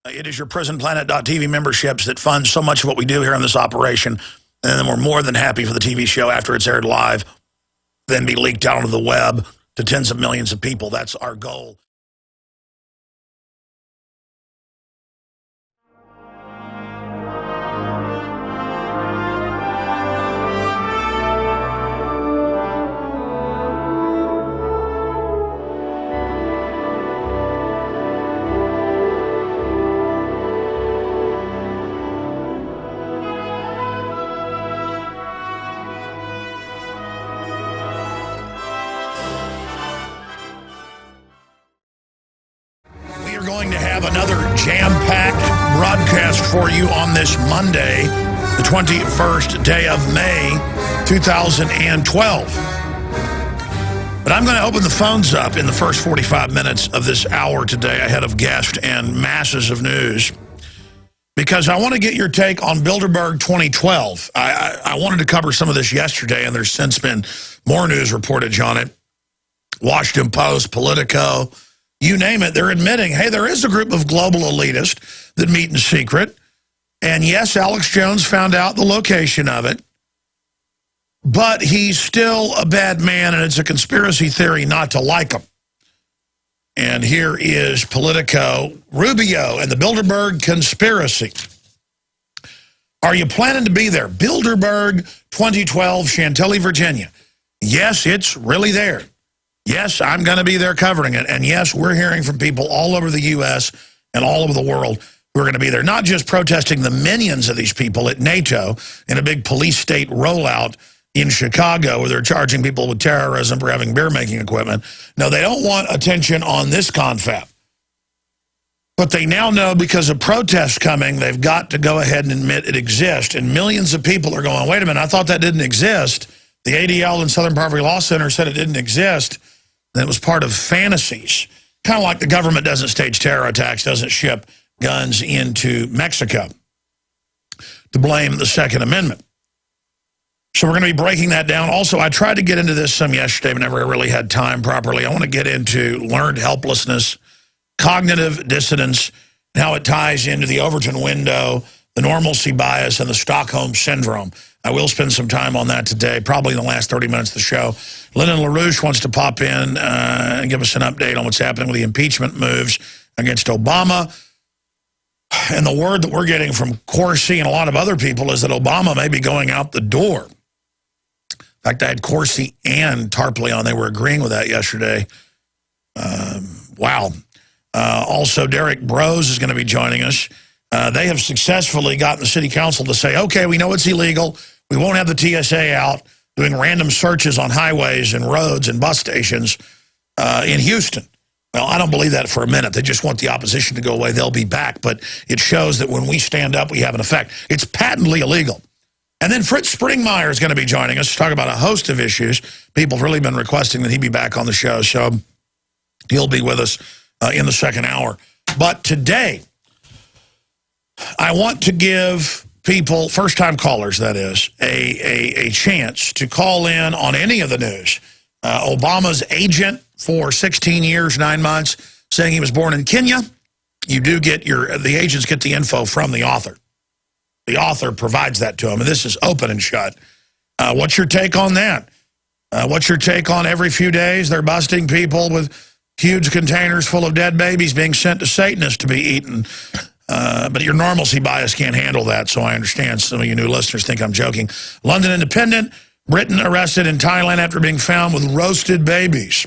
It is your prisonplanet.tv memberships that fund so much of what we do here on this operation. And then we're more than happy for the TV show after it's aired live, then be leaked out onto the web to tens of millions of people. That's our goal. Going to have another jam-packed broadcast for you on this Monday, the 21st day of May, 2012. But I'm going to open the phones up in the first 45 minutes of this hour today ahead of guests and masses of news, because I want to get your take on Bilderberg 2012. I wanted to cover some of this yesterday, and there's since been more news reportage on it. Washington Post, Politico, you name it, they're admitting, hey, there is a group of global elitists that meet in secret. And yes, Alex Jones found out the location of it. But he's still a bad man, and it's a conspiracy theory not to like him. And here is Politico, Rubio, and the Bilderberg conspiracy. Are you planning to be there? Bilderberg 2012, Chantilly, Virginia. Yes, it's really there. Yes, I'm going to be there covering it. And yes, we're hearing from people all over the U.S. and all over the world who are going to be there, not just protesting the minions of these people at NATO in a big police state rollout in Chicago where they're charging people with terrorism for having beer-making equipment. No, they don't want attention on this confab. But they now know because of protests coming, they've got to go ahead and admit it exists. And millions of people are going, wait a minute, I thought that didn't exist. The ADL and Southern Poverty Law Center said it didn't exist. That it was part of fantasies. Kind of like the government doesn't stage terror attacks, doesn't ship guns into Mexico to blame the Second Amendment. So we're going to be breaking that down. Also, I tried to get into this some yesterday, but never really had time properly. I want to get into learned helplessness, cognitive dissonance, and how it ties into the Overton window, the normalcy bias, and the Stockholm syndrome. I will spend some time on that today, probably in the last 30 minutes of the show. Lyndon LaRouche wants to pop in and give us an update on what's happening with the impeachment moves against Obama. And the word that we're getting from Corsi and a lot of other people is that Obama may be going out the door. In fact, I had Corsi and Tarpley on. They were agreeing with that yesterday. Wow. Also, Derrick Broze is going to be joining us. They have successfully gotten the city council to say, okay, we know it's illegal. We won't have the TSA out doing random searches on highways and roads and bus stations in Houston. Well, I don't believe that for a minute. They just want the opposition to go away. They'll be back. But it shows that when we stand up, we have an effect. It's patently illegal. And then Fritz Springmeier is going to be joining us to talk about a host of issues. People have really been requesting that he be back on the show. So he'll be with us in the second hour. But today, I want to give people, first-time callers, that is, a chance to call in on any of the news. Obama's agent for 16 years, 9 months, saying he was born in Kenya. You do get the agents get the info from the author. The author provides that to them, and this is open and shut. What's your take on that? What's your take on every few days they're busting people with huge containers full of dead babies being sent to Satanists to be eaten? But your normalcy bias can't handle that, so I understand some of you new listeners think I'm joking. London Independent, Britain arrested in Thailand after being found with roasted babies.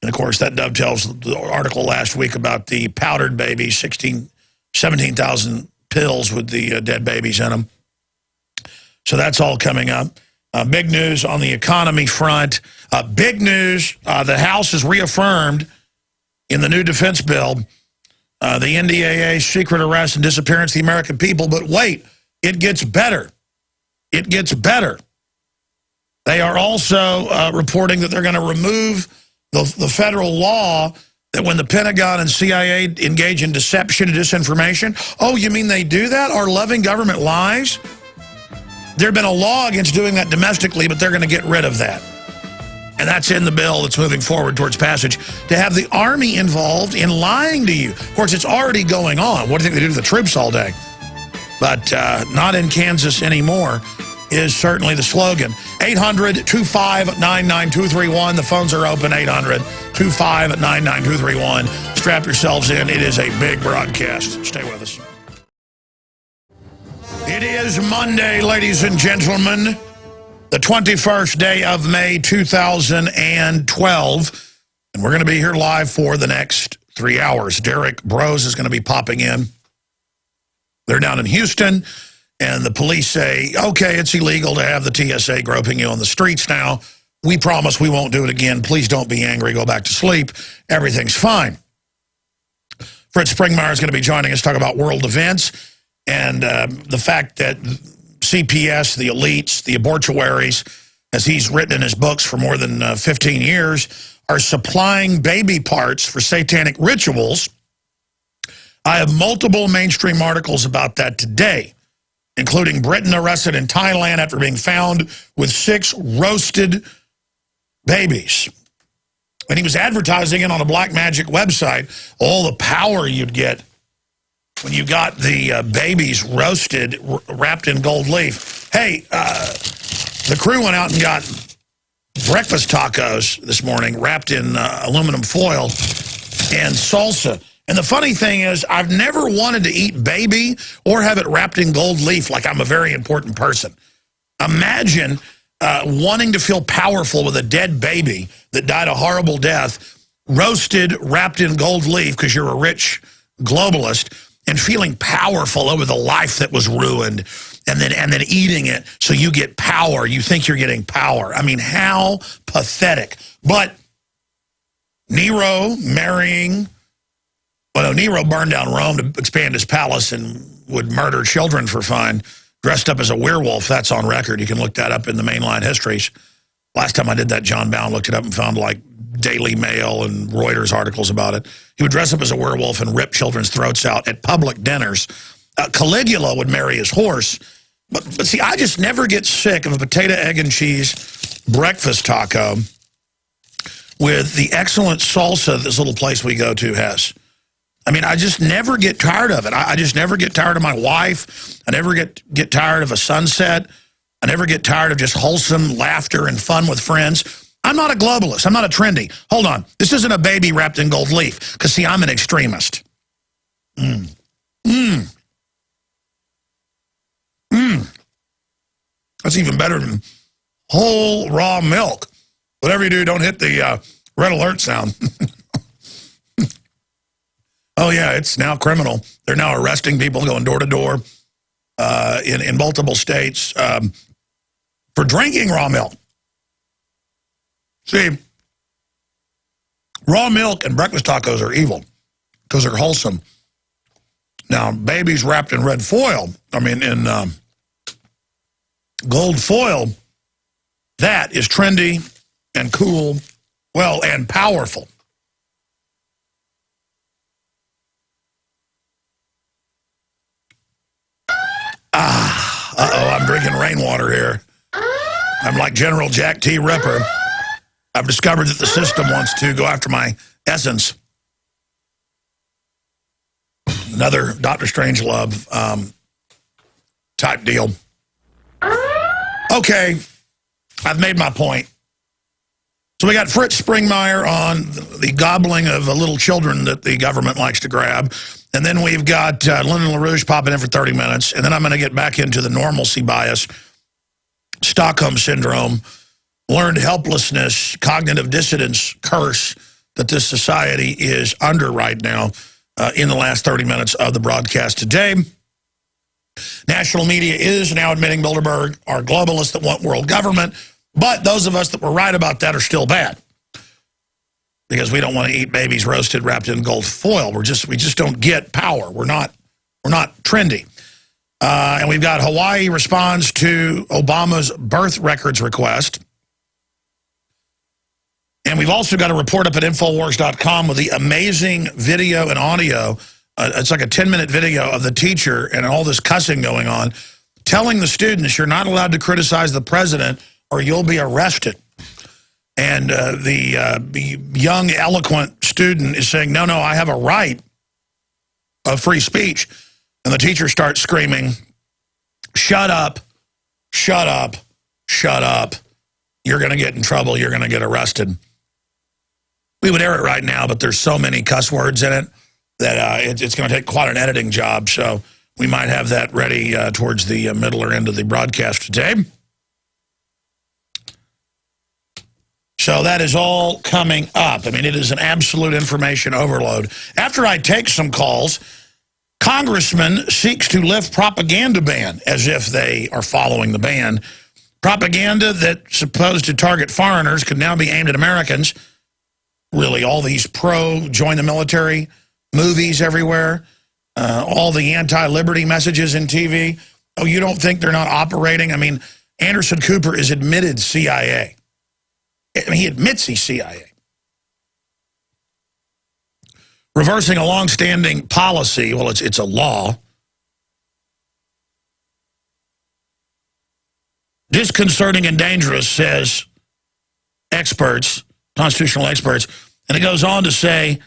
And, of course, that dovetails the article last week about the powdered babies, 17,000 pills with the dead babies in them. So that's all coming up. Big news on the economy front. Big news, the House has reaffirmed in the new defense bill the NDAA secret arrest and disappearance of the American people. But wait, it gets better. It gets better. They are also reporting that they're going to remove the federal law that when the Pentagon and CIA engage in deception and disinformation. Oh, you mean they do that? Our loving government lies? There had been a law against doing that domestically, but they're going to get rid of that. and that's in the bill that's moving forward towards passage, to have the Army involved in lying to you. Of course, it's already going on. What do you think they do to the troops all day? But not in Kansas anymore is certainly the slogan. 800-259-9231. The phones are open, 800-259-9231. Strap yourselves in. It is a big broadcast. Stay with us. It is Monday, ladies and gentlemen, the 21st day of May, 2012. And we're going to be here live for the next 3 hours. Derrick Broze is going to be popping in. They're down in Houston, and the police say, okay, it's illegal to have the TSA groping you on the streets now. We promise we won't do it again. Please don't be angry. Go back to sleep. Everything's fine. Fritz Springmeier is going to be joining us to talk about world events and the fact that CPS, the elites, the abortuaries, as he's written in his books for more than 15 years, are supplying baby parts for satanic rituals. I have multiple mainstream articles about that today, including Britain arrested in Thailand after being found with 6 roasted babies. And he was advertising it on a black magic website, all the power you'd get when you got the babies roasted, wrapped in gold leaf. Hey, the crew went out and got breakfast tacos this morning, wrapped in aluminum foil and salsa. And the funny thing is, I've never wanted to eat baby or have it wrapped in gold leaf like I'm a very important person. Imagine wanting to feel powerful with a dead baby that died a horrible death, roasted, wrapped in gold leaf because you're a rich globalist, and feeling powerful over the life that was ruined, and then eating it so you get power. You think you're getting power. I mean, how pathetic. But Nero marrying... Well, Nero burned down Rome to expand his palace and would murder children for fun, dressed up as a werewolf. That's on record. You can look that up in the mainline histories. Last time I did that, John Bound looked it up and found like Daily Mail and Reuters articles about it. He would dress up as a werewolf and rip children's throats out at public dinners. Caligula would marry his horse. But see, I just never get sick of a potato, egg, and cheese breakfast taco with the excellent salsa this little place we go to has. I mean, I just never get tired of it. I just never get tired of my wife. I never get tired of a sunset. I never get tired of just wholesome laughter and fun with friends. I'm not a globalist. I'm not a trendy. Hold on. This isn't a baby wrapped in gold leaf. Because, see, I'm an extremist. That's even better than whole raw milk. Whatever you do, don't hit the red alert sound. Oh, yeah, it's now criminal. They're now arresting people going door to door in multiple states for drinking raw milk. See, raw milk and breakfast tacos are evil because they're wholesome. Now, babies wrapped in red foil, in gold foil, that is trendy and cool, well, and powerful. I'm drinking rainwater here. I'm like General Jack T. Ripper. I've discovered that the system wants to go after my essence. Another Dr. Strangelove type deal. Okay, I've made my point. So we got Fritz Springmeier on the gobbling of little children that the government likes to grab. And then we've got Lyndon LaRouche popping in for 30 minutes. And then I'm going to get back into the normalcy bias, Stockholm Syndrome, learned helplessness, cognitive dissonance curse that this society is under right now in the last 30 minutes of the broadcast today. National media is now admitting Bilderberg are globalists that want world government. But those of us that were right about that are still bad. Because we don't want to eat babies roasted, wrapped in gold foil. We just don't get power. We're not trendy. And we've got Hawaii responds to Obama's birth records request. And we've also got a report up at Infowars.com with the amazing video and audio. It's like a 10-minute video of the teacher and all this cussing going on, telling the students you're not allowed to criticize the president or you'll be arrested. And the young, eloquent student is saying, no, I have a right of free speech. And the teacher starts screaming, shut up, shut up, shut up. You're going to get in trouble. You're going to get arrested. We would air it right now, but there's so many cuss words in it that it's going to take quite an editing job. So we might have that ready towards the middle or end of the broadcast today. So that is all coming up. I mean, it is an absolute information overload. After I take some calls, Congressman seeks to lift propaganda ban, as if they are following the ban. Propaganda that's supposed to target foreigners could now be aimed at Americans. Really, all these pro-join the military movies everywhere, all the anti-liberty messages in TV. Oh, you don't think they're not operating? I mean, Anderson Cooper is admitted CIA. I mean, he admits he's CIA. Reversing a long-standing policy, well, it's a law. Disconcerting and dangerous, says experts, constitutional experts. And it goes on to say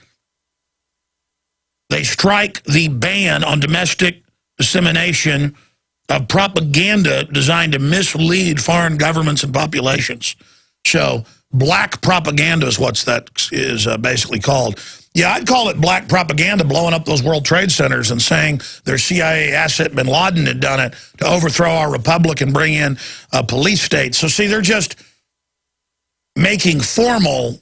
they strike the ban on domestic dissemination of propaganda designed to mislead foreign governments and populations. So black propaganda is what that is basically called. Yeah, I'd call it black propaganda, blowing up those World Trade Centers and saying their CIA asset bin Laden had done it to overthrow our republic and bring in a police state. So see, they're just making formal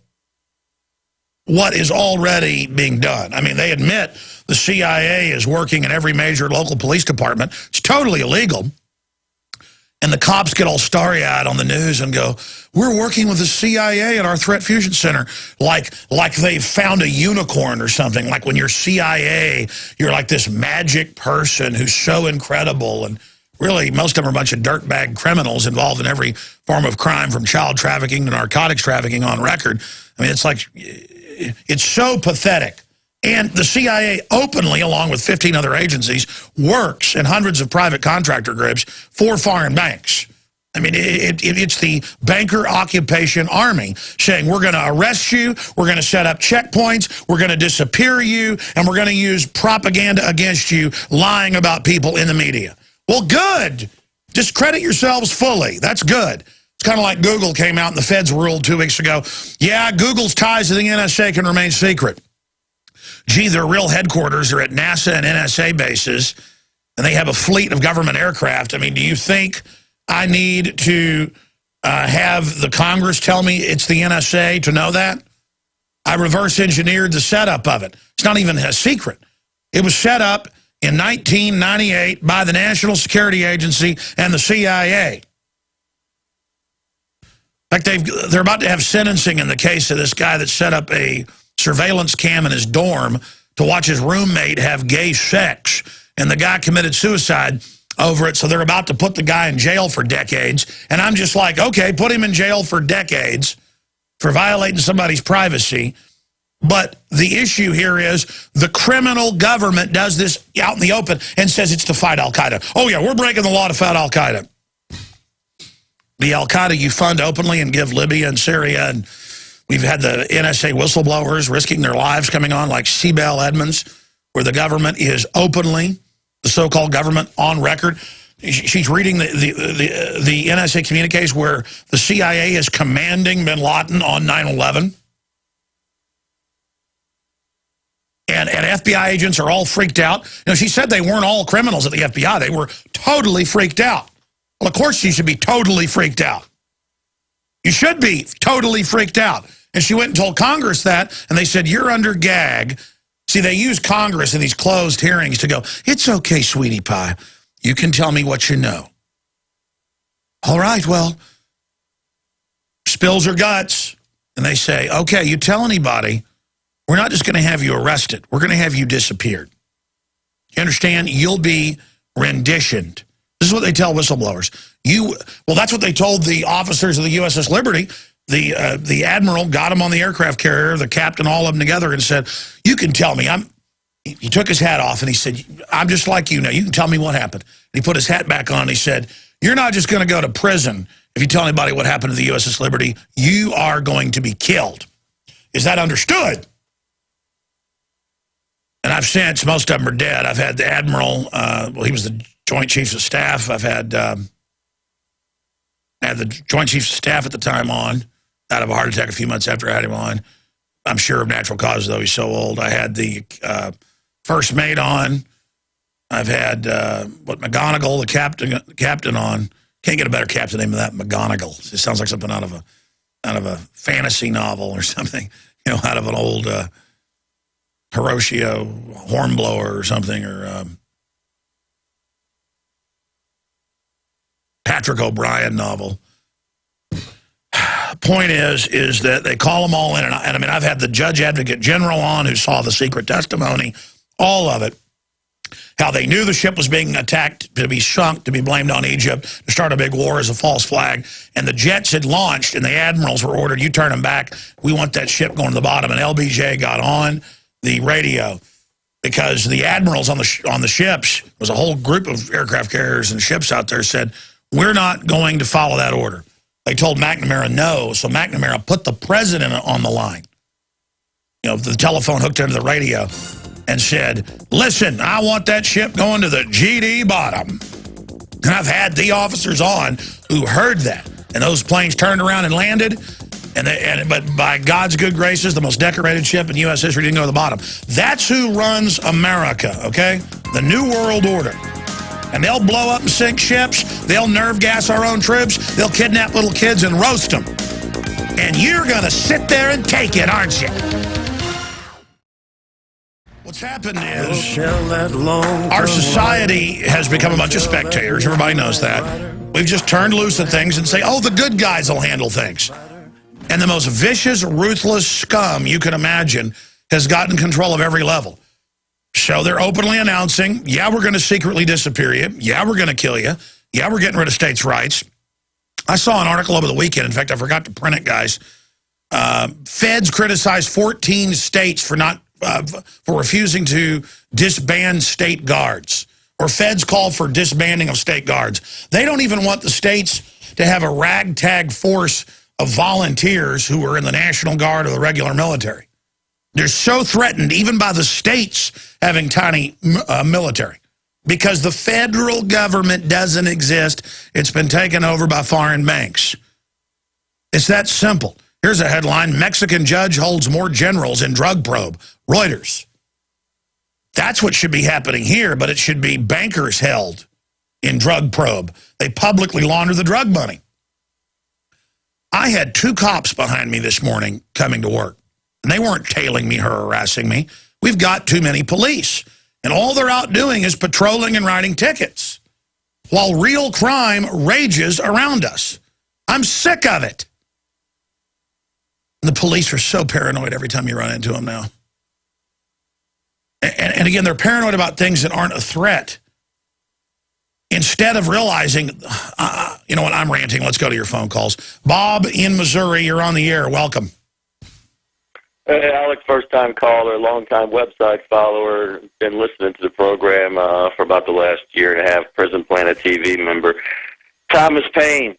what is already being done. I mean, they admit the CIA is working in every major local police department. It's totally illegal. And the cops get all starry-eyed on the news and go, we're working with the CIA at our Threat Fusion Center, like they've found a unicorn or something. Like when you're CIA, you're like this magic person who's so incredible. And really, most of them are a bunch of dirtbag criminals involved in every form of crime, from child trafficking to narcotics trafficking on record. I mean, it's like, it's so pathetic. And the CIA openly, along with 15 other agencies, works in hundreds of private contractor groups for foreign banks. I mean, it's the banker occupation army saying, we're going to arrest you, we're going to set up checkpoints, we're going to disappear you, and we're going to use propaganda against you, lying about people in the media. Well, good. Discredit yourselves fully. That's good. It's kind of like Google came out and the feds ruled 2 weeks ago. Yeah, Google's ties to the NSA can remain secret. Gee, their real headquarters are at NASA and NSA bases, and they have a fleet of government aircraft. I mean, do you think I need to have the Congress tell me it's the NSA to know that? I reverse engineered the setup of it. It's not even a secret. It was set up in 1998 by the National Security Agency and the CIA. In fact, they're about to have sentencing in the case of this guy that set up a surveillance cam in his dorm to watch his roommate have gay sex. And the guy committed suicide over it, so they're about to put the guy in jail for decades. And I'm just like, okay, put him in jail for decades for violating somebody's privacy. But the issue here is the criminal government does this out in the open and says it's to fight al-Qaeda. Oh, yeah, we're breaking the law to fight al-Qaeda. The al-Qaeda you fund openly and give Libya and Syria, and we've had the NSA whistleblowers risking their lives coming on, like Sibel Edmonds, where the government is openly, the so-called government on record. She's reading the NSA communiques where the CIA is commanding bin Laden on 9/11. And FBI agents are all freaked out. You know, she said they weren't all criminals at the FBI. They were totally freaked out. Well, of course you should be totally freaked out. You should be totally freaked out. And she went and told Congress that, and they said, you're under gag. See, they use Congress in these closed hearings to go, it's okay, sweetie pie. You can tell me what you know. All right, well, spills her guts. And they say, okay, you tell anybody, we're not just going to have you arrested. We're going to have you disappeared. You understand? You'll be renditioned. This is what they tell whistleblowers. Well, that's what they told the officers of the USS Liberty. The admiral got him on the aircraft carrier, the captain, all of them together, and said, you can tell me. He took his hat off and he said, I'm just like you now. You can tell me what happened. And he put his hat back on and he said, you're not just going to go to prison if you tell anybody what happened to the USS Liberty, you are going to be killed. Is that understood? And I've since, most of them are dead. I've had the Admiral, well, he was the Joint Chiefs of Staff. I've had the Joint Chiefs of Staff at the time on, out of a heart attack a few months after I had him on. I'm sure of natural causes, though he's so old. I had the First Mate on. I've had, McGonagall, the captain on. Can't get a better captain name than that, McGonagall. It sounds like something out of a fantasy novel or something, you know, out of an old Horatio Hornblower or something, or Patrick O'Brien novel. Point is that they call them all in, and I mean, I've had the Judge Advocate General on who saw the secret testimony, all of it. How they knew the ship was being attacked, to be sunk, to be blamed on Egypt, to start a big war as a false flag. And the jets had launched, and the admirals were ordered, you turn them back, we want that ship going to the bottom. And LBJ got on the radio because the admirals on the ships, was a whole group of aircraft carriers and ships out there, said, we're not going to follow that order. They told McNamara no, so McNamara put the president on the line. You know, the telephone hooked into the radio, and said, listen, I want that ship going to the GD bottom. And I've had the officers on who heard that. And those planes turned around and landed. But by God's good graces, the most decorated ship in U.S. history didn't go to the bottom. That's who runs America, okay? The New World Order. And they'll blow up and sink ships. They'll nerve gas our own troops. They'll kidnap little kids and roast them. And you're going to sit there and take it, aren't you? What's happened is our society has become a bunch of spectators. Everybody knows that. We've just turned loose at things and say, oh, the good guys will handle things. And the most vicious, ruthless scum you can imagine has gotten control of every level. So they're openly announcing, yeah, we're going to secretly disappear you. Yeah, we're going to kill you. Yeah, we're getting rid of states' rights. I saw an article over the weekend. In fact, I forgot to print it, guys. Feds criticized 14 states for refusing to disband state guards, or feds call for disbanding of state guards. They don't even want the states to have a ragtag force of volunteers who are in the National Guard or the regular military. They're so threatened, even by the states having tiny military, because the federal government doesn't exist. It's been taken over by foreign banks. It's that simple. Here's a headline: Mexican judge holds more generals in drug probe. Reuters. That's what should be happening here, but it should be bankers held in drug probe. They publicly launder the drug money. I had 2 cops behind me this morning coming to work, and they weren't tailing me or harassing me. We've got too many police, and all they're out doing is patrolling and writing tickets while real crime rages around us. I'm sick of it. The police are so paranoid every time you run into them now. And again, they're paranoid about things that aren't a threat. Instead of realizing, you know what, I'm ranting. Let's go to your phone calls. Bob in Missouri, you're on the air. Welcome. Hey, Alex, first-time caller, long-time website follower. Been listening to the program for about the last year and a half. Prison Planet TV member. Thomas Paine.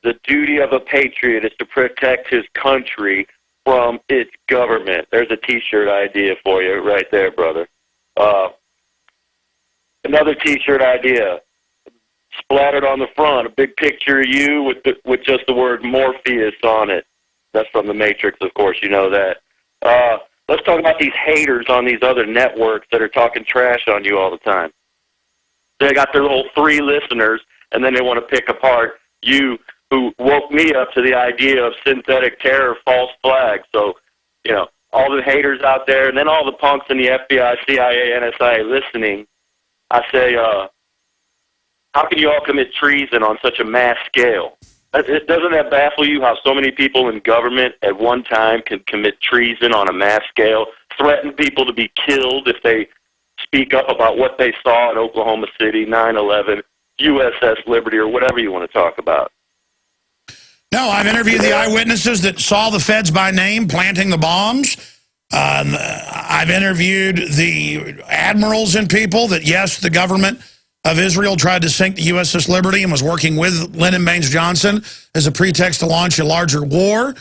The duty of a patriot is to protect his country from its government. There's a T-shirt idea for you right there, brother. Another T-shirt idea, splattered on the front, a big picture of you with just the word Morpheus on it. That's from The Matrix, of course, you know that. Let's talk about these haters on these other networks that are talking trash on you all the time. They got their little 3 listeners, and then they want to pick apart you, who woke me up to the idea of synthetic terror, false flags. So, you know, all the haters out there, and then all the punks in the FBI, CIA, NSA listening, I say, how can you all commit treason on such a mass scale? Doesn't that baffle you, how so many people in government at one time can commit treason on a mass scale, threaten people to be killed if they speak up about what they saw in Oklahoma City, 9/11, USS Liberty, or whatever you want to talk about? No, I've interviewed the eyewitnesses that saw the feds by name planting the bombs. I've interviewed the admirals and people that, yes, the government of Israel tried to sink the USS Liberty and was working with Lyndon Baines Johnson as a pretext to launch a larger war.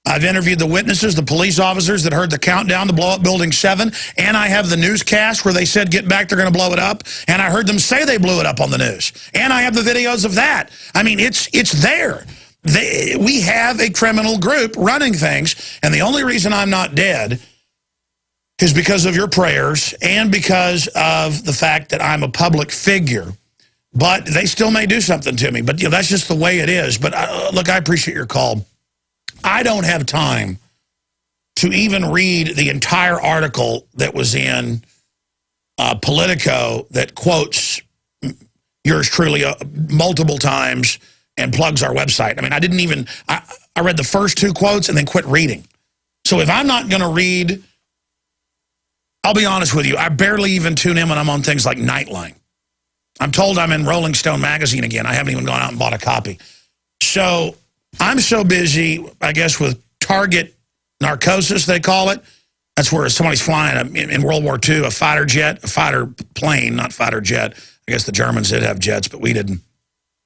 I've interviewed the witnesses, the police officers that heard the countdown to blow up Building 7, and I have the newscast where they said, get back, they're going to blow it up, and I heard them say they blew it up on the news. And I have the videos of that. I mean, it's there. We have a criminal group running things, and the only reason I'm not dead is because of your prayers and because of the fact that I'm a public figure. But they still may do something to me. But that's just the way it is. But look, I appreciate your call. I don't have time to even read the entire article that was in Politico that quotes yours truly multiple times and plugs our website. I mean, I didn't even, I read the first 2 quotes and then quit reading. So if I'm not going to read, I'll be honest with you, I barely even tune in when I'm on things like Nightline. I'm told I'm in Rolling Stone magazine again. I haven't even gone out and bought a copy. So I'm so busy, I guess, with target narcosis, they call it. That's where somebody's flying in World War II, a fighter jet, a fighter plane, not fighter jet. I guess the Germans did have jets, but we didn't.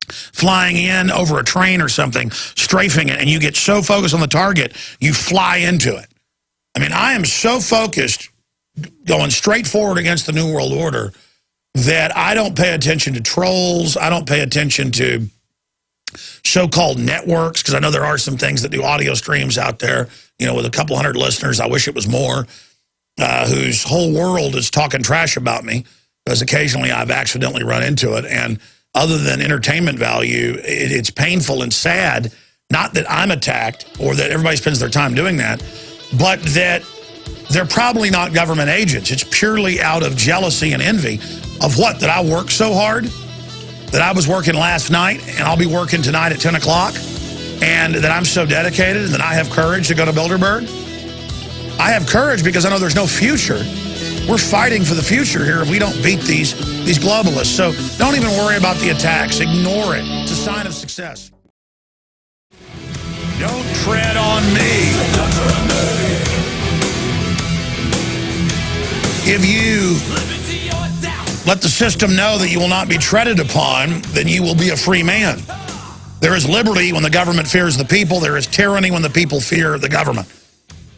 Flying in over a train or something, strafing it, and you get so focused on the target, you fly into it. I mean, I am so focused, going straight forward against the New World Order, that I don't pay attention to trolls. I don't pay attention to so-called networks, because I know there are some things that do audio streams out there, you know, with a couple hundred listeners. I wish it was more, whose whole world is talking trash about me, because occasionally I've accidentally run into it. And other than entertainment value, it's painful and sad, not that I'm attacked or that everybody spends their time doing that, but that they're probably not government agents. It's purely out of jealousy and envy of what? That I work so hard, that I was working last night and I'll be working tonight at 10 o'clock, and that I'm so dedicated and that I have courage to go to Bilderberg. I have courage because I know there's no future. We're fighting for the future here if we don't beat these globalists. So don't even worry about the attacks. Ignore it. It's a sign of success. Don't tread on me. If you let the system know that you will not be treaded upon, then you will be a free man. There is liberty when the government fears the people. There is tyranny when the people fear the government.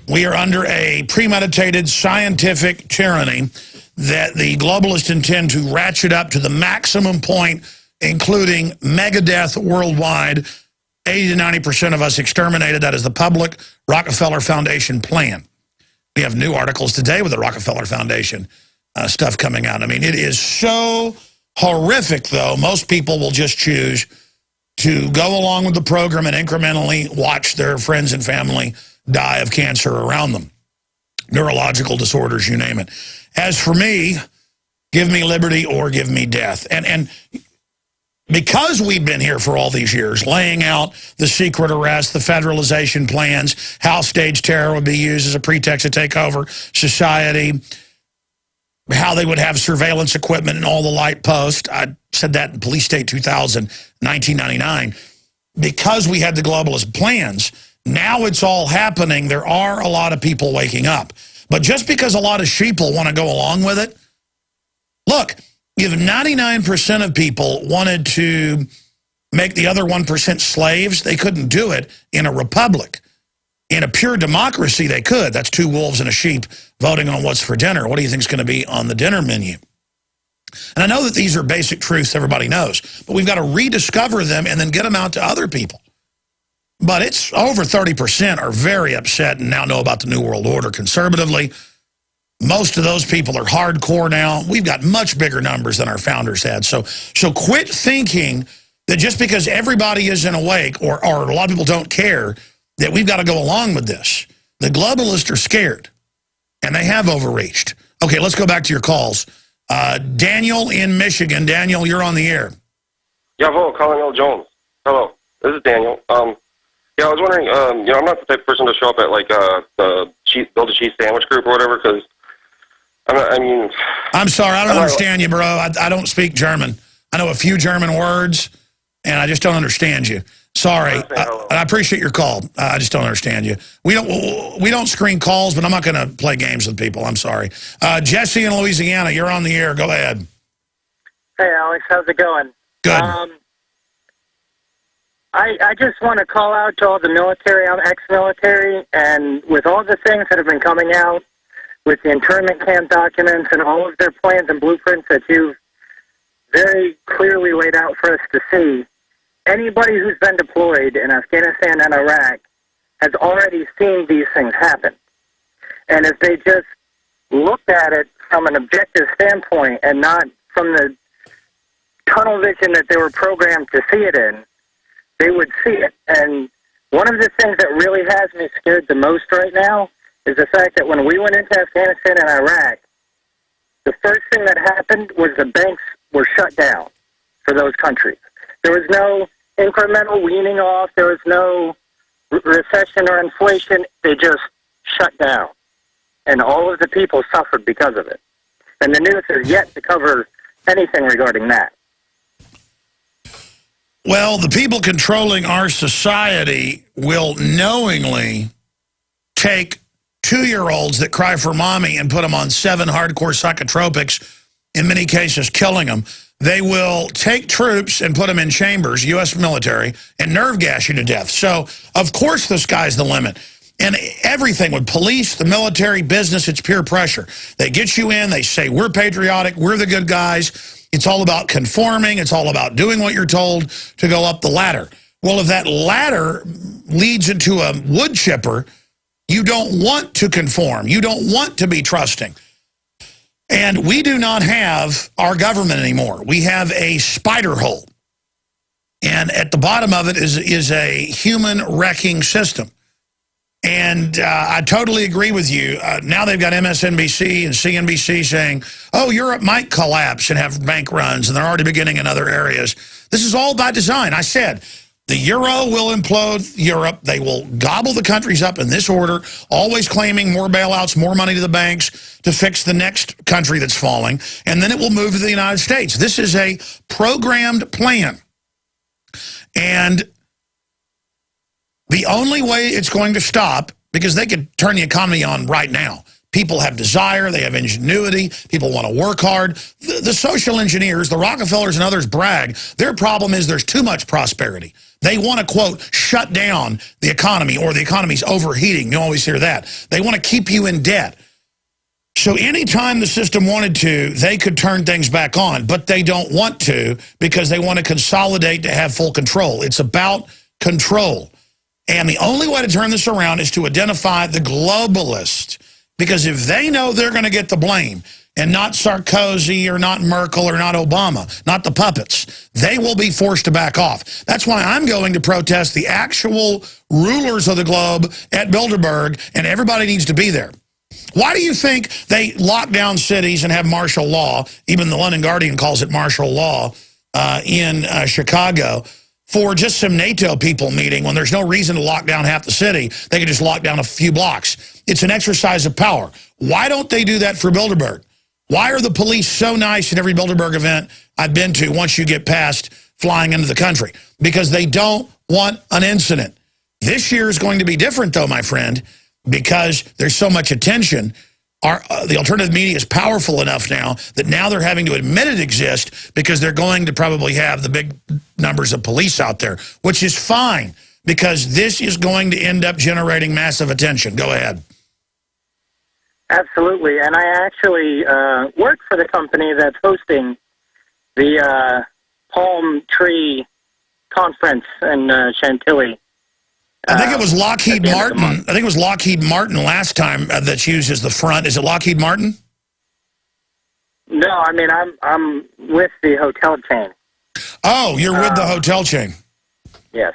We are under a premeditated scientific tyranny that the globalists intend to ratchet up to the maximum point, including mega death worldwide, 80 to 90% of us exterminated. That is the public Rockefeller Foundation plan. We have new articles today with the Rockefeller Foundation stuff coming out. I mean, it is so horrific, though. Most people will just choose to go along with the program and incrementally watch their friends and family die of cancer around them. Neurological disorders, you name it. As for me, give me liberty or give me death. And because we've been here for all these years, laying out the secret arrest, the federalization plans, how stage terror would be used as a pretext to take over society, how they would have surveillance equipment and all the light posts. I said that in Police State 2000, 1999. Because we had the globalist plans, now it's all happening. There are a lot of people waking up. But just because a lot of sheeple want to go along with it, look, if 99% of people wanted to make the other 1% slaves, they couldn't do it in a republic. In a pure democracy, they could. That's 2 wolves and a sheep voting on what's for dinner. What do you think is going to be on the dinner menu? And I know that these are basic truths everybody knows, but we've got to rediscover them and then get them out to other people. But it's over 30% are very upset and now know about the New World Order conservatively. Most of those people are hardcore now. We've got much bigger numbers than our founders had. So quit thinking that just because everybody isn't awake or a lot of people don't care that we've got to go along with this. The globalists are scared, and they have overreached. Okay, let's go back to your calls. Daniel in Michigan. Daniel, you're on the air. Yeah, hello, Colin L. Jones. Hello, this is Daniel. Yeah, I was wondering, I'm not the type of person to show up at, like, the Build a Cheese Sandwich group or whatever, because, I'm sorry, I don't understand you, bro. I don't speak German. I know a few German words, and I just don't understand you. Sorry. I appreciate your call. I just don't understand you. We don't screen calls, but I'm not going to play games with people. I'm sorry. Jesse in Louisiana, you're on the air. Go ahead. Hey, Alex, how's it going? Good. I just want to call out to all the military, I'm ex-military, and with all the things that have been coming out with the internment camp documents and all of their plans and blueprints that you've very clearly laid out for us to see, anybody who's been deployed in Afghanistan and Iraq has already seen these things happen. And if they just looked at it from an objective standpoint and not from the tunnel vision that they were programmed to see it in, they would see it. And one of the things that really has me scared the most right now is the fact that when we went into Afghanistan and Iraq, the first thing that happened was the banks were shut down for those countries. There was no incremental weaning off. There was no recession or inflation. They just shut down. And all of the people suffered because of it. And the news is yet to cover anything regarding that. Well, the people controlling our society will knowingly take 2-year-olds that cry for mommy and put them on 7 hardcore psychotropics, in many cases killing them. They will take troops and put them in chambers, U.S. military, and nerve gas you to death. So, of course, the sky's the limit. And everything with police, the military, business, it's peer pressure. They get you in, they say, we're patriotic, we're the good guys. It's all about conforming. It's all about doing what you're told to go up the ladder. Well, if that ladder leads into a wood chipper, you don't want to conform. You don't want to be trusting. And we do not have our government anymore. We have a spider hole. And at the bottom of it is a human wrecking system. And I totally agree with you. Now they've got MSNBC and CNBC saying, oh, Europe might collapse and have bank runs, and they're already beginning in other areas. This is all by design. I said, the euro will implode Europe. They will gobble the countries up in this order, always claiming more bailouts, more money to the banks to fix the next country that's falling, and then it will move to the United States. This is a programmed plan. And the only way it's going to stop, because they could turn the economy on right now. People have desire, they have ingenuity, people want to work hard. The social engineers, the Rockefellers and others brag. Their problem is there's too much prosperity. They want to, quote, shut down the economy, or the economy's overheating. You always hear that. They want to keep you in debt. So anytime the system wanted to, they could turn things back on, but they don't want to because they want to consolidate to have full control. It's about control. And the only way to turn this around is to identify the globalist. Because if they know they're going to get the blame, and not Sarkozy or not Merkel or not Obama, not the puppets, they will be forced to back off. That's why I'm going to protest the actual rulers of the globe at Bilderberg, and everybody needs to be there. Why do you think they lock down cities and have martial law? Even the London Guardian calls it martial law in Chicago. For just some NATO people meeting when there's no reason to lock down half the city. They can just lock down a few blocks. It's an exercise of power. Why don't they do that for Bilderberg? Why are the police so nice in every Bilderberg event I've been to once you get past flying into the country? Because they don't want an incident. This year is going to be different, though, my friend, because there's so much attention. The alternative media is powerful enough now that now they're having to admit it exists because they're going to probably have the big numbers of police out there, which is fine because this is going to end up generating massive attention. Go ahead. Absolutely. And I actually work for the company that's hosting the Palm Tree Conference in Chantilly. I think it was Lockheed Martin. I think it was Lockheed Martin last time that uses the front. Is it Lockheed Martin? No, I mean I'm with the hotel chain. Oh, you're with the hotel chain. Yes,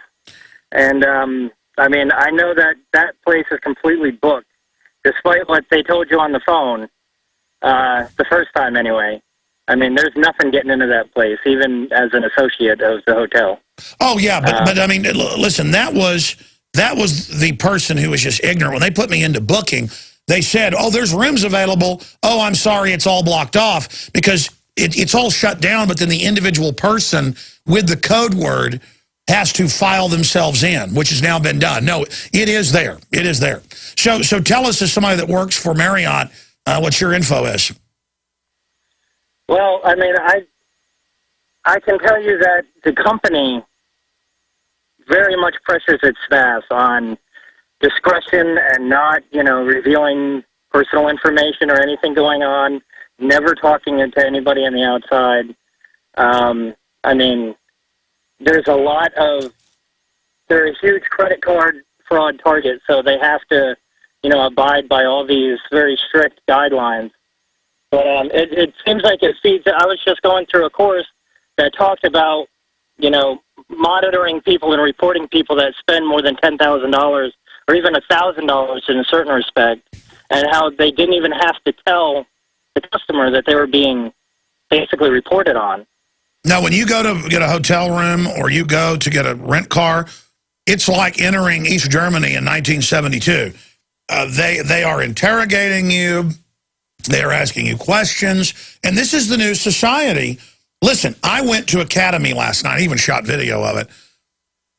and I mean I know that place is completely booked, despite what they told you on the phone the first time. Anyway, I mean there's nothing getting into that place, even as an associate of the hotel. Oh yeah, but I mean, listen, that was the person who was just ignorant. When they put me into booking, they said, oh, there's rooms available. Oh, I'm sorry, it's all blocked off because it's all shut down, but then the individual person with the code word has to file themselves in, which has now been done. No, it is there. It is there. So tell us, as somebody that works for Marriott, what your info is. Well, I mean, I can tell you that the company very much pressures its staff on discretion and not, revealing personal information or anything going on, never talking to anybody on the outside. They're a huge credit card fraud target, so they have to, abide by all these very strict guidelines. But it seems like it feeds. I was just going through a course that talked about, monitoring people and reporting people that spend more than $10,000 or even $1,000 in a certain respect, and how they didn't even have to tell the customer that they were being basically reported on. Now, when you go to get a hotel room or you go to get a rent car, it's like entering East Germany in 1972. They are interrogating you. They are asking you questions. And this is the new society. Listen, I went to Academy last night. I even shot video of it.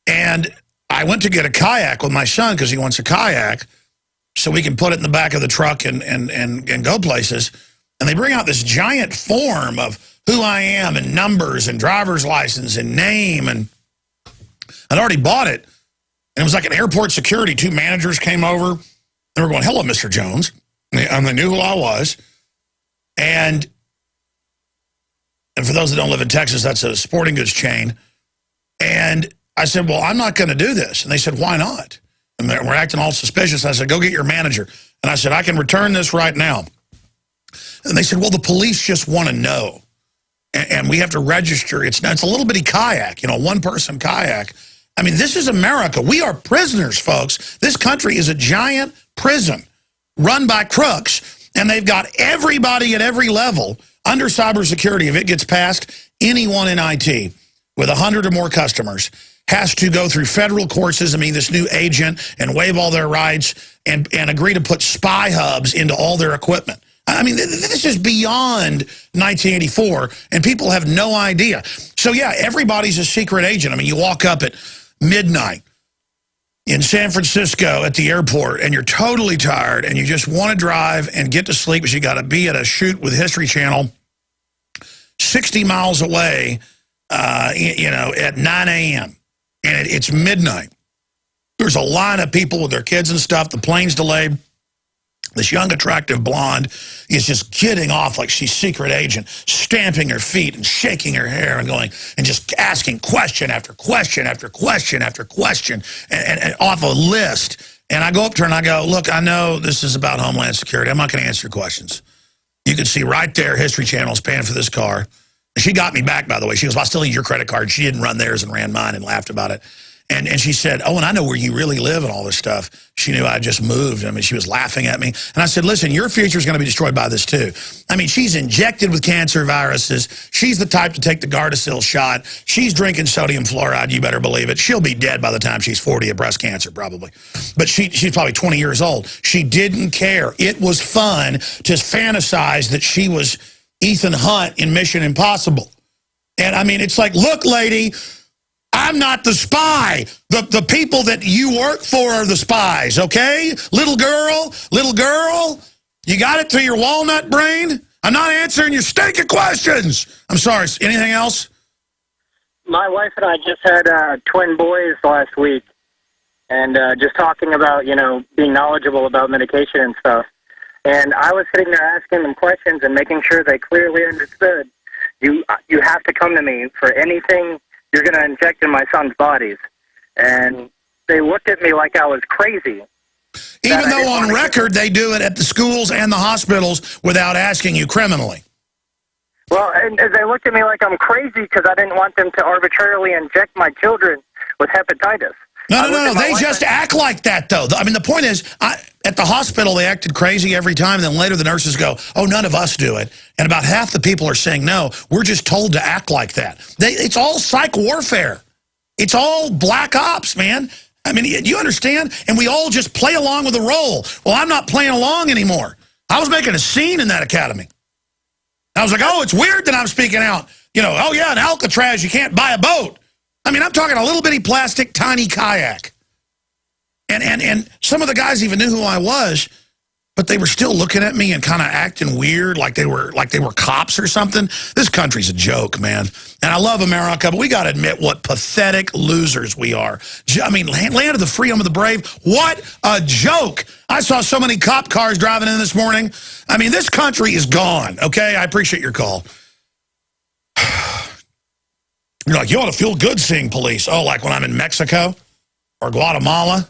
And I went to get a kayak with my son because he wants a kayak so we can put it in the back of the truck and go places. And they bring out this giant form of who I am and numbers and driver's license and name. And I'd already bought it. And it was like an airport security. 2 managers came over. They were going, "Hello, Mr. Jones." And they knew who I was. And for those that don't live in Texas, that's a sporting goods chain. And I said, "Well, I'm not going to do this." And they said, "Why not?" And we're acting all suspicious. I said, "Go get your manager." And I said, "I can return this right now." And they said, "Well, the police just want to know. And we have to register. It's a little bitty kayak, 1-person kayak." I mean, this is America. We are prisoners, folks. This country is a giant prison run by crooks, and they've got everybody at every level under cybersecurity. If it gets past, anyone in IT with 100 or more customers has to go through federal courses and be this new agent and waive all their rights and agree to put spy hubs into all their equipment. I mean, this is beyond 1984, and people have no idea. So, yeah, everybody's a secret agent. I mean, you walk up at midnight in San Francisco at the airport, and you're totally tired, and you just want to drive and get to sleep, but you got to be at a shoot with History Channel 60 miles away, at 9 a.m., and it's midnight. There's a line of people with their kids and stuff. The plane's delayed. This young, attractive blonde is just getting off like she's secret agent, stamping her feet and shaking her hair and going and just asking question after question after question after question and off a list. And I go up to her and I go, "Look, I know this is about Homeland Security. I'm not going to answer your questions. You can see right there, History Channel's paying for this car." She got me back, by the way. She goes, "Well, I still need your credit card." She didn't run theirs and ran mine and laughed about it. And she said, "Oh, and I know where you really live and all this stuff." She knew I just moved. I mean, she was laughing at me. And I said, "Listen, your future is going to be destroyed by this, too." I mean, she's injected with cancer viruses. She's the type to take the Gardasil shot. She's drinking sodium fluoride, you better believe it. She'll be dead by the time she's 40 of breast cancer, probably. But she's probably 20 years old. She didn't care. It was fun to fantasize that she was Ethan Hunt in Mission Impossible. And, I mean, it's like, look, lady, I'm not the spy. The people that you work for are the spies, okay? Little girl, you got it through your walnut brain? I'm not answering your stinking questions. I'm sorry. Anything else? My wife and I just had twin boys last week, and just talking about, being knowledgeable about medication and stuff. And I was sitting there asking them questions and making sure they clearly understood. You have to come to me for anything you're going to inject in my son's bodies. And they looked at me like I was crazy. Even though on record they do it at the schools and the hospitals without asking you criminally. Well, and they looked at me like I'm crazy because I didn't want them to arbitrarily inject my children with hepatitis. No. They just act like that, though. I mean, the point is, at the hospital, they acted crazy every time. And then later the nurses go, "Oh, none of us do it." And about half the people are saying, "No, we're just told to act like that." It's all psych warfare. It's all black ops, man. I mean, do you understand? And we all just play along with the role. Well, I'm not playing along anymore. I was making a scene in that academy. I was like, "Oh, it's weird that I'm speaking out. Oh, yeah, in Alcatraz, you can't buy a boat." I mean, I'm talking a little bitty plastic, tiny kayak. And some of the guys even knew who I was, but they were still looking at me and kind of acting weird, like they were cops or something. This country's a joke, man. And I love America, but we got to admit what pathetic losers we are. I mean, land of the free, home of the brave. What a joke. I saw so many cop cars driving in this morning. I mean, this country is gone, okay? I appreciate your call. You're like, you ought to feel good seeing police. Oh, like when I'm in Mexico or Guatemala?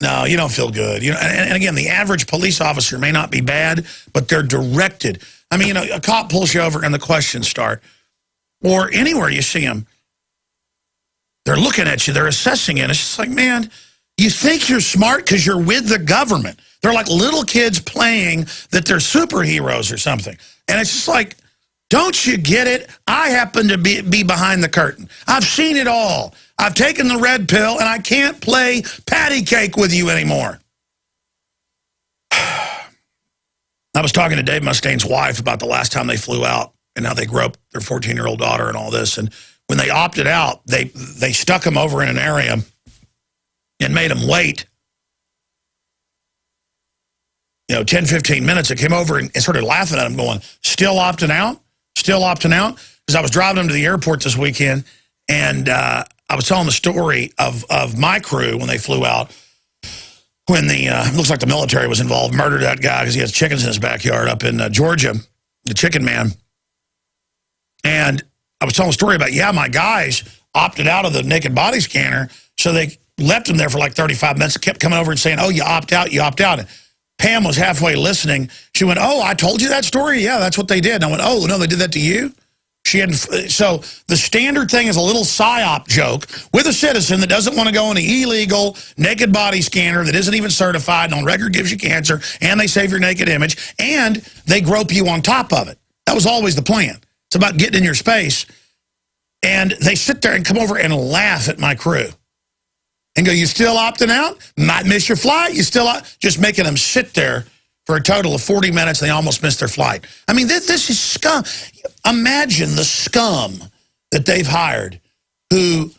No, you don't feel good. You know, and again, the average police officer may not be bad, but they're directed. I mean, a cop pulls you over and the questions start. Or anywhere you see them, they're looking at you, they're assessing it. It's just like, man, you think you're smart because you're with the government. They're like little kids playing that they're superheroes or something. And it's just like, don't you get it? I happen to be behind the curtain. I've seen it all. I've taken the red pill, and I can't play patty cake with you anymore. I was talking to Dave Mustaine's wife about the last time they flew out and how they grew up their 14-year-old daughter and all this. And when they opted out, they stuck them over in an area and made them wait, 10, 15 minutes. It came over and started laughing at them going, still opting out? Still opting out? Because I was driving them to the airport this weekend, and I was telling the story of my crew when they flew out, when it looks like the military was involved, murdered that guy because he has chickens in his backyard up in Georgia, the chicken man. And I was telling a story about, my guys opted out of the naked body scanner, so they left him there for like 35 minutes, kept coming over and saying, oh, you opt out, you opt out. And Pam was halfway listening. She went, oh, I told you that story? Yeah, that's what they did. And I went, oh, no, they did that to you? She hadn't. So the standard thing is a little psyop joke with a citizen that doesn't want to go on an illegal naked body scanner that isn't even certified and on record gives you cancer, and they save your naked image, and they grope you on top of it. That was always the plan. It's about getting in your space. And they sit there and come over and laugh at my crew and go, you still opting out? Might miss your flight? You still out? Just making them sit there for a total of 40 minutes, and they almost missed their flight. I mean, this is scum. Imagine the scum that they've hired who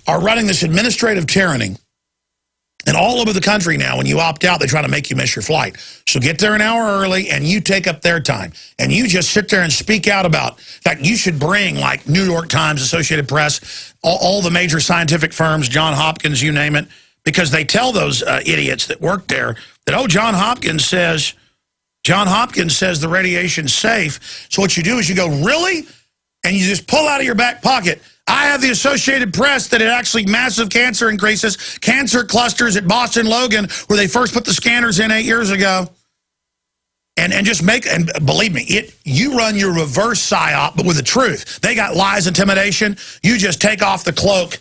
are running this administrative tyranny. And all over the country now, when you opt out, they try to make you miss your flight. So get there an hour early, and you take up their time. And you just sit there and speak out about, in fact, you should bring, like, New York Times, Associated Press, all the major scientific firms, Johns Hopkins, you name it, because they tell those idiots that work there that, oh, Johns Hopkins says the radiation's safe. So what you do is you go, really? And you just pull out of your back pocket, I have the Associated Press that it actually massive cancer increases, cancer clusters at Boston Logan, where they first put the scanners in 8 years ago. And just make, and believe me, you run your reverse psyop, but with the truth. They got lies, intimidation. You just take off the cloak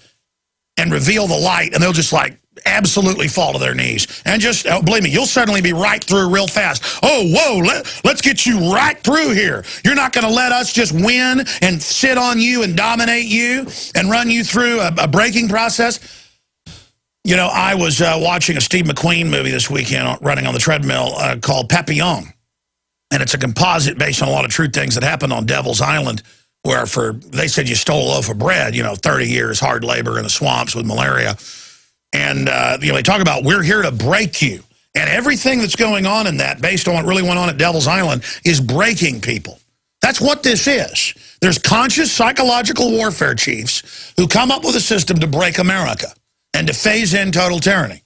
and reveal the light, and they'll just like absolutely fall to their knees. And just, believe me, you'll suddenly be right through real fast. Oh, whoa, let's get you right through here. You're not going to let us just win and sit on you and dominate you and run you through a breaking process. You know, I was watching a Steve McQueen movie this weekend, running on the treadmill, called Papillon. And it's a composite based on a lot of true things that happened on Devil's Island, where they said you stole a loaf of bread, 30 years hard labor in the swamps with malaria. And, they talk about, we're here to break you. And everything that's going on in that, based on what really went on at Devil's Island, is breaking people. That's what this is. There's conscious psychological warfare chiefs who come up with a system to break America and to phase in total tyranny.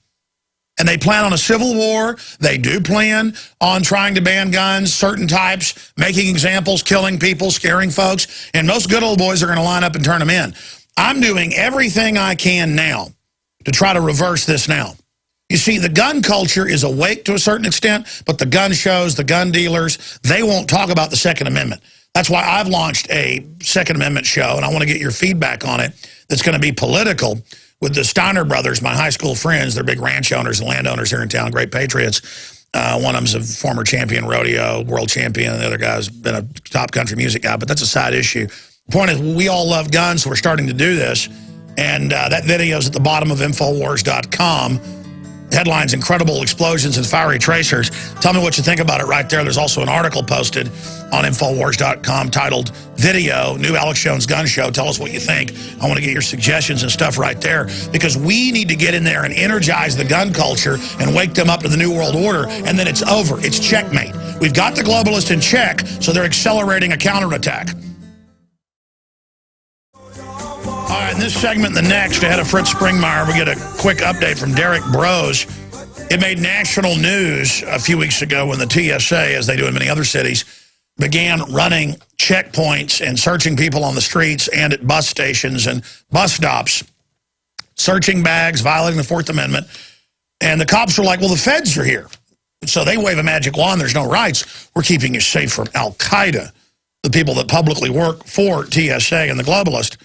And they plan on a civil war. They do plan on trying to ban guns, certain types, making examples, killing people, scaring folks. And most good old boys are going to line up and turn them in. I'm doing everything I can now to try to reverse this now. You see, the gun culture is awake to a certain extent, but the gun shows, the gun dealers, they won't talk about the Second Amendment. That's why I've launched a Second Amendment show, and I want to get your feedback on it, that's going to be political, with the Steiner brothers, my high school friends. They're big ranch owners and landowners here in town, great patriots. One of them's a former champion rodeo, world champion, and the other guy's been a top country music guy, but that's a side issue. The point is, we all love guns, so we're starting to do this. And that video is at the bottom of Infowars.com. Headlines, incredible explosions and fiery tracers. Tell me what you think about it right there. There's also an article posted on Infowars.com titled Video, New Alex Jones Gun Show. Tell us what you think. I want to get your suggestions and stuff right there, because we need to get in there and energize the gun culture and wake them up to the New World Order, and then it's over. It's checkmate. We've got the globalists in check, so they're accelerating a counterattack. All right, in this segment and the next, ahead of Fritz Springmeier, we get a quick update from Derrick Broze. It made national news a few weeks ago when the TSA, as they do in many other cities, began running checkpoints and searching people on the streets and at bus stations and bus stops, searching bags, violating the Fourth Amendment. And the cops were like, well, the feds are here. So they wave a magic wand. There's no rights. We're keeping you safe from Al-Qaeda, the people that publicly work for TSA and the globalist.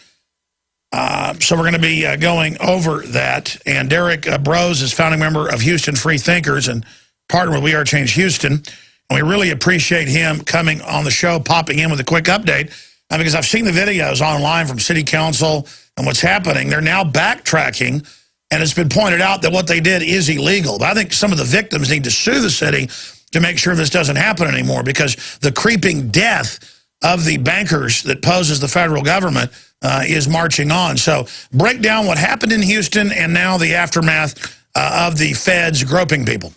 So we're going to be going over that. And Derrick Broze is founding member of Houston Free Thinkers and partner with We Are Change Houston. And we really appreciate him coming on the show, popping in with a quick update. Because I've seen the videos online from city council and what's happening. They're now backtracking, and it's been pointed out that what they did is illegal. But I think some of the victims need to sue the city to make sure this doesn't happen anymore, because the creeping death of the bankers that poses the federal government is marching on. So break down what happened in Houston and now the aftermath of the feds groping people.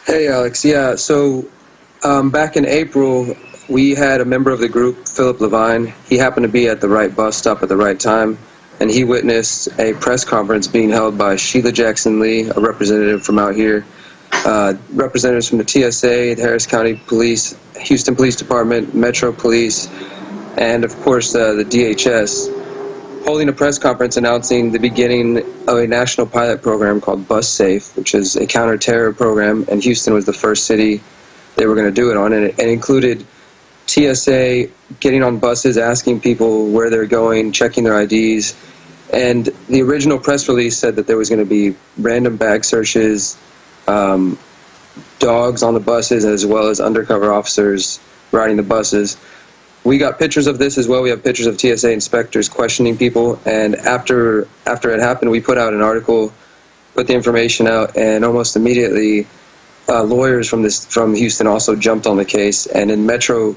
Hey, Alex. Yeah, so back in April, we had a member of the group, Philip Levine. He happened to be at the right bus stop at the right time, and he witnessed a press conference being held by Sheila Jackson Lee, a representative from out here, representatives from the TSA, the Harris County Police, Houston Police Department, Metro Police, and of course the DHS, holding a press conference announcing the beginning of a national pilot program called Bus Safe, which is a counter-terror program, and Houston was the first city they were going to do it on, and it included TSA getting on buses, asking people where they're going, checking their IDs, and the original press release said that there was going to be random bag searches, dogs on the buses, as well as undercover officers riding the buses. We got pictures of this as well. We have pictures of TSA inspectors questioning people, and after it happened, we put out an article, put the information out, and almost immediately lawyers from Houston also jumped on the case, and in Metro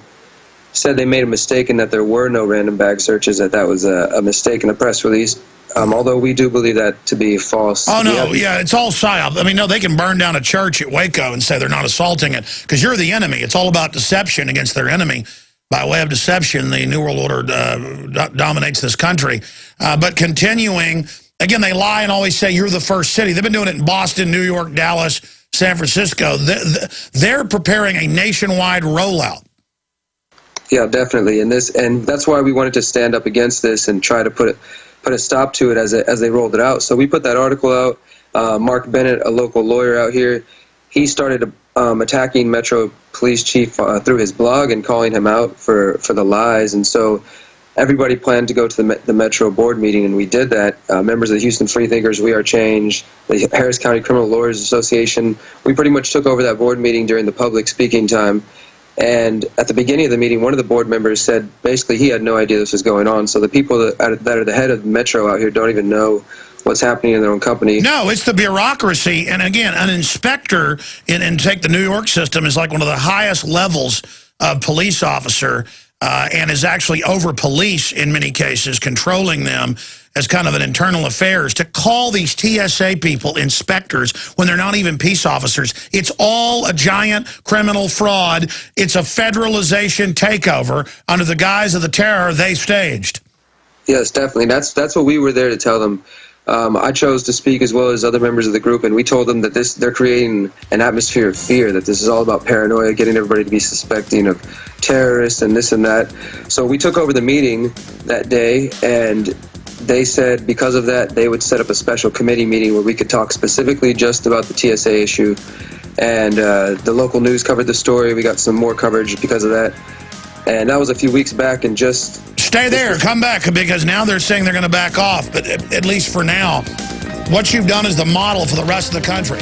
said they made a mistake and that there were no random bag searches, that was a mistake in the press release. Although we do believe that to be false. Oh, no, yeah, it's all psyop. I mean, no, they can burn down a church at Waco and say they're not assaulting it because you're the enemy. It's all about deception against their enemy. By way of deception, the New World Order dominates this country. But continuing, again, they lie and always say you're the first city. They've been doing it in Boston, New York, Dallas, San Francisco. They're preparing a nationwide rollout. Yeah, definitely. And that's why we wanted to stand up against this and try to put a stop to it as they rolled it out. So we put that article out. Mark Bennett, a local lawyer out here, he started attacking Metro Police Chief through his blog and calling him out for the lies. And so everybody planned to go to the Metro board meeting, and we did that. Members of the Houston Free Thinkers, We Are Change, the Harris County Criminal Lawyers Association, we pretty much took over that board meeting during the public speaking time. And at the beginning of the meeting, one of the board members said basically he had no idea this was going on. So the people that are the head of Metro out here don't even know what's happening in their own company. No, it's the bureaucracy. And again, an inspector in take the New York system is like one of the highest levels of police officer and is actually over police in many cases, controlling them as kind of an internal affairs. To call these TSA people inspectors when they're not even peace officers, it's all a giant criminal fraud. It's a federalization takeover under the guise of the terror they staged. Yes, definitely. That's what we were there to tell them. I chose to speak as well as other members of the group, and we told them that they're creating an atmosphere of fear, that this is all about paranoia, getting everybody to be suspecting of terrorists and this and that. So we took over the meeting that day, and they said because of that, they would set up a special committee meeting where we could talk specifically just about the TSA issue. And the local news covered the story. We got some more coverage because of that. And that was a few weeks back, and just... Stay there, come back, because now they're saying they're going to back off. But at least for now, what you've done is the model for the rest of the country.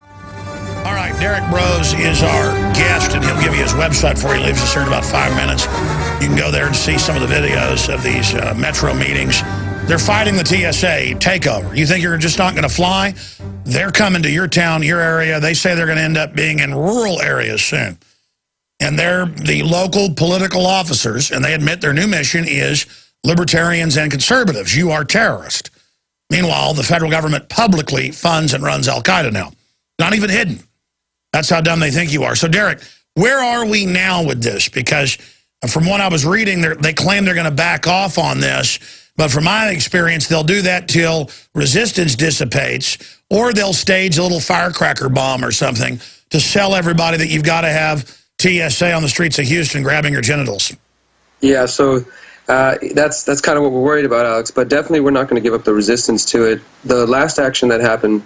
All right, Derrick Broze is our guest, and he'll give you his website before he leaves us here in about 5 minutes. You can go there and see some of the videos of these Metro meetings They're fighting the TSA takeover. You think you're just not going to fly? They're coming to your town, your area. They say they're going to end up being in rural areas soon. And they're the local political officers, and they admit their new mission is libertarians and conservatives. You are terrorists. Meanwhile, the federal government publicly funds and runs al-Qaeda now. Not even hidden. That's how dumb they think you are. So, Derrick, where are we now with this? Because from what I was reading, they claim they're going to back off on this. But from my experience, they'll do that till resistance dissipates, or they'll stage a little firecracker bomb or something to sell everybody that you've got to have TSA on the streets of Houston grabbing your genitals. Yeah, so that's kind of what we're worried about, Alex. But definitely we're not going to give up the resistance to it. The last action that happened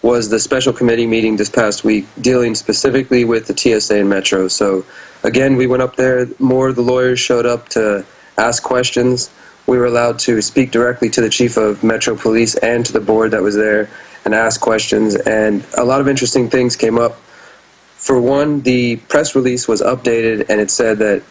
was the special committee meeting this past week dealing specifically with the TSA and Metro. So, again, we went up there. More of the lawyers showed up to ask questions. We were allowed to speak directly to the chief of Metro Police and to the board that was there and ask questions. And a lot of interesting things came up. For one, the press release was updated, and it said that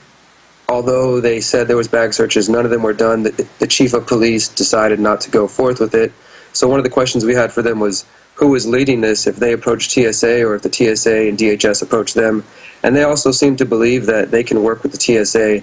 although they said there was bag searches, none of them were done. The chief of police decided not to go forth with it. So one of the questions we had for them was who was leading this, if they approached TSA or if the TSA and DHS approached them. And they also seem to believe that they can work with the TSA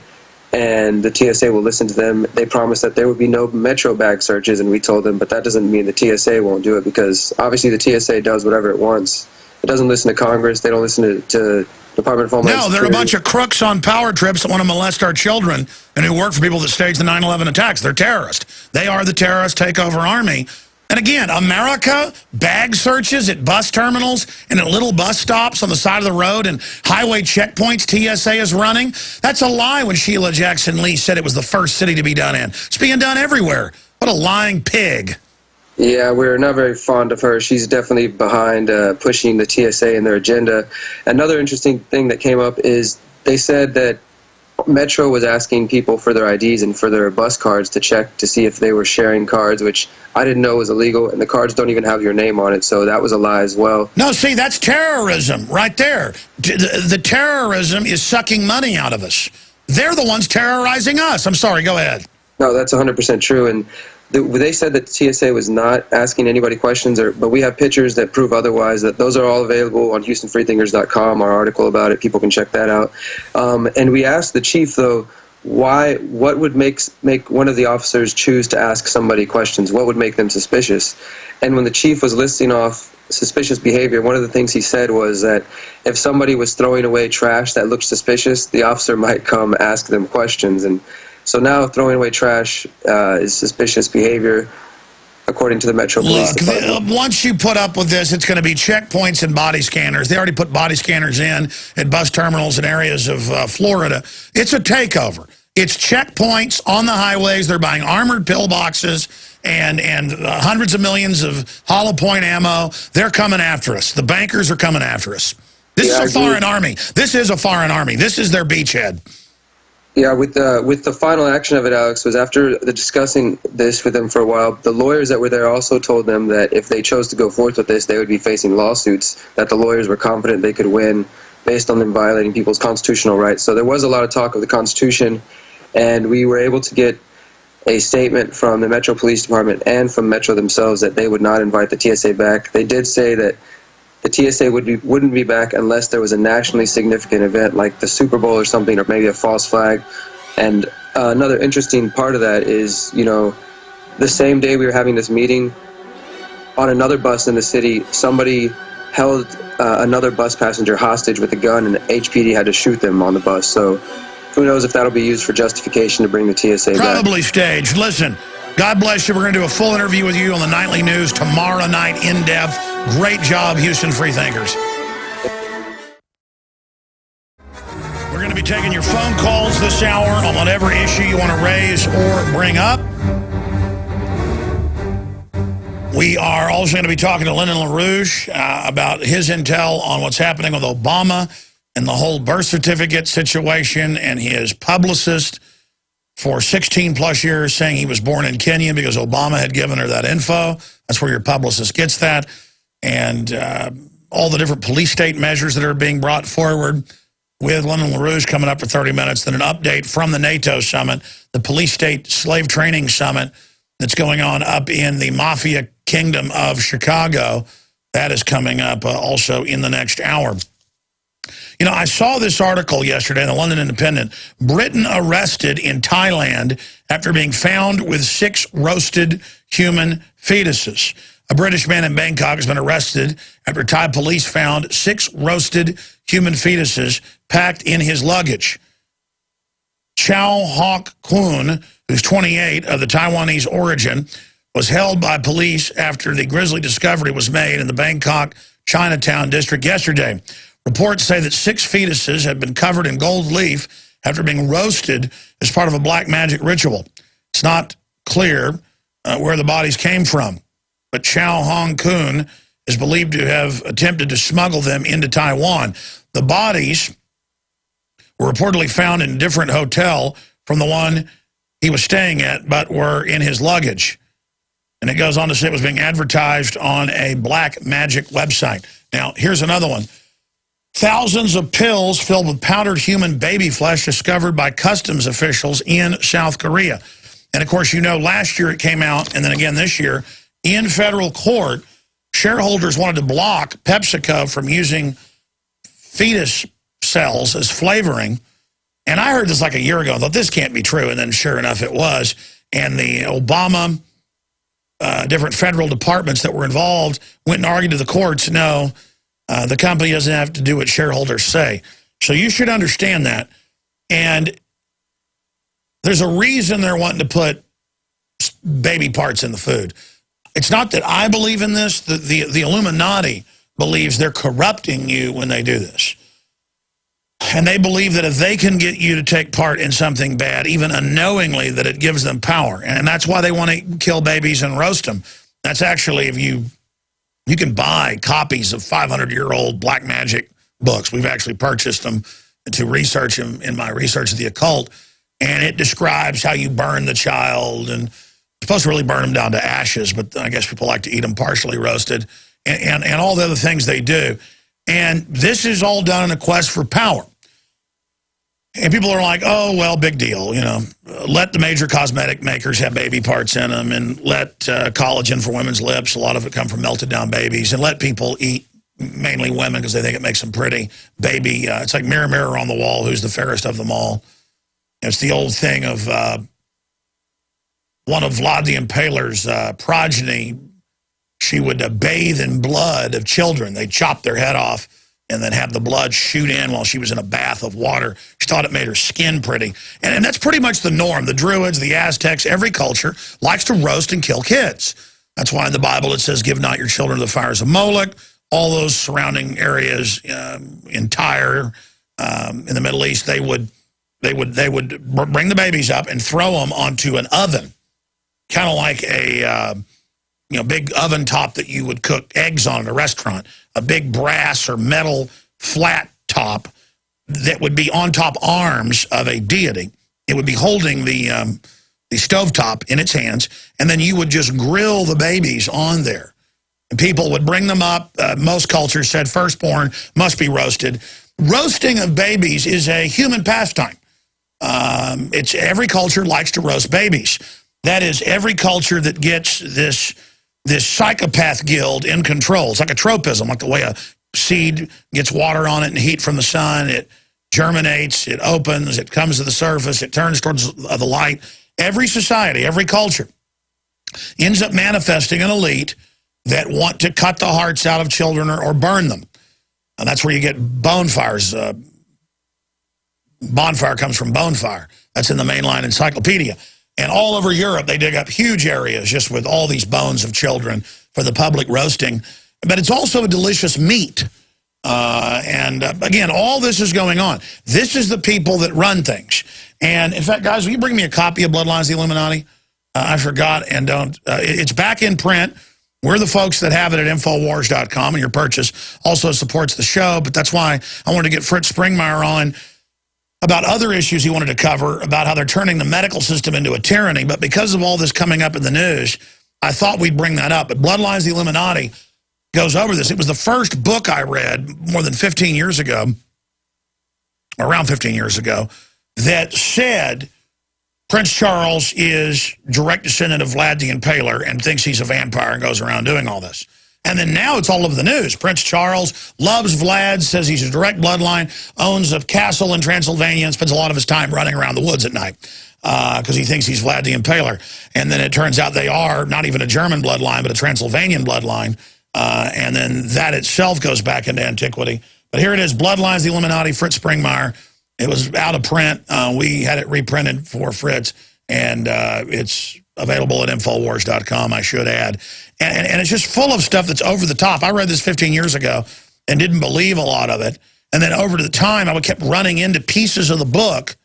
and the TSA will listen to them. They promised that there would be no Metro bag searches, and we told them, but that doesn't mean the TSA won't do it, because obviously the TSA does whatever it wants. It doesn't listen to Congress. They don't listen to Department of Homeland Security. No, they're a bunch of crooks on power trips that want to molest our children and who work for people that staged the 9/11 attacks. They're terrorists. They are the terrorist takeover army. And again, America, bag searches at bus terminals and at little bus stops on the side of the road and highway checkpoints TSA is running. That's a lie when Sheila Jackson Lee said it was the first city to be done in. It's being done everywhere. What a lying pig. Yeah, we're not very fond of her. She's definitely behind pushing the TSA and their agenda. Another interesting thing that came up is they said that Metro was asking people for their IDs and for their bus cards to check to see if they were sharing cards, which I didn't know was illegal, and the cards don't even have your name on it, so that was a lie as well. No, see, that's terrorism right there. The terrorism is sucking money out of us. They're the ones terrorizing us. I'm sorry, go ahead. No, that's 100% true, and they said that TSA was not asking anybody questions, but we have pictures that prove otherwise. That those are all available on HoustonFreethinkers.com, our article about it. People can check that out. And we asked the chief, though, what would make one of the officers choose to ask somebody questions? What would make them suspicious? And when the chief was listing off suspicious behavior, one of the things he said was that if somebody was throwing away trash that looked suspicious, the officer might come ask them questions. And so now throwing away trash is suspicious behavior, according to the Metro Police Department. Once you put up with this, it's going to be checkpoints and body scanners. They already put body scanners in at bus terminals in areas of Florida. It's a takeover. It's checkpoints on the highways. They're buying armored pillboxes and hundreds of millions of hollow point ammo. They're coming after us. The bankers are coming after us. This is a foreign army. This is a foreign army. This is their beachhead. Yeah, with the final action of it, Alex, was after discussing this with them for a while, the lawyers that were there also told them that if they chose to go forth with this, they would be facing lawsuits, that the lawyers were confident they could win based on them violating people's constitutional rights. So there was a lot of talk of the Constitution, and we were able to get a statement from the Metro Police Department and from Metro themselves that they would not invite the TSA back. They did say that the TSA wouldn't be back unless there was a nationally significant event like the Super Bowl or something, or maybe a false flag. And another interesting part of that is, you know, the same day we were having this meeting, on another bus in the city, somebody held another bus passenger hostage with a gun, and HPD had to shoot them on the bus. So who knows if that'll be used for justification to bring the TSA back. Probably staged. Listen, God bless you. We're going to do a full interview with you on the Nightly News tomorrow night, in depth. Great job, Houston Freethinkers. We're going to be taking your phone calls this hour on whatever issue you want to raise or bring up. We are also going to be talking to Lyndon LaRouche about his intel on what's happening with Obama and the whole birth certificate situation, and his publicist for 16-plus years saying he was born in Kenya because Obama had given her that info. That's where your publicist gets that. And all the different police state measures that are being brought forward with Lyndon LaRouche coming up for 30 minutes. Then an update from the NATO summit, the police state slave training summit that's going on up in the mafia kingdom of Chicago. That is coming up also in the next hour. You know, I saw this article yesterday in the London Independent. Britain arrested in Thailand after being found with 6 roasted human fetuses. A British man in Bangkok has been arrested after Thai police found 6 roasted human fetuses packed in his luggage. Chow Hock Kwun, who's 28, of the Taiwanese origin, was held by police after the grisly discovery was made in the Bangkok Chinatown district yesterday. Reports say that 6 fetuses had been covered in gold leaf after being roasted as part of a black magic ritual. It's not clear where the bodies came from, but Chow Hong Kun is believed to have attempted to smuggle them into Taiwan. The bodies were reportedly found in a different hotel from the one he was staying at, but were in his luggage. And it goes on to say it was being advertised on a black magic website. Now, here's another one. Thousands of pills filled with powdered human baby flesh discovered by customs officials in South Korea. And, of course, you know, last year it came out, and then again this year, in federal court, shareholders wanted to block PepsiCo from using fetus cells as flavoring. And I heard this like a year ago. I thought, this can't be true. And then sure enough, it was. And the Obama, different federal departments that were involved went and argued to the courts, no, the company doesn't have to do what shareholders say. So you should understand that. And there's a reason they're wanting to put baby parts in the food. It's not that I believe in this. The Illuminati believes they're corrupting you when they do this. And they believe that if they can get you to take part in something bad, even unknowingly, that it gives them power. And that's why they want to kill babies and roast them. That's actually, if you can buy copies of 500-year-old black magic books. We've actually purchased them to research them in my research of the occult. And it describes how you burn the child. And you're supposed to really burn them down to ashes, but I guess people like to eat them partially roasted. And all the other things they do. And this is all done in a quest for power. And people are like, oh, well, big deal, you know. Let the major cosmetic makers have baby parts in them, and let collagen for women's lips, a lot of it come from melted down babies, and let people eat, mainly women, because they think it makes them pretty. Baby, it's like mirror, mirror on the wall, who's the fairest of them all. It's the old thing of one of Vlad the Impaler's progeny. She would bathe in blood of children. They'd chop their head off and then have the blood shoot in while she was in a bath of water. She thought it made her skin pretty. And that's pretty much the norm. The Druids, the Aztecs, every culture likes to roast and kill kids. That's why in the Bible it says, give not your children to the fires of Moloch. All those surrounding areas in Tyre, in the Middle East, they would bring the babies up and throw them onto an oven, kind of like a big oven top that you would cook eggs on in a restaurant, a big brass or metal flat top that would be on top arms of a deity. It would be holding the stovetop in its hands, and then you would just grill the babies on there. And people would bring them up. Most cultures said firstborn must be roasted. Roasting of babies is a human pastime. Every culture likes to roast babies. That is, every culture that gets this psychopath guild in control. It's like a tropism, like the way a seed gets water on it and heat from the sun. It germinates, it opens, it comes to the surface, it turns towards the light. Every society, every culture ends up manifesting an elite that want to cut the hearts out of children or burn them. And that's where you get bonfires. Bonfire comes from bone fire. That's in the mainline encyclopedia. And all over Europe, they dig up huge areas just with all these bones of children for the public roasting. But it's also a delicious meat. Again, all this is going on. This is the people that run things. And, in fact, guys, will you bring me a copy of Bloodlines of the Illuminati? I forgot and don't. It's back in print. We're the folks that have it at Infowars.com, and your purchase also supports the show. But that's why I wanted to get Fritz Springmeier on about other issues he wanted to cover, about how they're turning the medical system into a tyranny. But because of all this coming up in the news, I thought we'd bring that up. But Bloodlines of the Illuminati goes over this. It was the first book I read more than 15 years ago, around 15 years ago, that said Prince Charles is direct descendant of Vlad the Impaler and thinks he's a vampire and goes around doing all this. And then now it's all over the news. Prince Charles loves Vlad, says he's a direct bloodline, owns a castle in Transylvania and spends a lot of his time running around the woods at night because he thinks he's Vlad the Impaler. And then it turns out they are not even a German bloodline, but a Transylvanian bloodline. And then that itself goes back into antiquity. But here it is, Bloodlines, the Illuminati, Fritz Springmeier. It was out of print. We had it reprinted for Fritz, and it's available at Infowars.com, I should add. And it's just full of stuff that's over the top. I read this 15 years ago and didn't believe a lot of it. And then over to the time, I kept running into pieces of the book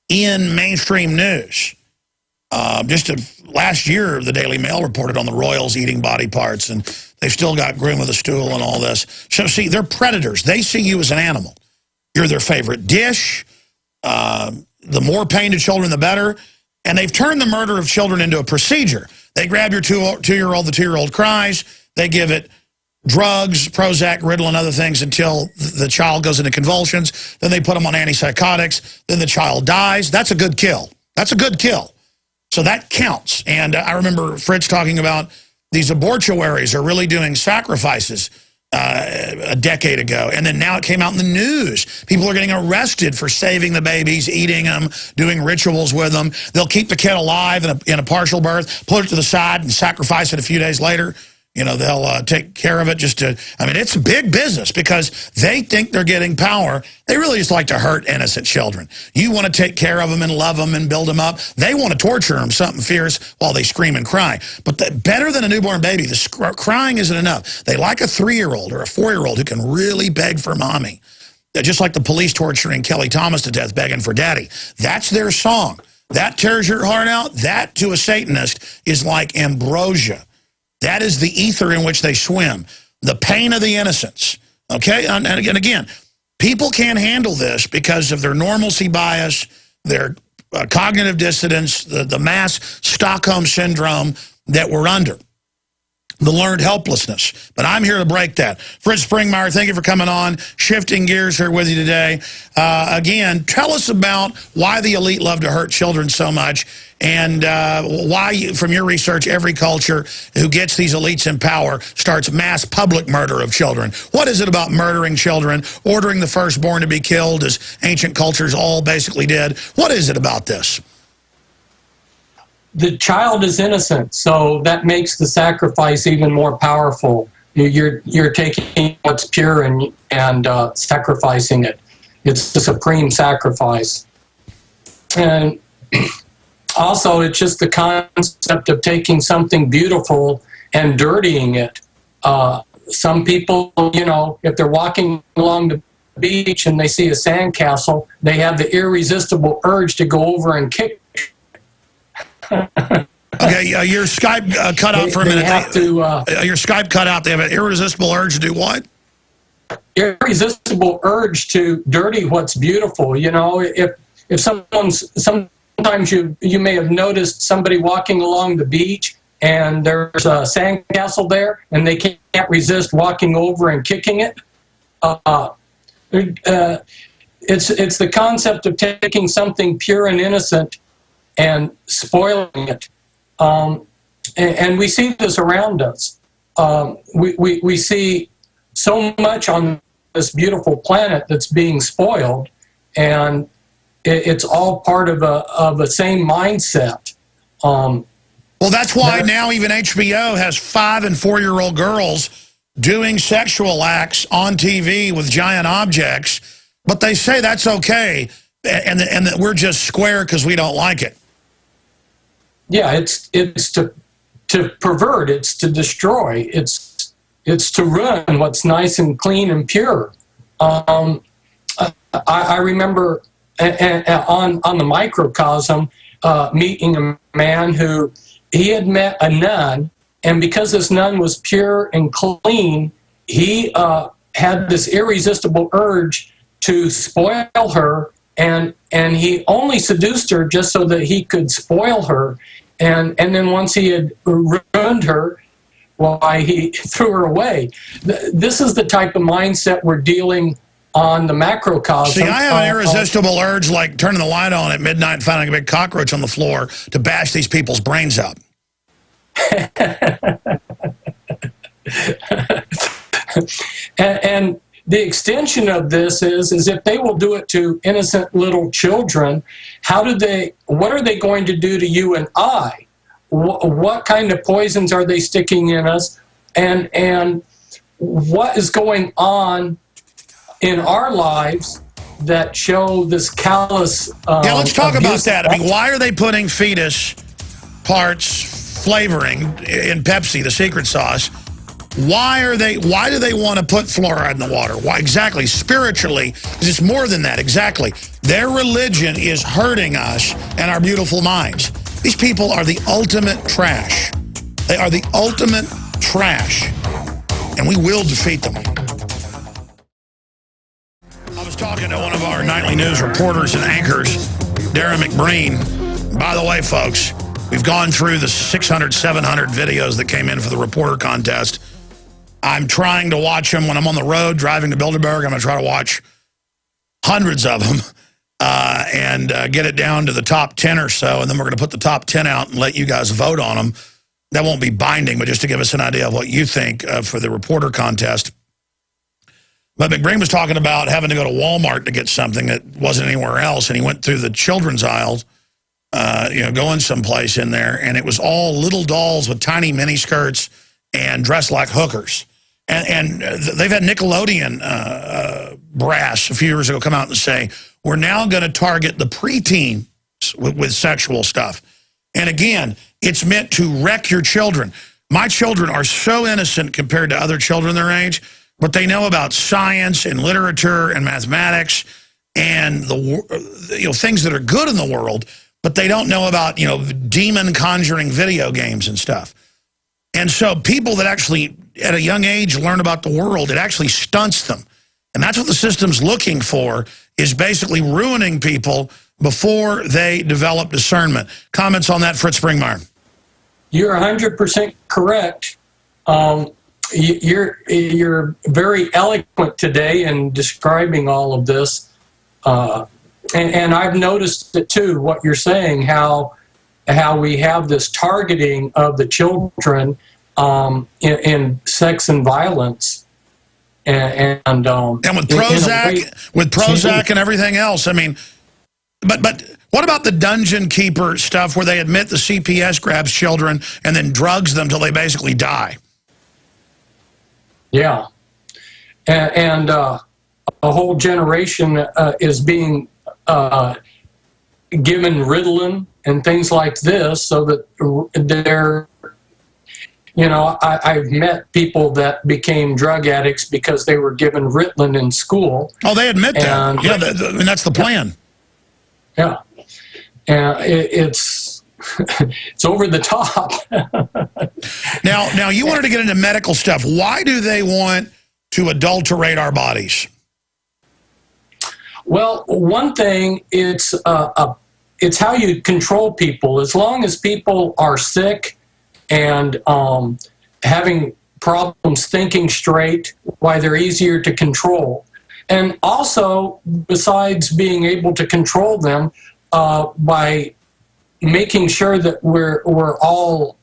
in mainstream news. Last year, the Daily Mail reported on the royals eating body parts, and they've still got Groom of the Stool and all this. So, see, they're predators. They see you as an animal. You're their favorite dish. The more pain to children, the better. And they've turned the murder of children into a procedure. They grab your two-year-old, the two-year-old cries. They give it drugs, Prozac, Ritalin, and other things until the child goes into convulsions. Then they put them on antipsychotics. Then the child dies. That's a good kill. That's a good kill. So that counts. And I remember Fritz talking about these abortuaries are really doing sacrifices a decade ago. And then now it came out in the news. People are getting arrested for saving the babies, eating them, doing rituals with them. They'll keep the kid alive in a partial birth, put it to the side, and sacrifice it a few days later. You know, they'll take care of it just to, I mean, it's big business because they think they're getting power. They really just like to hurt innocent children. You want to take care of them and love them and build them up. They want to torture them, something fierce, while they scream and cry. But better than a newborn baby, the crying isn't enough. They like a 3-year-old or a 4-year-old who can really beg for mommy. Just like the police torturing Kelly Thomas to death, begging for daddy. That's their song. That tears your heart out. That, to a Satanist, is like ambrosia. That is the ether in which they swim. The pain of the innocents. Okay? And again, people can't handle this because of their normalcy bias, their cognitive dissonance, the mass Stockholm syndrome that we're under. The learned helplessness. But I'm here to break that. Fritz Springmeier, thank you for coming on. Shifting gears here with you today. Again, tell us about why the elite love to hurt children so much and why, from your research, every culture who gets these elites in power starts mass public murder of children. What is it about murdering children, ordering the firstborn to be killed, as ancient cultures all basically did? What is it about this? The child is innocent, so that makes the sacrifice even more powerful. You're taking what's pure and sacrificing it. It's the supreme sacrifice. And also, it's just the concept of taking something beautiful and dirtying it. Some people, you know, if they're walking along the beach and they see a sandcastle, they have the irresistible urge to go over and kick. Okay, your Skype cut out for a minute. Your Skype cut out. They have an irresistible urge to do what? Irresistible urge to dirty what's beautiful. You know, if sometimes you may have noticed somebody walking along the beach and there's a sandcastle there and they can't resist walking over and kicking it. It's the concept of taking something pure and innocent and spoiling it. And we see this around us. We see so much on this beautiful planet that's being spoiled, and it's all part of a same mindset. Well, that's why now even HBO has 5- and 4-year-old girls doing sexual acts on TV with giant objects, but they say that's okay, and that we're just square because we don't like it. Yeah, it's to pervert, it's to destroy, it's to ruin what's nice and clean and pure. I remember on the microcosm meeting a man who he had met a nun, and because this nun was pure and clean, he had this irresistible urge to spoil her. And he only seduced her just so that he could spoil her. And then once he had ruined her, why, he threw her away. This is the type of mindset we're dealing on the macrocosm. See, I have an irresistible urge, like turning the light on at midnight and finding a big cockroach on the floor to bash these people's brains out. And the extension of this is if they will do it to innocent little children, what are they going to do to you and I? What kind of poisons are they sticking in us? And what is going on in our lives that show this callous yeah, let's talk about abuse? that. I mean, why are they putting fetus parts flavoring in Pepsi, the secret sauce? Why do they want to put fluoride in the water? Why exactly? Spiritually, because it's more than that, exactly. Their religion is hurting us and our beautiful minds. These people are the ultimate trash. They are the ultimate trash, and we will defeat them. I was talking to one of our nightly news reporters and anchors, Darren McBreen. By the way, folks, we've gone through the 600, 700 videos that came in for the reporter contest. I'm trying to watch them when I'm on the road driving to Bilderberg. I'm going to try to watch hundreds of them and get it down to the top 10 or so, and then we're going to put the top 10 out and let you guys vote on them. That won't be binding, but just to give us an idea of what you think for the reporter contest. But McBreen was talking about having to go to Walmart to get something that wasn't anywhere else, and he went through the children's aisles, going someplace in there, and it was all little dolls with tiny mini skirts and dressed like hookers. And they've had Nickelodeon brass a few years ago come out and say, we're now going to target the preteens with sexual stuff. And again, it's meant to wreck your children. My children are so innocent compared to other children their age, but they know about science and literature and mathematics and the things that are good in the world, but they don't know about demon conjuring video games and stuff. And so people that actually, at a young age, learn about the world, it actually stunts them. And that's what the system's looking for, is basically ruining people before they develop discernment. Comments on that, Fritz Springmeier? You're 100% correct. You're very eloquent today in describing all of this. And I've noticed it too, what you're saying, how we have this targeting of the children in sex and violence, and with Prozac and everything else. I mean, but what about the dungeon keeper stuff where they admit the CPS grabs children and then drugs them till they basically die? Yeah, and a whole generation is being given Ritalin and things like this, so that they're, I've met people that became drug addicts because they were given Ritalin in school. Oh, they admit that. Yeah, and that's the plan. Yeah, and it's it's over the top. Now you wanted to get into medical stuff. Why do they want to adulterate our bodies? Well, one thing, it's how you control people. As long as people are sick and having problems thinking straight, why they're easier to control. And also, besides being able to control them, by making sure that we're all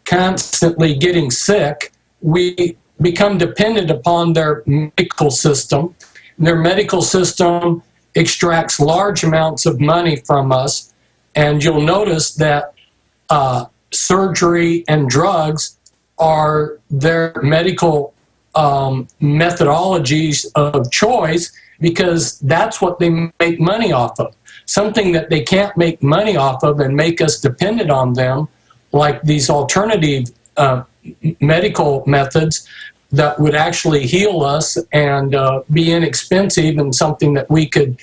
constantly getting sick, we become dependent upon their medical system. Their medical system extracts large amounts of money from us, and you'll notice that surgery and drugs are their medical methodologies of choice, because that's what they make money off of. Something that they can't make money off of and make us dependent on them, like these alternative medical methods that would actually heal us and be inexpensive and something that we could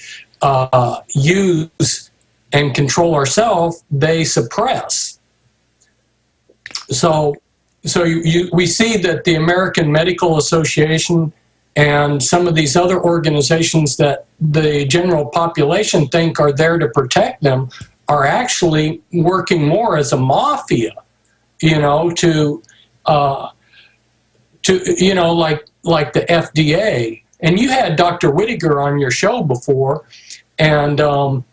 use and control ourselves, they suppress. So we see that the American Medical Association and some of these other organizations that the general population think are there to protect them are actually working more as a mafia, to like the FDA And you had Dr. Whittaker on your show before, and a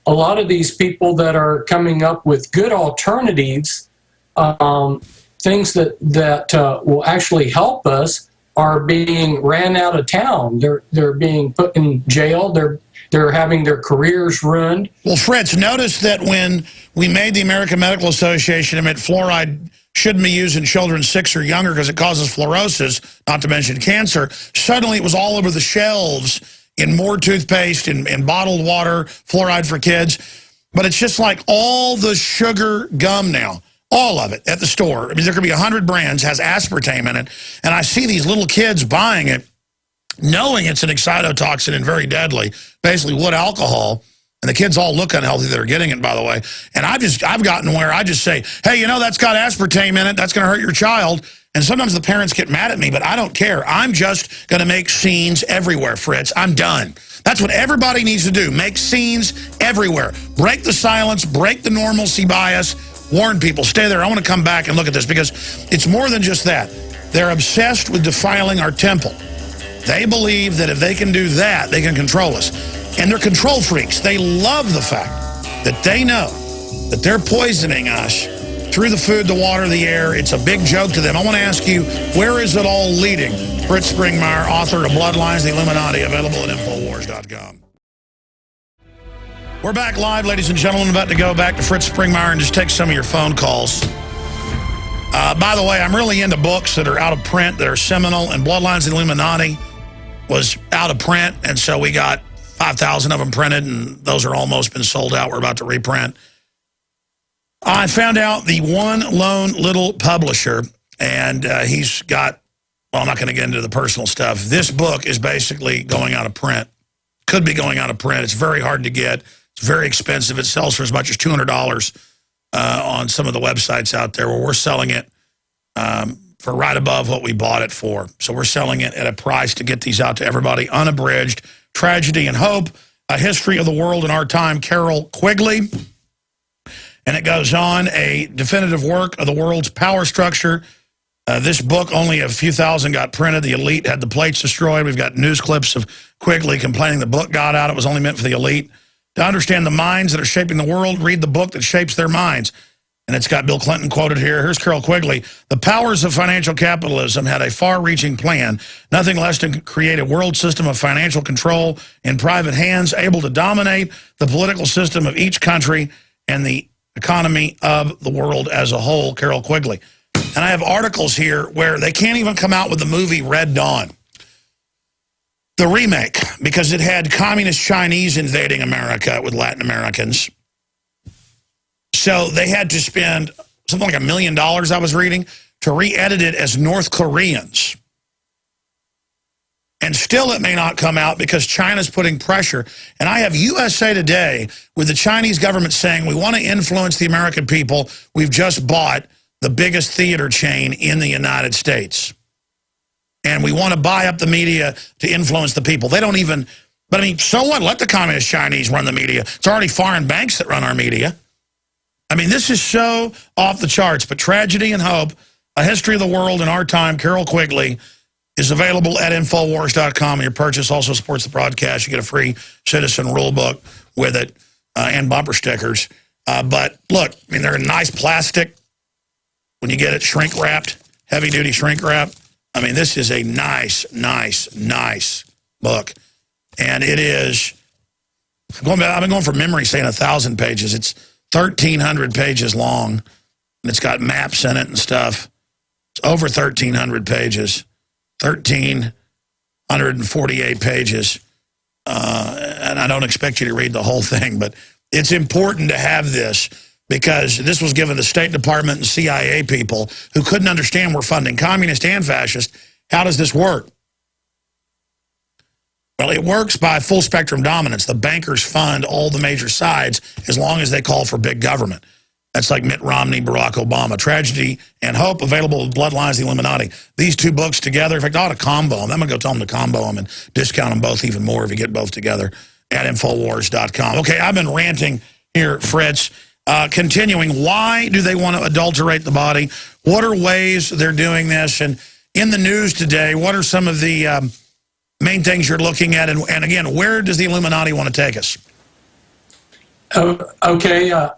lot of these people that are coming up with good alternatives, things that will actually help us, are being ran out of town. They're being put in jail. They're having their careers ruined. Well, Fritz, notice that when we made the American Medical Association admit fluoride shouldn't be used in children 6 or younger because it causes fluorosis, not to mention cancer, suddenly it was all over the shelves in more toothpaste, in bottled water, fluoride for kids. But it's just like all the sugar gum now, all of it at the store. I mean, there could be 100 brands, has aspartame in it, and I see these little kids buying it, knowing it's an excitotoxin and very deadly, basically wood alcohol, and the kids all look unhealthy that are getting it, by the way. And I've gotten where I just say, hey, you know, that's got aspartame in it, that's going to hurt your child. And sometimes the parents get mad at me, but I don't care. I'm just going to make scenes everywhere, Fritz. I'm done. That's what everybody needs to do. Make scenes everywhere. Break the silence, break the normalcy bias, warn people. Stay there. I want to come back and look at this because it's more than just that. They're obsessed with defiling our temple. They believe that if they can do that, they can control us. And they're control freaks. They love the fact that they know that they're poisoning us through the food, the water, the air. It's a big joke to them. I want to ask you, where is it all leading? Fritz Springmeier, author of Bloodlines, the Illuminati, available at Infowars.com. We're back live, ladies and gentlemen. About to go back to Fritz Springmeier and just take some of your phone calls. By the way, I'm really into books that are out of print, that are seminal, and Bloodlines, the Illuminati was out of print, and so we got 5,000 of them printed, and those are almost been sold out. We're about to reprint. I found out the one lone little publisher, and he's got, well, I'm not going to get into the personal stuff. This book is basically going out of print. Could be going out of print. It's very hard to get. It's very expensive. It sells for as much as $200 on some of the websites out there, where we're selling it for right above what we bought it for. So we're selling it at a price to get these out to everybody. Unabridged, Tragedy and Hope, A History of the World in Our Time, Carol Quigley. And it goes on, a definitive work of the world's power structure. This book, only a few thousand got printed. The elite had the plates destroyed. We've got news clips of Quigley complaining the book got out. It was only meant for the elite. To understand the minds that are shaping the world, read the book that shapes their minds. And it's got Bill Clinton quoted here. Here's Carol Quigley. The powers of financial capitalism had a far-reaching plan, nothing less than create a world system of financial control in private hands, able to dominate the political system of each country and the economy of the world as a whole. Carol Quigley. And I have articles here where they can't even come out with the movie Red Dawn, the remake, because it had communist Chinese invading America with Latin Americans. So they had to spend something like $1 million, I was reading, to re-edit it as North Koreans. And still it may not come out because China's putting pressure. And I have USA Today with the Chinese government saying, we want to influence the American people. We've just bought the biggest theater chain in the United States. And we want to buy up the media to influence the people. They don't even, but I mean, so what? Let the communist Chinese run the media. It's already foreign banks that run our media. I mean, this is so off the charts. But Tragedy and Hope, A History of the World in Our Time, Carol Quigley, is available at Infowars.com. Your purchase also supports the broadcast. You get a free citizen rule book with it and bumper stickers. But look, I mean, they're in nice plastic when you get it shrink wrapped, heavy duty shrink wrap. I mean, this is a nice, nice, nice book. And it is, I've been going from memory saying 1,000 pages. It's 1,300 pages long, and it's got maps in it and stuff. It's over 1,300 pages, 1,348 pages. And I don't expect you to read the whole thing, but it's important to have this because this was given to State Department and CIA people who couldn't understand we're funding communist and fascist. How does this work? Well, it works by full spectrum dominance. The bankers fund all the major sides as long as they call for big government. That's like Mitt Romney, Barack Obama. Tragedy and Hope, available with Bloodlines, the Illuminati. These two books together, in fact, I ought to combo them. I'm going to go tell them to combo them and discount them both even more if you get both together at Infowars.com. Okay, I've been ranting here, Fritz. Continuing, why do they want to adulterate the body? What are ways they're doing this? And in the news today, what are some of the main things you're looking at? And again, where does the Illuminati want to take us? Okay.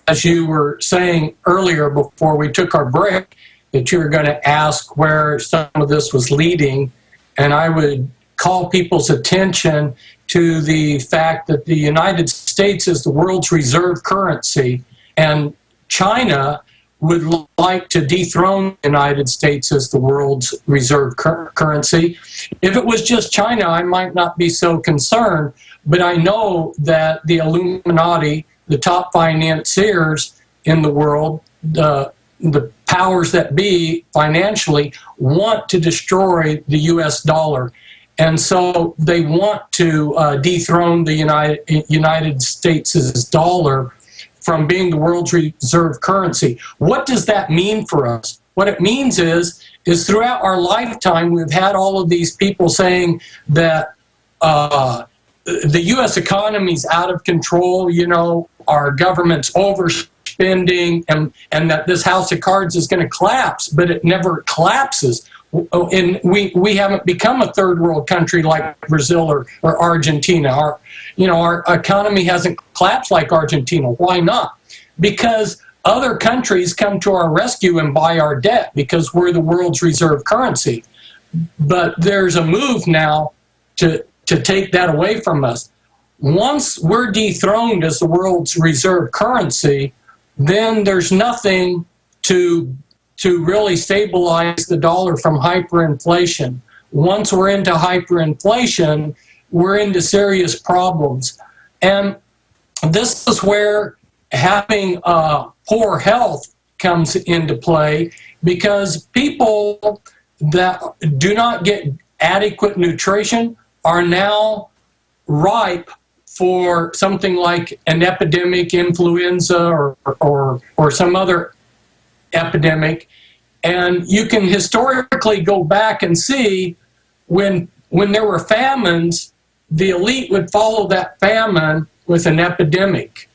As you were saying earlier before we took our break, that you were going to ask where some of this was leading, and I would call people's attention to the fact that the United States is the world's reserve currency, and China would like to dethrone the United States as the world's reserve currency. If it was just China, I might not be so concerned, but I know that the Illuminati, the top financiers in the world, the powers that be financially, want to destroy the U.S. dollar. And so they want to dethrone the United States' dollar from being the world's reserve currency. What does that mean for us? What it means is throughout our lifetime, we've had all of these people saying that the U.S. economy is out of control, you know, our government's overspending, and that this house of cards is going to collapse, but it never collapses. And we haven't become a third world country like Brazil or Argentina. Our economy hasn't collapsed like Argentina. Why not? Because other countries come to our rescue and buy our debt because we're the world's reserve currency. But there's a move now to take that away from us. Once we're dethroned as the world's reserve currency, then there's nothing to really stabilize the dollar from hyperinflation. Once we're into hyperinflation, we're into serious problems. And this is where having poor health comes into play, because people that do not get adequate nutrition are now ripe for something like an epidemic, influenza, or some other epidemic. And you can historically go back and see when there were famines, the elite would follow that famine with an epidemic.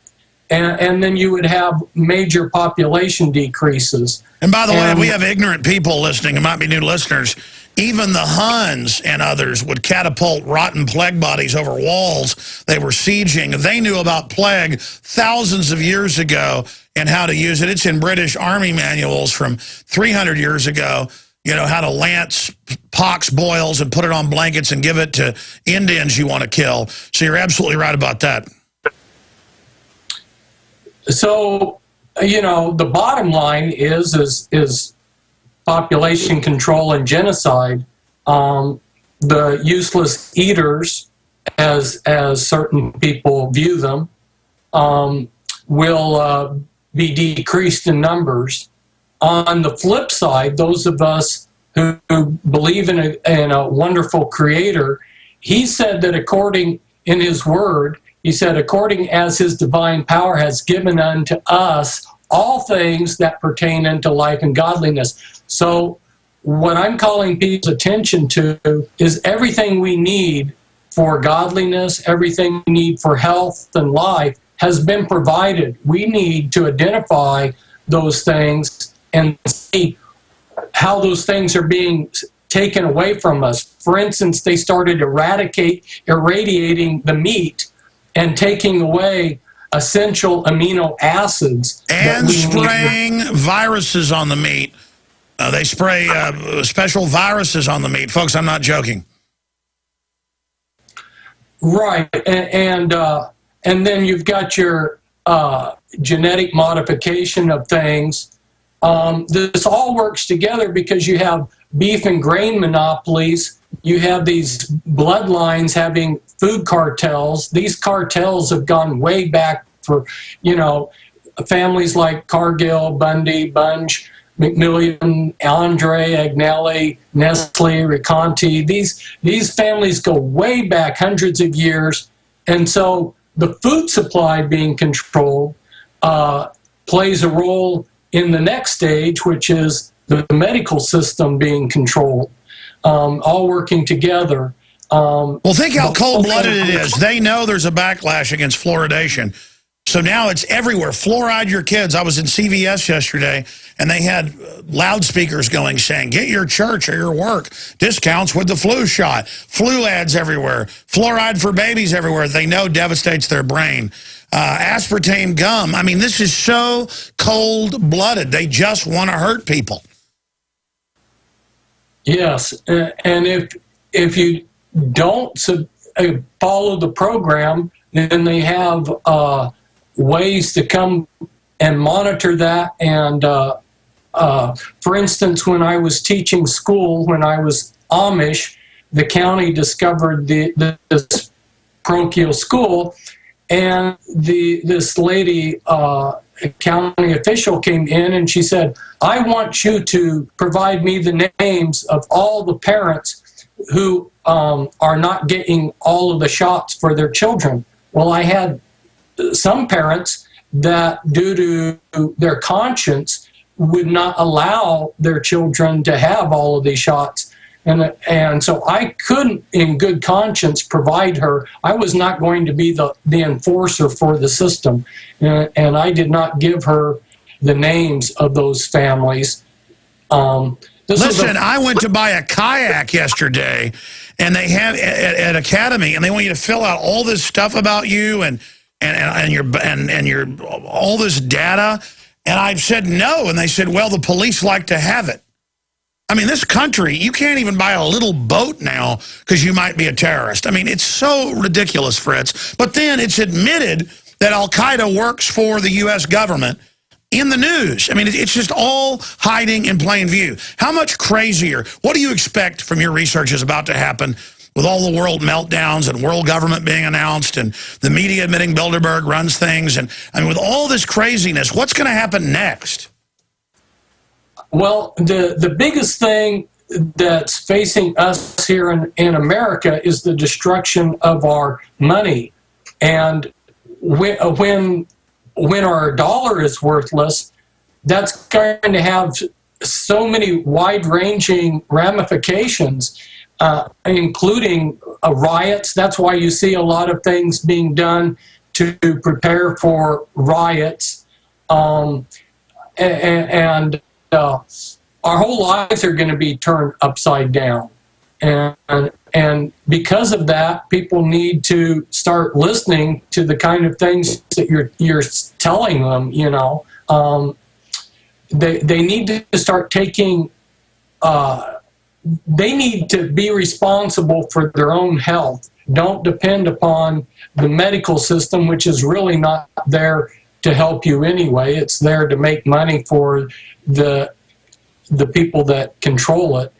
And then you would have major population decreases. And by the way, we have ignorant people listening. It might be new listeners. Even the Huns and others would catapult rotten plague bodies over walls they were sieging. They knew about plague thousands of years ago and how to use it. It's in British Army manuals from 300 years ago, you know, how to lance pox boils and put it on blankets and give it to Indians you want to kill. So you're absolutely right about that. So, you know, the bottom line is population control and genocide. The useless eaters, as certain people view them, will be decreased in numbers. On the flip side, those of us who believe in a wonderful creator, he said that according in his word, he said, according as his divine power has given unto us all things that pertain unto life and godliness. So what I'm calling people's attention to is everything we need for godliness, everything we need for health and life has been provided. We need to identify those things and see how those things are being taken away from us. For instance, they started irradiating the meat and taking away essential amino acids. And spraying viruses on the meat. They spray special viruses on the meat. Folks, I'm not joking. Right. And then you've got your genetic modification of things. This all works together because you have beef and grain monopolies. You have these bloodlines having food cartels. These cartels have gone way back for, you know, families like Cargill, Bundy, Bunge, McMillan, Andre, Agnelli, Nestle, Riconti. These families go way back hundreds of years. And so the food supply being controlled plays a role in the next stage, which is the medical system being controlled, all working together. Well, think how cold-blooded it is. They know there's a backlash against fluoridation. So now it's everywhere. Fluoride your kids. I was in CVS yesterday, and they had loudspeakers going saying, get your church or your work discounts with the flu shot. Flu ads everywhere. Fluoride for babies everywhere. They know devastates their brain. Aspartame gum. I mean, this is so cold-blooded. They just want to hurt people. Yes, and if you don't follow the program, then they have ways to come and monitor that. And for instance, when I was teaching school, when I was Amish, the county discovered this parochial school, and this lady, county official, came in and she said, I want you to provide me the names of all the parents who are not getting all of the shots for their children. Well, I had some parents that, due to their conscience, would not allow their children to have all of these shots. And so I couldn't, in good conscience, provide her. I was not going to be the enforcer for the system. And I did not give her the names of those families. Listen, I went to buy a kayak yesterday, and they have at Academy, and they want you to fill out all this stuff about you and your all this data. And I said no, and they said, well, the police like to have it. I mean, this country, you can't even buy a little boat now because you might be a terrorist. I mean, it's so ridiculous, Fritz. But then it's admitted that Al-Qaeda works for the U.S. government in the news. I mean, it's just all hiding in plain view. How much crazier? What do you expect from your research is about to happen with all the world meltdowns and world government being announced and the media admitting Bilderberg runs things? And I mean, with all this craziness, what's going to happen next? Well, the biggest thing that's facing us here in America is the destruction of our money. And when our dollar is worthless, that's going to have so many wide-ranging ramifications, including riots. That's why you see a lot of things being done to prepare for riots. Our whole lives are going to be turned upside down. And because of that, people need to start listening to the kind of things that you're telling them, you know. They need to start taking, they need to be responsible for their own health. Don't depend upon the medical system, which is really not there to help you anyway. It's there to make money for the people that control it.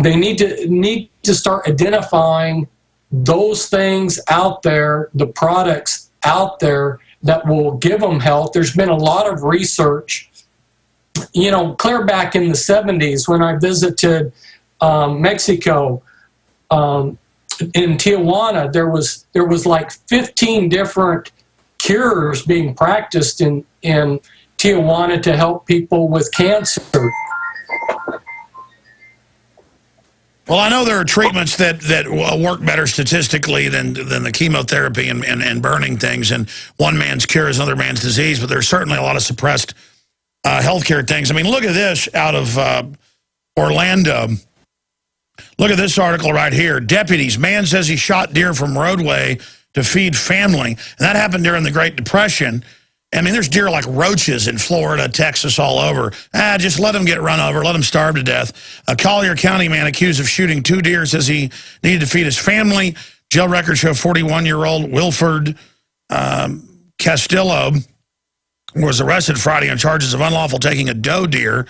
They need to start identifying those things out there, the products out there that will give them health. There's been a lot of research, you know, clear back in the 70s when I visited Mexico. In Tijuana, there was like 15 different cures being practiced in Tijuana to help people with cancer. Well, I know there are treatments that work better statistically than the chemotherapy and burning things, and one man's cure is another man's disease, but there's certainly a lot of suppressed healthcare things. I mean, look at this out of Orlando. Look at this article right here. Deputies, man says he shot deer from roadway to feed family. And that happened during the Great Depression. I mean, there's deer like roaches in Florida, Texas, all over. Just let them get run over. Let them starve to death. A Collier County man accused of shooting 2 deer says he needed to feed his family. Jail records show 41-year-old Wilford Castillo was arrested Friday on charges of unlawful taking a doe deer,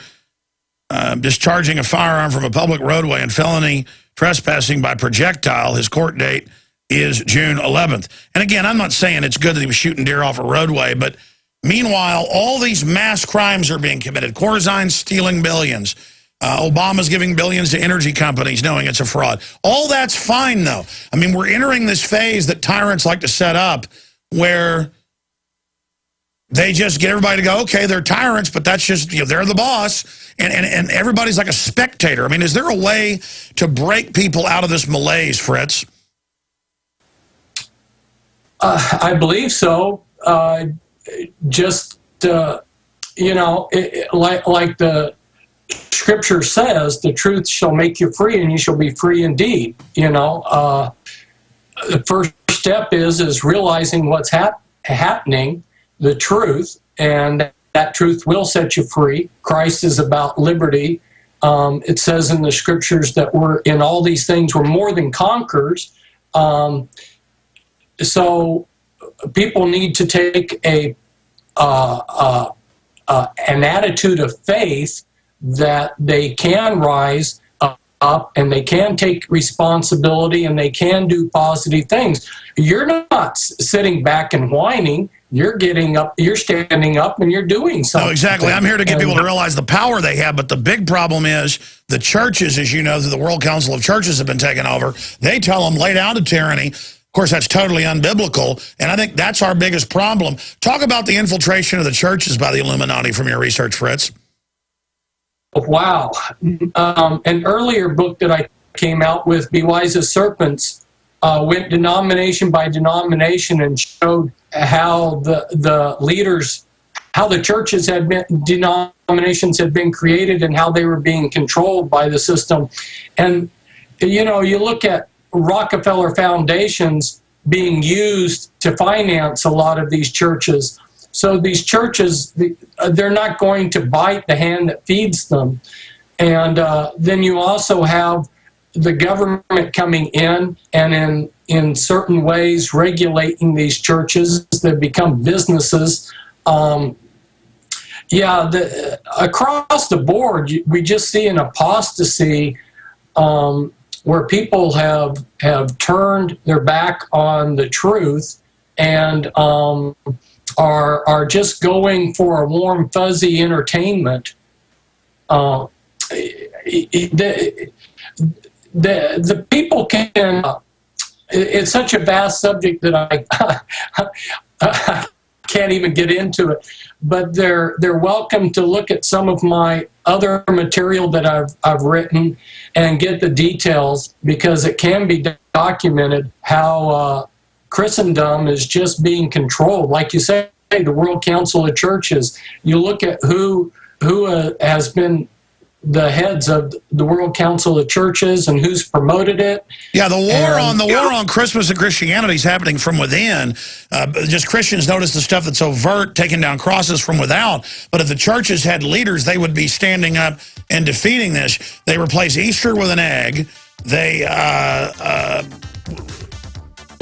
discharging a firearm from a public roadway, and felony trespassing by projectile. His court date is June 11th. And again, I'm not saying it's good that he was shooting deer off a roadway, but meanwhile, all these mass crimes are being committed. Corzine's stealing billions. Obama's giving billions to energy companies knowing it's a fraud. All that's fine, though. I mean, we're entering this phase that tyrants like to set up where they just get everybody to go, okay, they're tyrants, but that's just, you know, they're the boss, and everybody's like a spectator. I mean, is there a way to break people out of this malaise, Fritz? I believe so. Like the scripture says, the truth shall make you free, and you shall be free indeed. The first step is realizing what's happening, the truth, and that truth will set you free. Christ is about liberty. It says in the scriptures that we're in all these things, we're more than conquerors. So people need to take an attitude of faith that they can rise up and they can take responsibility and they can do positive things. You're not sitting back and whining. You're getting up, you're standing up, and you're doing something. No, exactly. I'm here to get people to realize the power they have, but the big problem is the churches, as you know, the World Council of Churches have been taken over. They tell them, lay down to tyranny. Of course, that's totally unbiblical, and I think that's our biggest problem. Talk about the infiltration of the churches by the Illuminati from your research, Fritz. Wow. An earlier book that I came out with, Be Wise as Serpents, went denomination by denomination and showed how the leaders, how the churches had been, denominations had been created and how they were being controlled by the system. And, you look at Rockefeller foundations being used to finance a lot of these churches. So these churches, they're not going to bite the hand that feeds them. And then you also have the government coming in and in certain ways regulating these churches that become businesses. Across the board, we just see an apostasy where people have turned their back on the truth and are just going for a warm, fuzzy entertainment. The people can, it's such a vast subject that I can't even get into it, but they're welcome to look at some of my other material that I've written and get the details, because it can be documented how Christendom is just being controlled. Like you say, the World Council of Churches, you look at who has been the heads of the World Council of Churches and who's promoted it. Yeah, the war on Christmas and Christianity is happening from within. Just Christians notice the stuff that's overt, taking down crosses from without. But if the churches had leaders, they would be standing up and defeating this. They replace Easter with an egg. They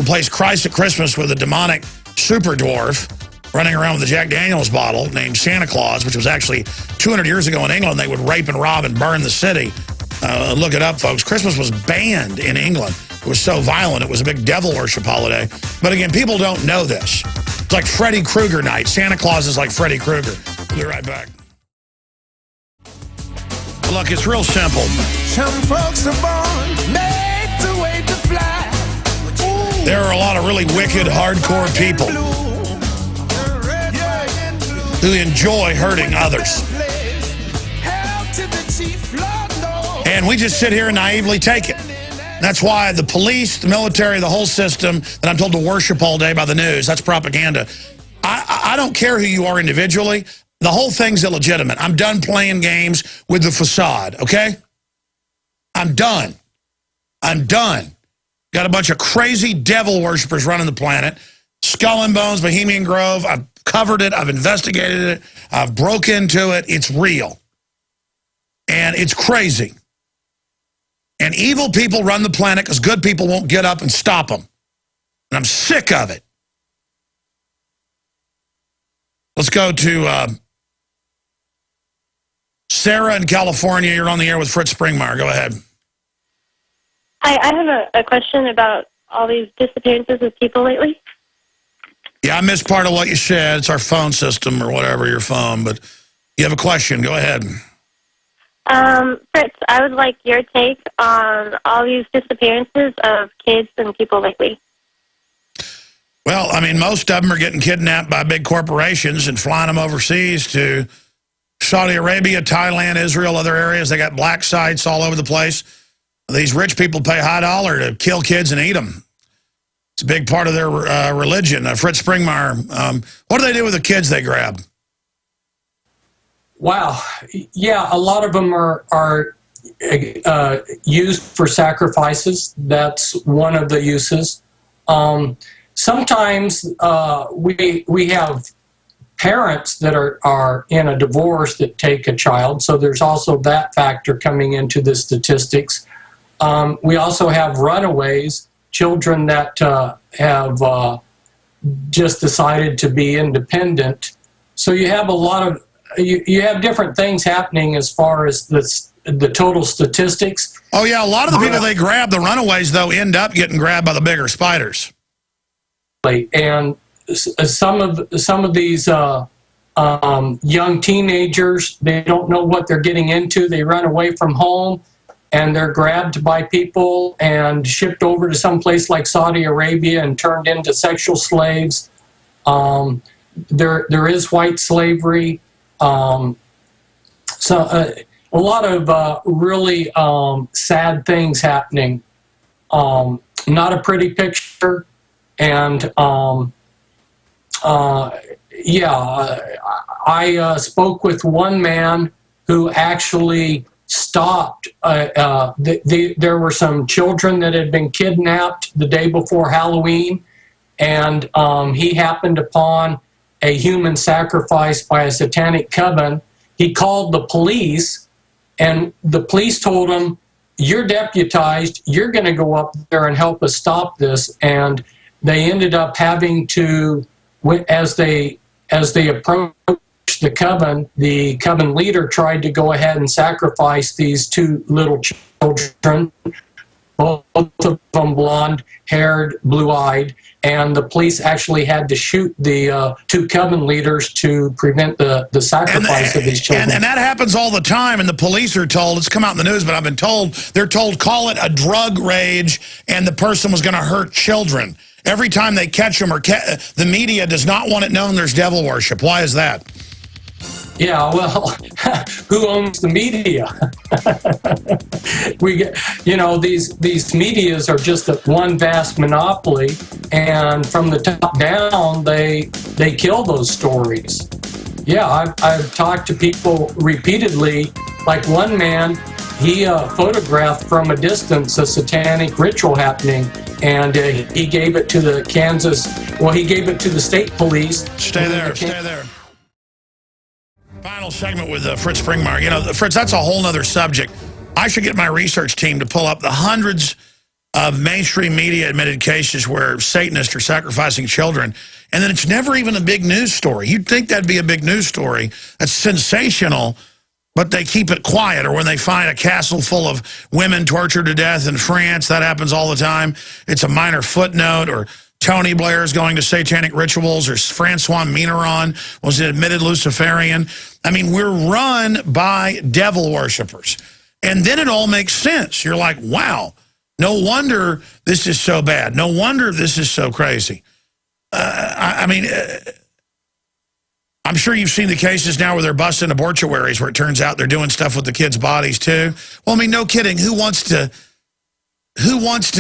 replace Christ at Christmas with a demonic super dwarf running around with a Jack Daniels bottle named Santa Claus, which was actually 200 years ago in England. They would rape and rob and burn the city. Look it up, folks. Christmas was banned in England. It was so violent. It was a big devil worship holiday. But again, people don't know this. It's like Freddy Krueger night. Santa Claus is like Freddy Krueger. We'll be right back. Look, it's real simple. Some folks are born made to wait to fly. Ooh. There are a lot of really wicked, hardcore people who enjoy hurting others. And we just sit here and naively take it. That's why the police, the military, the whole system that I'm told to worship all day by the news, that's propaganda. I don't care who you are individually. The whole thing's illegitimate. I'm done playing games with the facade, okay? I'm done. I'm done. Got a bunch of crazy devil worshipers running the planet. Skull and Bones, Bohemian Grove, I've covered it, I've investigated it, I've broke into it, it's real. And it's crazy. And evil people run the planet because good people won't get up and stop them. And I'm sick of it. Let's go to Sarah in California. You're on the air with Fritz Springmeier. Go ahead. Hi, I have a question about all these disappearances of people lately. Yeah, I missed part of what you said. It's our phone system or whatever, your phone. But you have a question. Go ahead. Fritz, I would like your take on all these disappearances of kids and people lately. Well, I mean, most of them are getting kidnapped by big corporations and flying them overseas to Saudi Arabia, Thailand, Israel, other areas. They got black sites all over the place. These rich people pay high dollar to kill kids and eat them. It's a big part of their religion. Fritz Springmeier, what do they do with the kids they grab? Wow. Yeah, a lot of them are used for sacrifices. That's one of the uses. Sometimes we have parents that are in a divorce that take a child, so there's also that factor coming into the statistics. We also have runaways, children that have just decided to be independent. So you have a lot of, you have different things happening as far as the total statistics. Oh, yeah, a lot of the people they grab, the runaways, though, end up getting grabbed by the bigger spiders. And some of these young teenagers, they don't know what they're getting into. They run away from home, and they're grabbed by people and shipped over to some place like Saudi Arabia and turned into sexual slaves. There is white slavery. So a lot of really sad things happening. Not a pretty picture. And I spoke with one man who actually stopped. There were some children that had been kidnapped the day before Halloween, and he happened upon a human sacrifice by a satanic coven. He called the police, and the police told him, "You're deputized, you're going to go up there and help us stop this." And they ended up having to, as they approached the coven leader tried to go ahead and sacrifice these two little children, both of them blonde-haired, blue-eyed, and the police actually had to shoot the two coven leaders to prevent the sacrifice of these children. And that happens all the time, and the police are told, it's come out in the news, but I've been told, they're told, call it a drug rage, and the person was going to hurt children. Every time they catch them, the media does not want it known there's devil worship. Why is that? Yeah, well, who owns the media? We get, these medias are just one vast monopoly, and from the top down, they kill those stories. Yeah, I've talked to people repeatedly. Like one man, he photographed from a distance a satanic ritual happening, and he gave it to the he gave it to the state police. Stay there. Final segment with Fritz Springmeier. Fritz, that's a whole other subject. I should get my research team to pull up the hundreds of mainstream media admitted cases where Satanists are sacrificing children, and then it's never even a big news story. You'd think that'd be a big news story. That's sensational, but they keep it quiet. Or when they find a castle full of women tortured to death in France, that happens all the time. It's a minor footnote. Or Tony Blair's going to satanic rituals, or Francois Mitterrand was an admitted Luciferian. I mean, we're run by devil worshippers. And then it all makes sense. You're like, wow, no wonder this is so bad. No wonder this is so crazy. I'm sure you've seen the cases now where they're busting abortuaries, where it turns out they're doing stuff with the kids' bodies too. Well, I mean, no kidding. Who wants to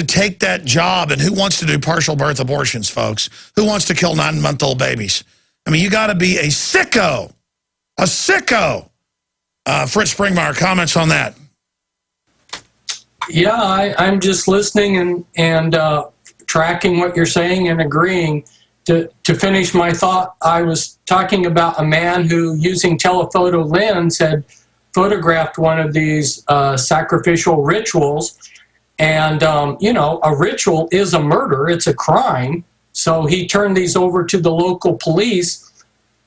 take that job, and who wants to do partial birth abortions, folks? Who wants to kill 9-month-old babies? I mean, you got to be a sicko. A sicko. Fritz Springmeier, comments on that? Yeah, I'm just listening and tracking what you're saying and agreeing. To finish my thought, I was talking about a man who, using telephoto lens, had photographed one of these sacrificial rituals. And, a ritual is a murder. It's a crime. So he turned these over to the local police.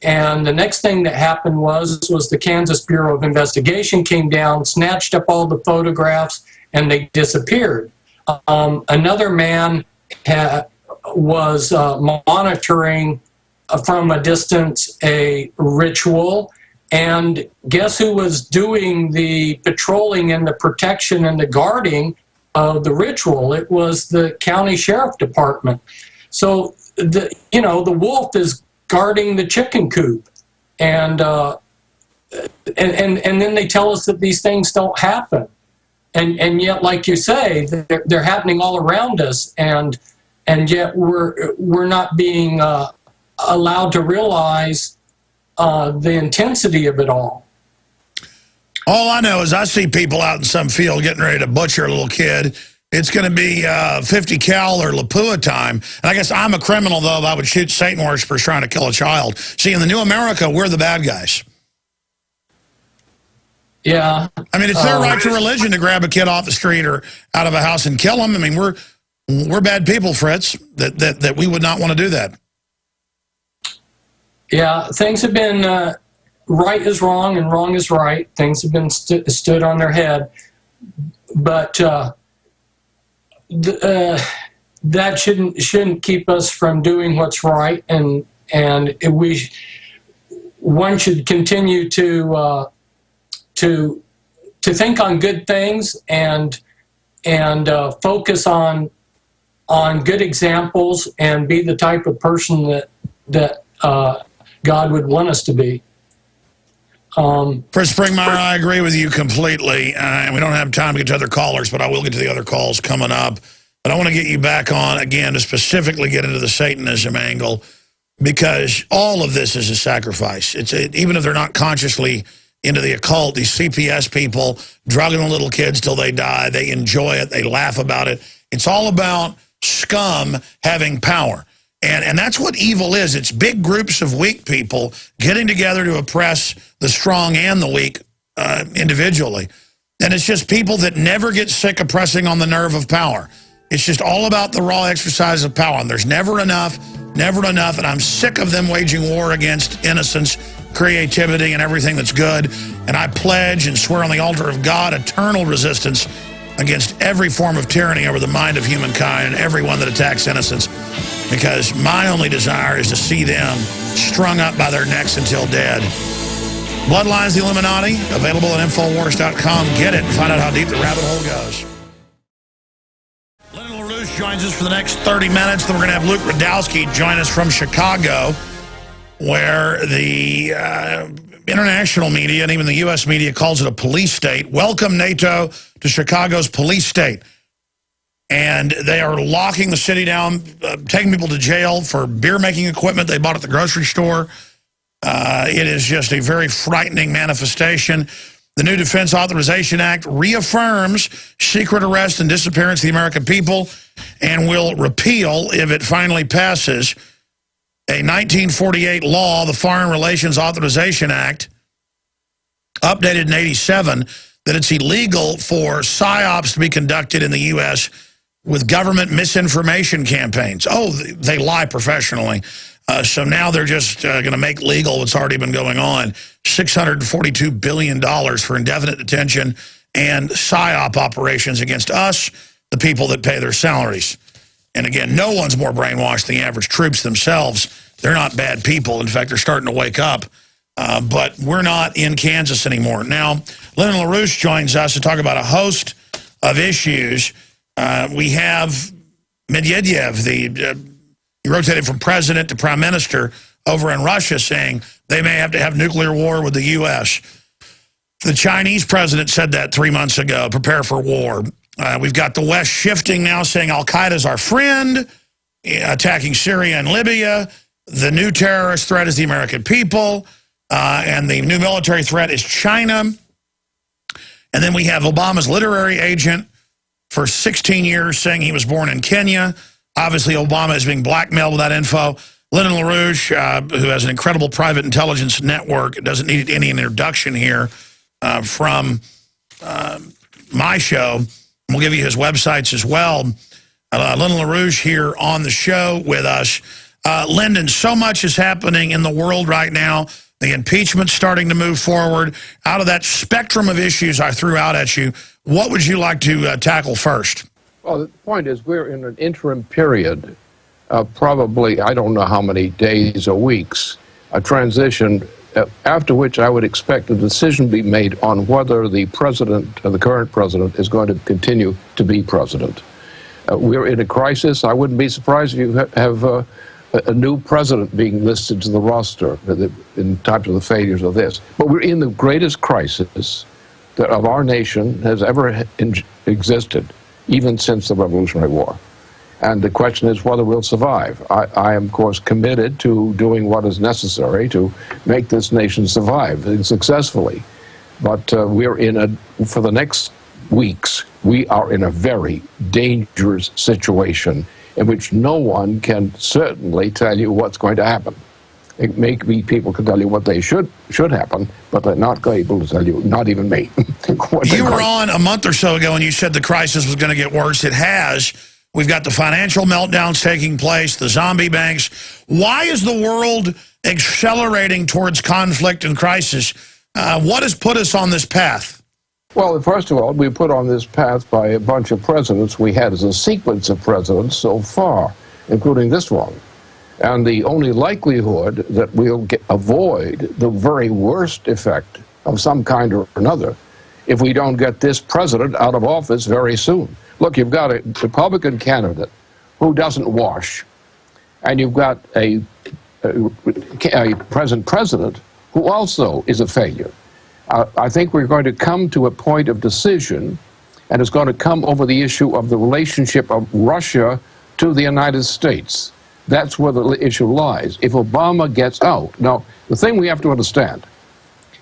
And the next thing that happened was the Kansas Bureau of Investigation came down, snatched up all the photographs, and they disappeared. Another man was monitoring from a distance a ritual. And guess who was doing the patrolling and the protection and the guarding of the ritual? It was the county sheriff department. So the wolf is guarding the chicken coop, and then they tell us that these things don't happen, and yet, like you say, they're happening all around us. And yet we're not being allowed to realize the intensity of it all. All I know is I see people out in some field getting ready to butcher a little kid. It's going to be 50 cal or Lapua time. And I guess I'm a criminal, though, if I would shoot Satan worshipers trying to kill a child. See, in the new America, we're the bad guys. Yeah. I mean, it's their right to religion to grab a kid off the street or out of a house and kill him. I mean, we're bad people, Fritz, that we would not want to do that. Yeah, things have been right is wrong and wrong is right. Things have been stood on their head. But that shouldn't keep us from doing what's right, and one should continue to think on good things and focus on good examples and be the type of person that God would want us to be. Chris Springmeyer, I agree with you completely. And we don't have time to get to other callers, but I will get to the other calls coming up. But I want to get you back on again to specifically get into the Satanism angle, because all of this is a sacrifice. Even if they're not consciously into the occult, these CPS people drugging the little kids till they die, they enjoy it, they laugh about it. It's all about scum having power. And that's what evil is. It's big groups of weak people getting together to oppress the strong and the weak individually. And it's just people that never get sick of pressing on the nerve of power. It's just all about the raw exercise of power. And there's never enough, and I'm sick of them waging war against innocence, creativity, and everything that's good. And I pledge and swear on the altar of God eternal resistance against every form of tyranny over the mind of humankind and everyone that attacks innocence, because my only desire is to see them strung up by their necks until dead. Bloodlines, the Illuminati, available at Infowars.com. Get it and find out how deep the rabbit hole goes. Lyndon LaRouche joins us for the next 30 minutes. Then we're going to have Luke Radowski join us from Chicago, where the international media and even the U.S. media calls it a police state. Welcome, NATO, to Chicago's police state. And they are locking the city down, taking people to jail for beer-making equipment they bought at the grocery store. It is just a very frightening manifestation. The new Defense Authorization Act reaffirms secret arrest and disappearance of the American people and will repeal, if it finally passes, a 1948 law, the Foreign Relations Authorization Act, updated in '87, that it's illegal for PSYOPs to be conducted in the U.S. with government misinformation campaigns. Oh, they lie professionally. So now they're just going to make legal what's already been going on. $642 billion for indefinite detention and PSYOP operations against us, the people that pay their salaries. And again, no one's more brainwashed than the average troops themselves. They're not bad people. In fact, they're starting to wake up. But we're not in Kansas anymore. Now, Lyndon LaRouche joins us to talk about a host of issues. We have Medvedev, he rotated from president to prime minister over in Russia, saying they may have to have nuclear war with the U.S. The Chinese president said that 3 months ago, prepare for war. We've got the West shifting now, saying Al-Qaeda's our friend, attacking Syria and Libya. The new terrorist threat is the American people, and the new military threat is China. And then we have Obama's literary agent for 16 years saying he was born in Kenya. Obviously, Obama is being blackmailed with that info. Lyndon LaRouche, who has an incredible private intelligence network, doesn't need any introduction here from my show. We'll give you his websites as well. Lyndon LaRouche here on the show with us. Lyndon, so much is happening in the world right now. The impeachment's starting to move forward. Out of that spectrum of issues I threw out at you, what would you like to tackle first? Well, the point is we're in an interim period, probably, I don't know how many days or weeks, a transition, after which I would expect a decision to be made on whether the president, the current president, is going to continue to be president. We're in a crisis. I wouldn't be surprised if you have a new president being listed to the roster in types of the failures of this. But we're in the greatest crisis that of our nation has ever existed, even since the Revolutionary War. And the question is whether we'll survive. I am, of course, committed to doing what is necessary to make this nation survive successfully. But for the next weeks, we are in a very dangerous situation in which no one can certainly tell you what's going to happen. It may be people can tell you what they should happen, but they're not able to tell you, not even me. You were on a month or so ago and you said the crisis was going to get worse. It has. We've got the financial meltdowns taking place, the zombie banks. Why is the world accelerating towards conflict and crisis? What has put us on this path? Well, first of all, we put on this path by a bunch of presidents we had as a sequence of presidents so far, including this one. And the only likelihood that we'll avoid the very worst effect of some kind or another if we don't get this president out of office very soon. Look, you've got a Republican candidate who doesn't wash, and you've got a present president who also is a failure. I think we're going to come to a point of decision, and it's going to come over the issue of the relationship of Russia to the United States. That's where the issue lies. If Obama gets out. Now, the thing we have to understand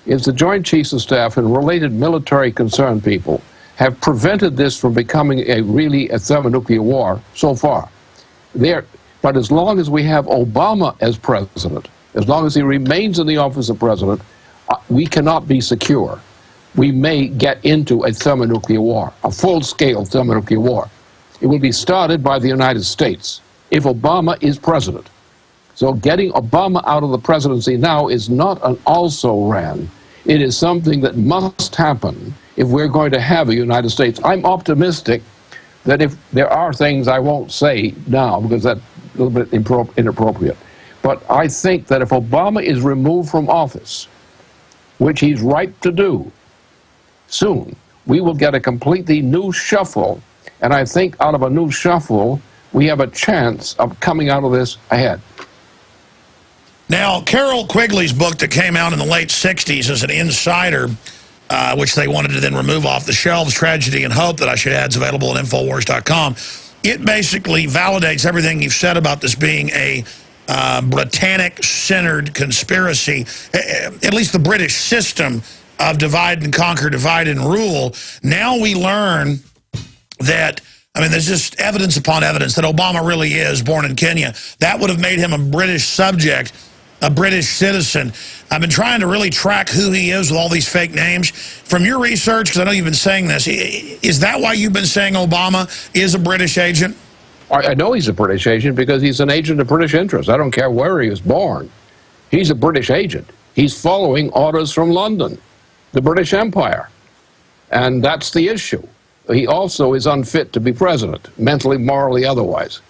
is the Joint Chiefs of Staff and related military concerned people have prevented this from becoming really a thermonuclear war so far. But as long as we have Obama as president, as long as he remains in the office of president, we cannot be secure. We may get into a thermonuclear war, a full-scale thermonuclear war. It will be started by the United States if Obama is president. So getting Obama out of the presidency now is not an also-ran. It is something that must happen if we're going to have a United States. I'm optimistic that if there are things I won't say now because that's a little bit inappropriate, but I think that if Obama is removed from office, which he's right to do soon, we will get a completely new shuffle, and I think out of a new shuffle, we have a chance of coming out of this ahead. Now, Carol Quigley's book that came out in the late 60s as an insider, which they wanted to then remove off the shelves, Tragedy and Hope, that I should add is available at Infowars.com. It basically validates everything you've said about this being a Britannic-centered conspiracy, at least the British system of divide and conquer, divide and rule. Now we learn that, I mean, there's just evidence upon evidence that Obama really is born in Kenya. That would have made him a British subject, a British citizen. I've been trying to really track who he is with all these fake names. From your research, because I know you've been saying this, is that why you've been saying Obama is a British agent? I know he's a British agent because he's an agent of British interests. I don't care where he was born. He's a British agent. He's following orders from London, the British Empire. And that's the issue. He also is unfit to be president, mentally, morally, otherwise.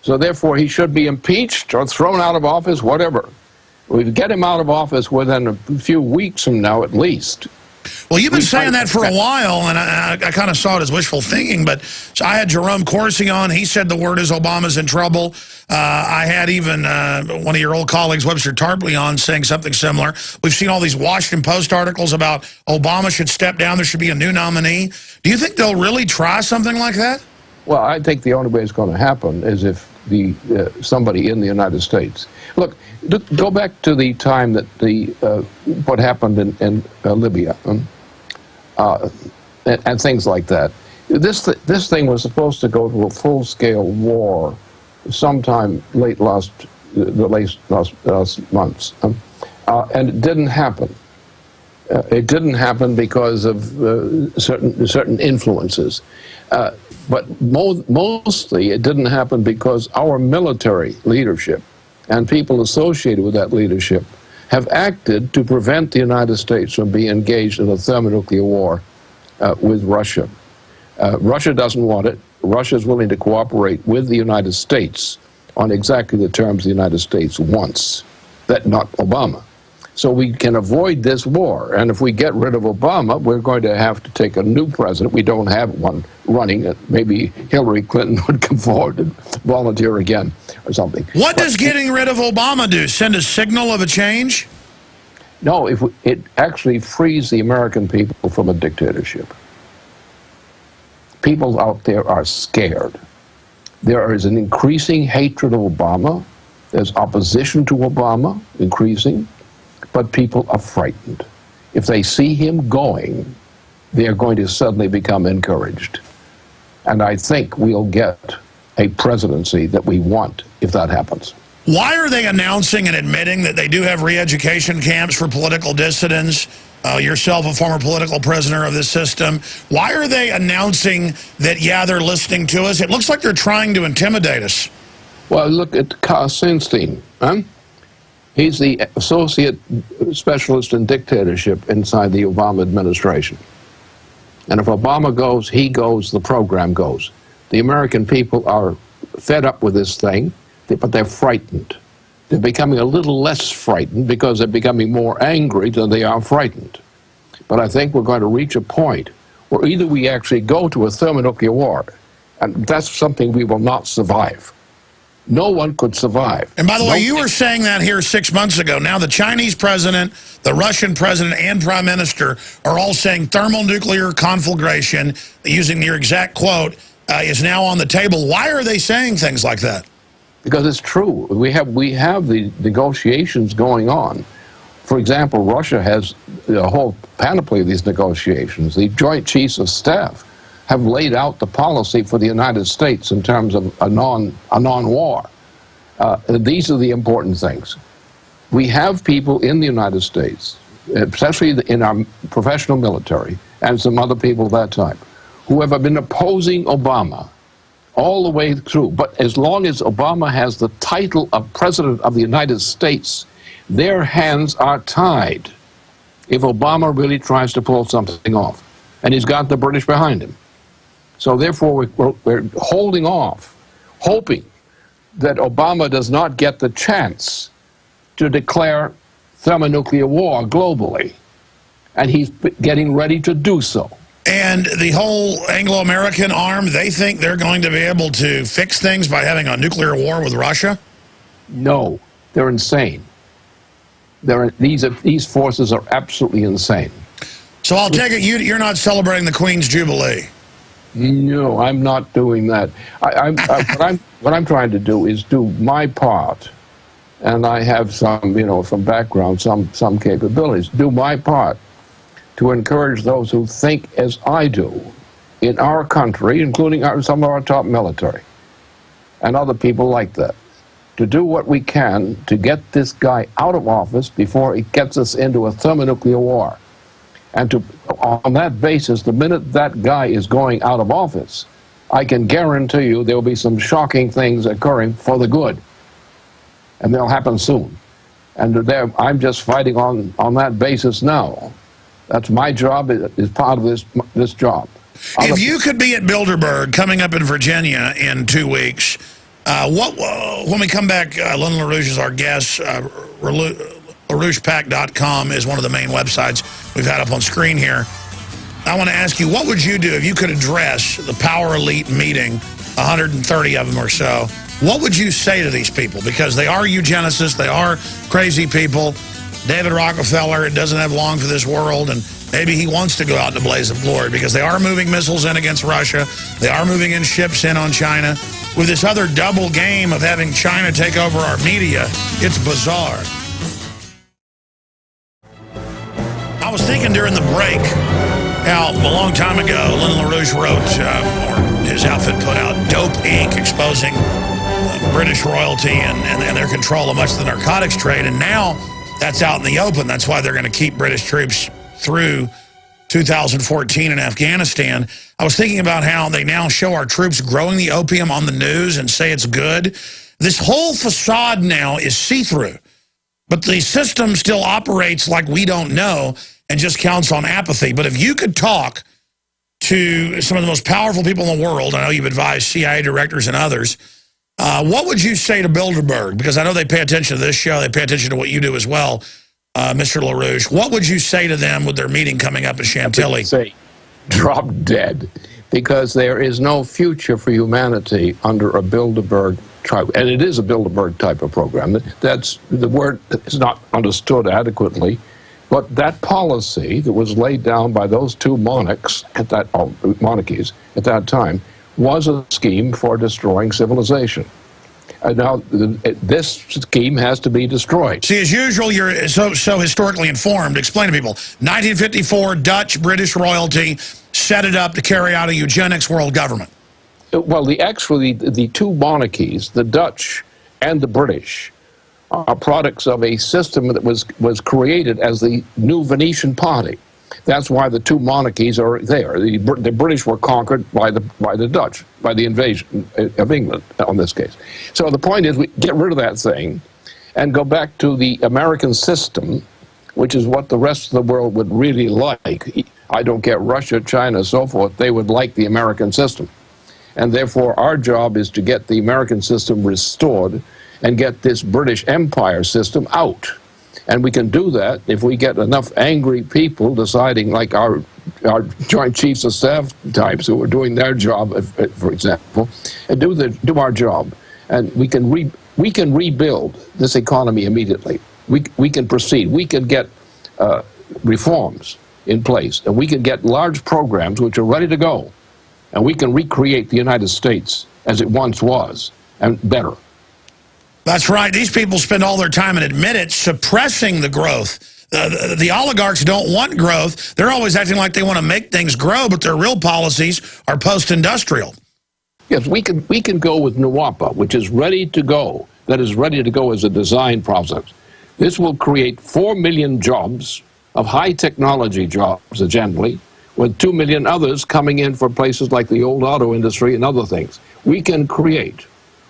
So therefore, he should be impeached or thrown out of office, whatever. We get him out of office within a few weeks from now, at least. Well, you've been saying that for a while, and I kind of saw it as wishful thinking, but so I had Jerome Corsi on. He said the word is Obama's in trouble. I had even one of your old colleagues, Webster Tarpley, on saying something similar. We've seen all these Washington Post articles about Obama should step down, there should be a new nominee. Do you think they'll really try something like that? Well, I think the only way it's going to happen is if somebody in the United States. Look, go back to the time that what happened in Libya and things like that. This thing was supposed to go to a full-scale war sometime late last months, and it didn't happen. It didn't happen because of certain influences. But mostly it didn't happen because our military leadership and people associated with that leadership have acted to prevent the United States from being engaged in a thermonuclear war with Russia. Russia doesn't want it. Russia is willing to cooperate with the United States on exactly the terms the United States wants, not Obama. So we can avoid this war. And if we get rid of Obama, we're going to have to take a new president. We don't have one running. Maybe Hillary Clinton would come forward and volunteer again or something. What does getting rid of Obama do? Send a signal of a change? No, it actually frees the American people from a dictatorship. People out there are scared. There is an increasing hatred of Obama. There's opposition to Obama increasing, but people are frightened. If they see him going, they are going to suddenly become encouraged. And I think we'll get a presidency that we want if that happens. Why are they announcing and admitting that they do have re-education camps for political dissidents? Yourself, a former political prisoner of this system. Why are they announcing that, yeah, they're listening to us? It looks like they're trying to intimidate us. Well, look at Kaczynski. Huh? He's the associate specialist in dictatorship inside the Obama administration. And if Obama goes, he goes, the program goes. The American people are fed up with this thing, but they're frightened. They're becoming a little less frightened because they're becoming more angry than they are frightened. But I think we're going to reach a point where either we actually go to a thermonuclear war, and that's something we will not survive. No one could survive. And by the way, you were saying that here 6 months ago. Now the Chinese president, the Russian president, and prime minister are all saying thermonuclear conflagration, using your exact quote, is now on the table. Why are they saying things like that? Because it's true. We have the negotiations going on. For example, Russia has a whole panoply of these negotiations. The Joint Chiefs of Staff have laid out the policy for the United States in terms of a non-war. These are the important things. We have people in the United States, especially in our professional military, and some other people of that type, who have been opposing Obama all the way through. But as long as Obama has the title of President of the United States, their hands are tied if Obama really tries to pull something off. And he's got the British behind him. So therefore, we're holding off, hoping that Obama does not get the chance to declare thermonuclear war globally. And he's getting ready to do so. And the whole Anglo-American arm, they think they're going to be able to fix things by having a nuclear war with Russia? No, they're insane. These forces are absolutely insane. So I'll take it you're not celebrating the Queen's Jubilee. No, I'm not doing that. What I'm trying to do is do my part, and I have some background, some capabilities. Do my part to encourage those who think as I do in our country, including some of our top military and other people like that, to do what we can to get this guy out of office before he gets us into a thermonuclear war. And on that basis, the minute that guy is going out of office, I can guarantee you there will be some shocking things occurring for the good. And they'll happen soon. And I'm just fighting on that basis now. That's my job, is part of this job. If you could be at Bilderberg coming up in Virginia in 2 weeks, when we come back, Lyndon LaRouche is our guest. LaRouchePack.com is one of the main websites we've had up on screen here. I want to ask you, what would you do if you could address the power elite meeting, 130 of them or so? What would you say to these people? Because they are eugenicists, they are crazy people. David Rockefeller, it doesn't have long for this world, and maybe he wants to go out in a blaze of glory because they are moving missiles in against Russia. They are moving in ships in on China. With this other double game of having China take over our media, it's bizarre. I was thinking during the break how a long time ago, Lyndon LaRouche wrote, or his outfit put out, Dope Inc., exposing British royalty and their control of much of the narcotics trade. And now that's out in the open. That's why they're going to keep British troops through 2014 in Afghanistan. I was thinking about how they now show our troops growing the opium on the news and say it's good. This whole facade now is see-through. But the system still operates like we don't know and just counts on apathy. But if you could talk to some of the most powerful people in the world, I know you've advised CIA directors and others, what would you say to Bilderberg? Because I know they pay attention to this show. They pay attention to what you do as well, Mr. LaRouche. What would you say to them with their meeting coming up in Chantilly? Say, drop dead, because there is no future for humanity under a Bilderberg type, and it is a Bilderberg type of program. That's the word is not understood adequately, but that policy that was laid down by those two monarchies at that time was a scheme for destroying civilization. Now, this scheme has to be destroyed. See, as usual, you're so historically informed. Explain to people. 1954, Dutch, British royalty set it up to carry out a eugenics world government. Well, the two monarchies, the Dutch and the British, are products of a system that was created as the new Venetian party. That's why the two monarchies are there. The British were conquered by the Dutch, by the invasion of England, in this case. So the point is, we get rid of that thing and go back to the American system, which is what the rest of the world would really like. I don't get Russia, China, so forth. They would like the American system. And therefore, our job is to get the American system restored and get this British Empire system out. And we can do that if we get enough angry people deciding, like our Joint Chiefs of Staff types who are doing their job, for example, and do our job. And we can rebuild this economy immediately. We can proceed. We can get reforms in place, and we can get large programs which are ready to go, and we can recreate the United States as it once was, and better. That's right. These people spend all their time, and admit it, suppressing the growth. The oligarchs don't want growth. They're always acting like they want to make things grow, but their real policies are post-industrial. Yes, we can go with NWAPA, which is ready to go. That is ready to go as a design process. This will create 4 million jobs of high technology jobs, generally, with 2 million others coming in for places like the old auto industry and other things. We can create,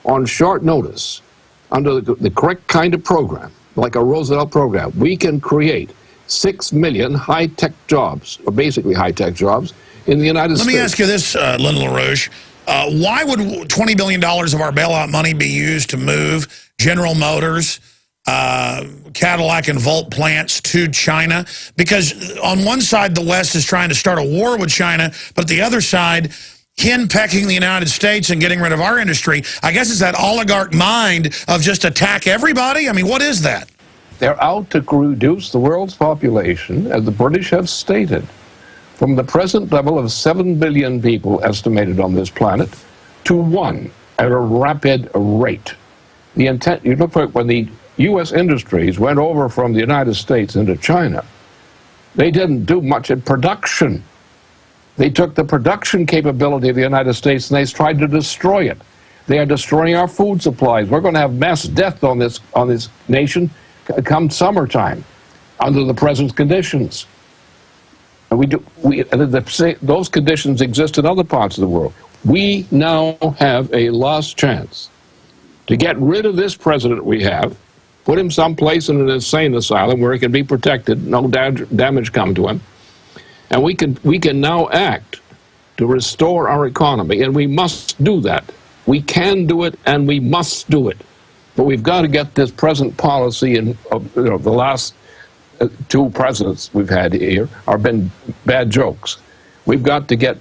on short notice, under the correct kind of program, like a Roosevelt program, we can create 6 million high-tech jobs, or basically high-tech jobs, in the United States. Let me ask you this, Lyndon LaRouche. Why would $20 billion of our bailout money be used to move General Motors, Cadillac and Volt plants to China? Because on one side, the West is trying to start a war with China, but the other side, henpecking the United States and getting rid of our industry. I guess it's that oligarch mind of just attack everybody. I mean, what is that? They're out to reduce the world's population, as the British have stated, from the present level of 7 billion people estimated on this planet to 1 at a rapid rate. The intent, you look for it, when the U.S. industries went over from the United States into China, they didn't do much in production. They took the production capability of the United States and they tried to destroy it. They are destroying our food supplies. We're going to have mass death on this nation come summertime under the present conditions. And those conditions exist in other parts of the world. We now have a last chance to get rid of this president we have, put him someplace in an insane asylum where he can be protected, no damage come to him. And we can now act to restore our economy, and we must do that. We can do it, and we must do it. But we've got to get this present policy, and the last 2 presidents we've had here have been bad jokes. We've got to get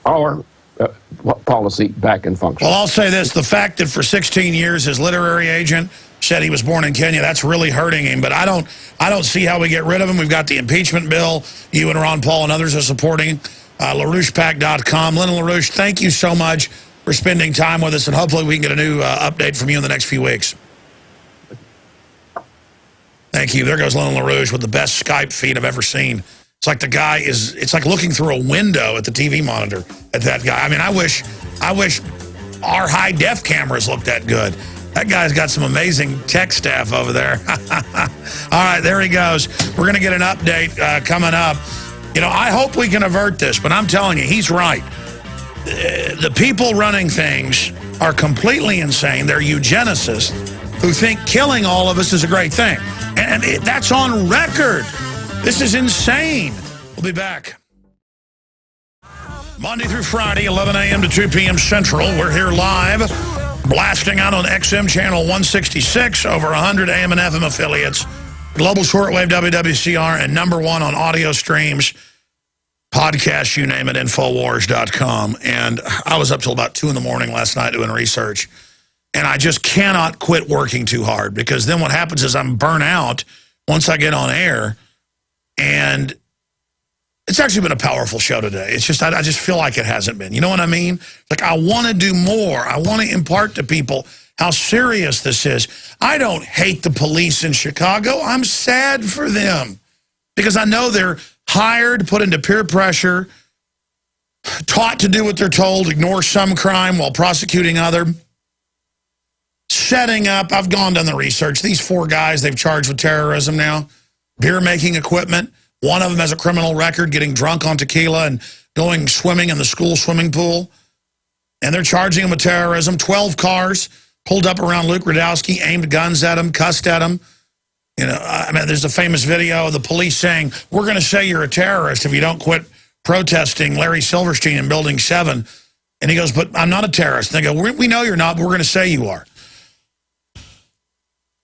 our policy back in function. Well, I'll say this. The fact that for 16 years his literary agent said he was born in Kenya, that's really hurting him. But I don't see how we get rid of him. We've got the impeachment bill. You and Ron Paul and others are supporting. LaRouchePack.com. Lyndon LaRouche, thank you so much for spending time with us, and hopefully we can get a new update from you in the next few weeks. Thank you. There goes Lyndon LaRouche with the best Skype feed I've ever seen. It's like the guy is, it's like looking through a window at the TV monitor at that guy. I mean, I wish our high-def cameras looked that good. That guy's got some amazing tech staff over there. All right, there he goes. We're going to get an update coming up. You know, I hope we can avert this, but I'm telling you, he's right. The people running things are completely insane. They're eugenicists who think killing all of us is a great thing. And that's on record. This is insane. We'll be back. Monday through Friday, 11 a.m. to 2 p.m. Central. We're here live, blasting out on XM channel 166, over 100 AM and FM affiliates, global shortwave WWCR, and #1 on audio streams, podcasts, you name it, Infowars.com. And I was up till about 2 in the morning last night doing research. And I just cannot quit working too hard, because then what happens is I'm burnt out once I get on air. And It's actually been a powerful show today. It's just, I just feel like it hasn't been. You know what I mean? Like, I want to do more. I want to impart to people how serious this is. I don't hate the police in Chicago. I'm sad for them because I know they're hired, put into peer pressure, taught to do what they're told, ignore some crime while prosecuting other. Setting up, I've gone done the research. These 4 guys they've charged with terrorism now, beer-making equipment. One of them has a criminal record, getting drunk on tequila and going swimming in the school swimming pool. And they're charging him with terrorism. 12 cars pulled up around Luke Radowski, aimed guns at him, cussed at him. You know, I mean, there's a famous video of the police saying, we're going to say you're a terrorist if you don't quit protesting Larry Silverstein in Building 7. And he goes, but I'm not a terrorist. And they go, we know you're not, but we're going to say you are.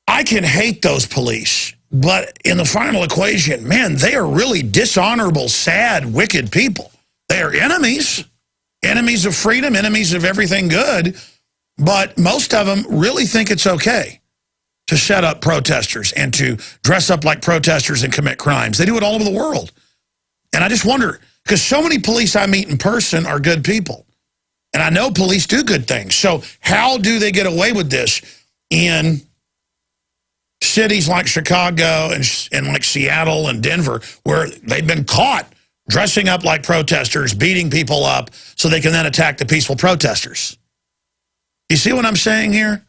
I can hate those police, but in the final equation, man, they are really dishonorable, sad, wicked people. They are enemies, enemies of freedom, enemies of everything good, but most of them really think it's okay to set up protesters and to dress up like protesters and commit crimes. They do it all over the world. And I just wonder, because so many police I meet in person are good people, and I know police do good things. So how do they get away with this in cities like Chicago and like Seattle and Denver, where they've been caught dressing up like protesters, beating people up so they can then attack the peaceful protesters? You see what I'm saying here?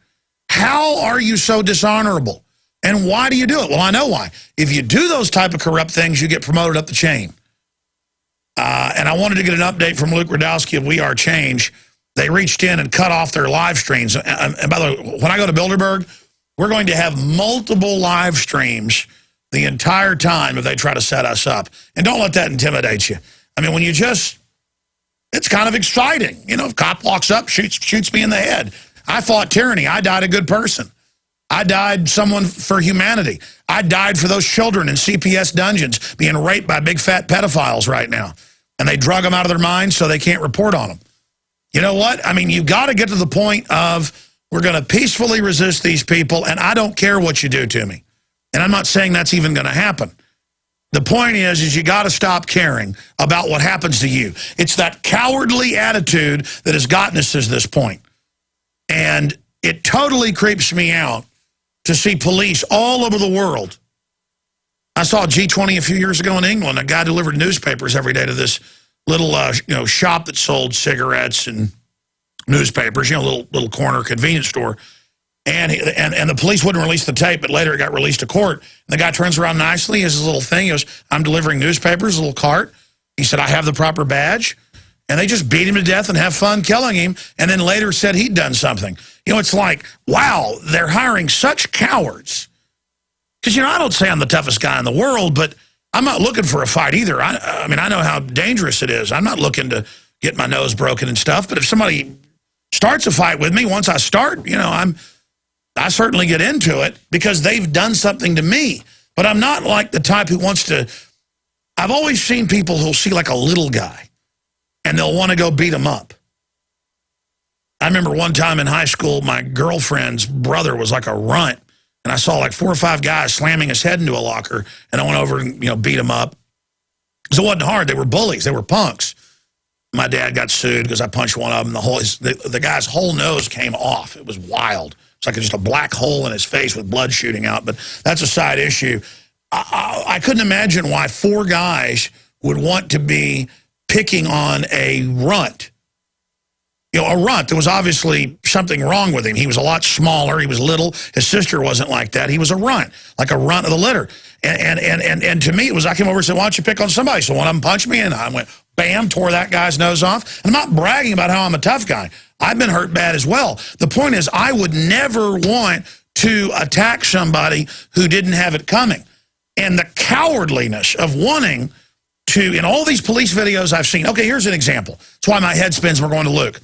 How are you so dishonorable? And why do you do it? Well, I know why. If you do those type of corrupt things, you get promoted up the chain. And I wanted to get an update from Luke Radowski of We Are Change. They reached in and cut off their live streams. And by the way, when I go to Bilderberg, we're going to have multiple live streams the entire time if they try to set us up. And don't let that intimidate you. I mean, when you just, it's kind of exciting. You know, if a cop walks up, shoots me in the head. I fought tyranny. I died a good person. I died someone for humanity. I died for those children in CPS dungeons being raped by big fat pedophiles right now. And they drug them out of their minds so they can't report on them. You know what? I mean, you got to get to the point of, we're going to peacefully resist these people, and I don't care what you do to me. And I'm not saying that's even going to happen. The point is you got to stop caring about what happens to you. It's that cowardly attitude that has gotten us to this point. And it totally creeps me out to see police all over the world. I saw G20 a few years ago in England. A guy delivered newspapers every day to this little shop that sold cigarettes and newspapers, little corner convenience store. And the police wouldn't release the tape, but later it got released to court. And the guy turns around nicely, has his little thing. He goes, I'm delivering newspapers, a little cart. He said, I have the proper badge. And they just beat him to death and have fun killing him, and then later said he'd done something. You know, it's like, wow, they're hiring such cowards. Because, you know, I don't say I'm the toughest guy in the world, but I'm not looking for a fight either. I mean, I know how dangerous it is. I'm not looking to get my nose broken and stuff, but if somebody starts a fight with me, once I start, you know, I certainly get into it because they've done something to me. But I'm not like the type who wants to, I've always seen people who'll see like a little guy and they'll want to go beat him up. I remember one time in high school, my girlfriend's brother was like a runt, and I saw like 4 or 5 guys slamming his head into a locker, and I went over and, you know, beat him up. So it wasn't hard. They were bullies. They were punks. My dad got sued because I punched one of them. The guy's whole nose came off. It was wild. It's like just a black hole in his face with blood shooting out, but that's a side issue. I couldn't imagine why 4 guys would want to be picking on a runt. You know, a runt. There was obviously something wrong with him. He was a lot smaller. He was little. His sister wasn't like that. He was a runt, like a runt of the litter. And to me, it was, I came over and said, why don't you pick on somebody? So one of them punched me, and I went, bam, tore that guy's nose off. And I'm not bragging about how I'm a tough guy. I've been hurt bad as well. The point is, I would never want to attack somebody who didn't have it coming. And the cowardliness of wanting to, in all these police videos I've seen, okay, here's an example. That's why my head spins. We're going to Luke.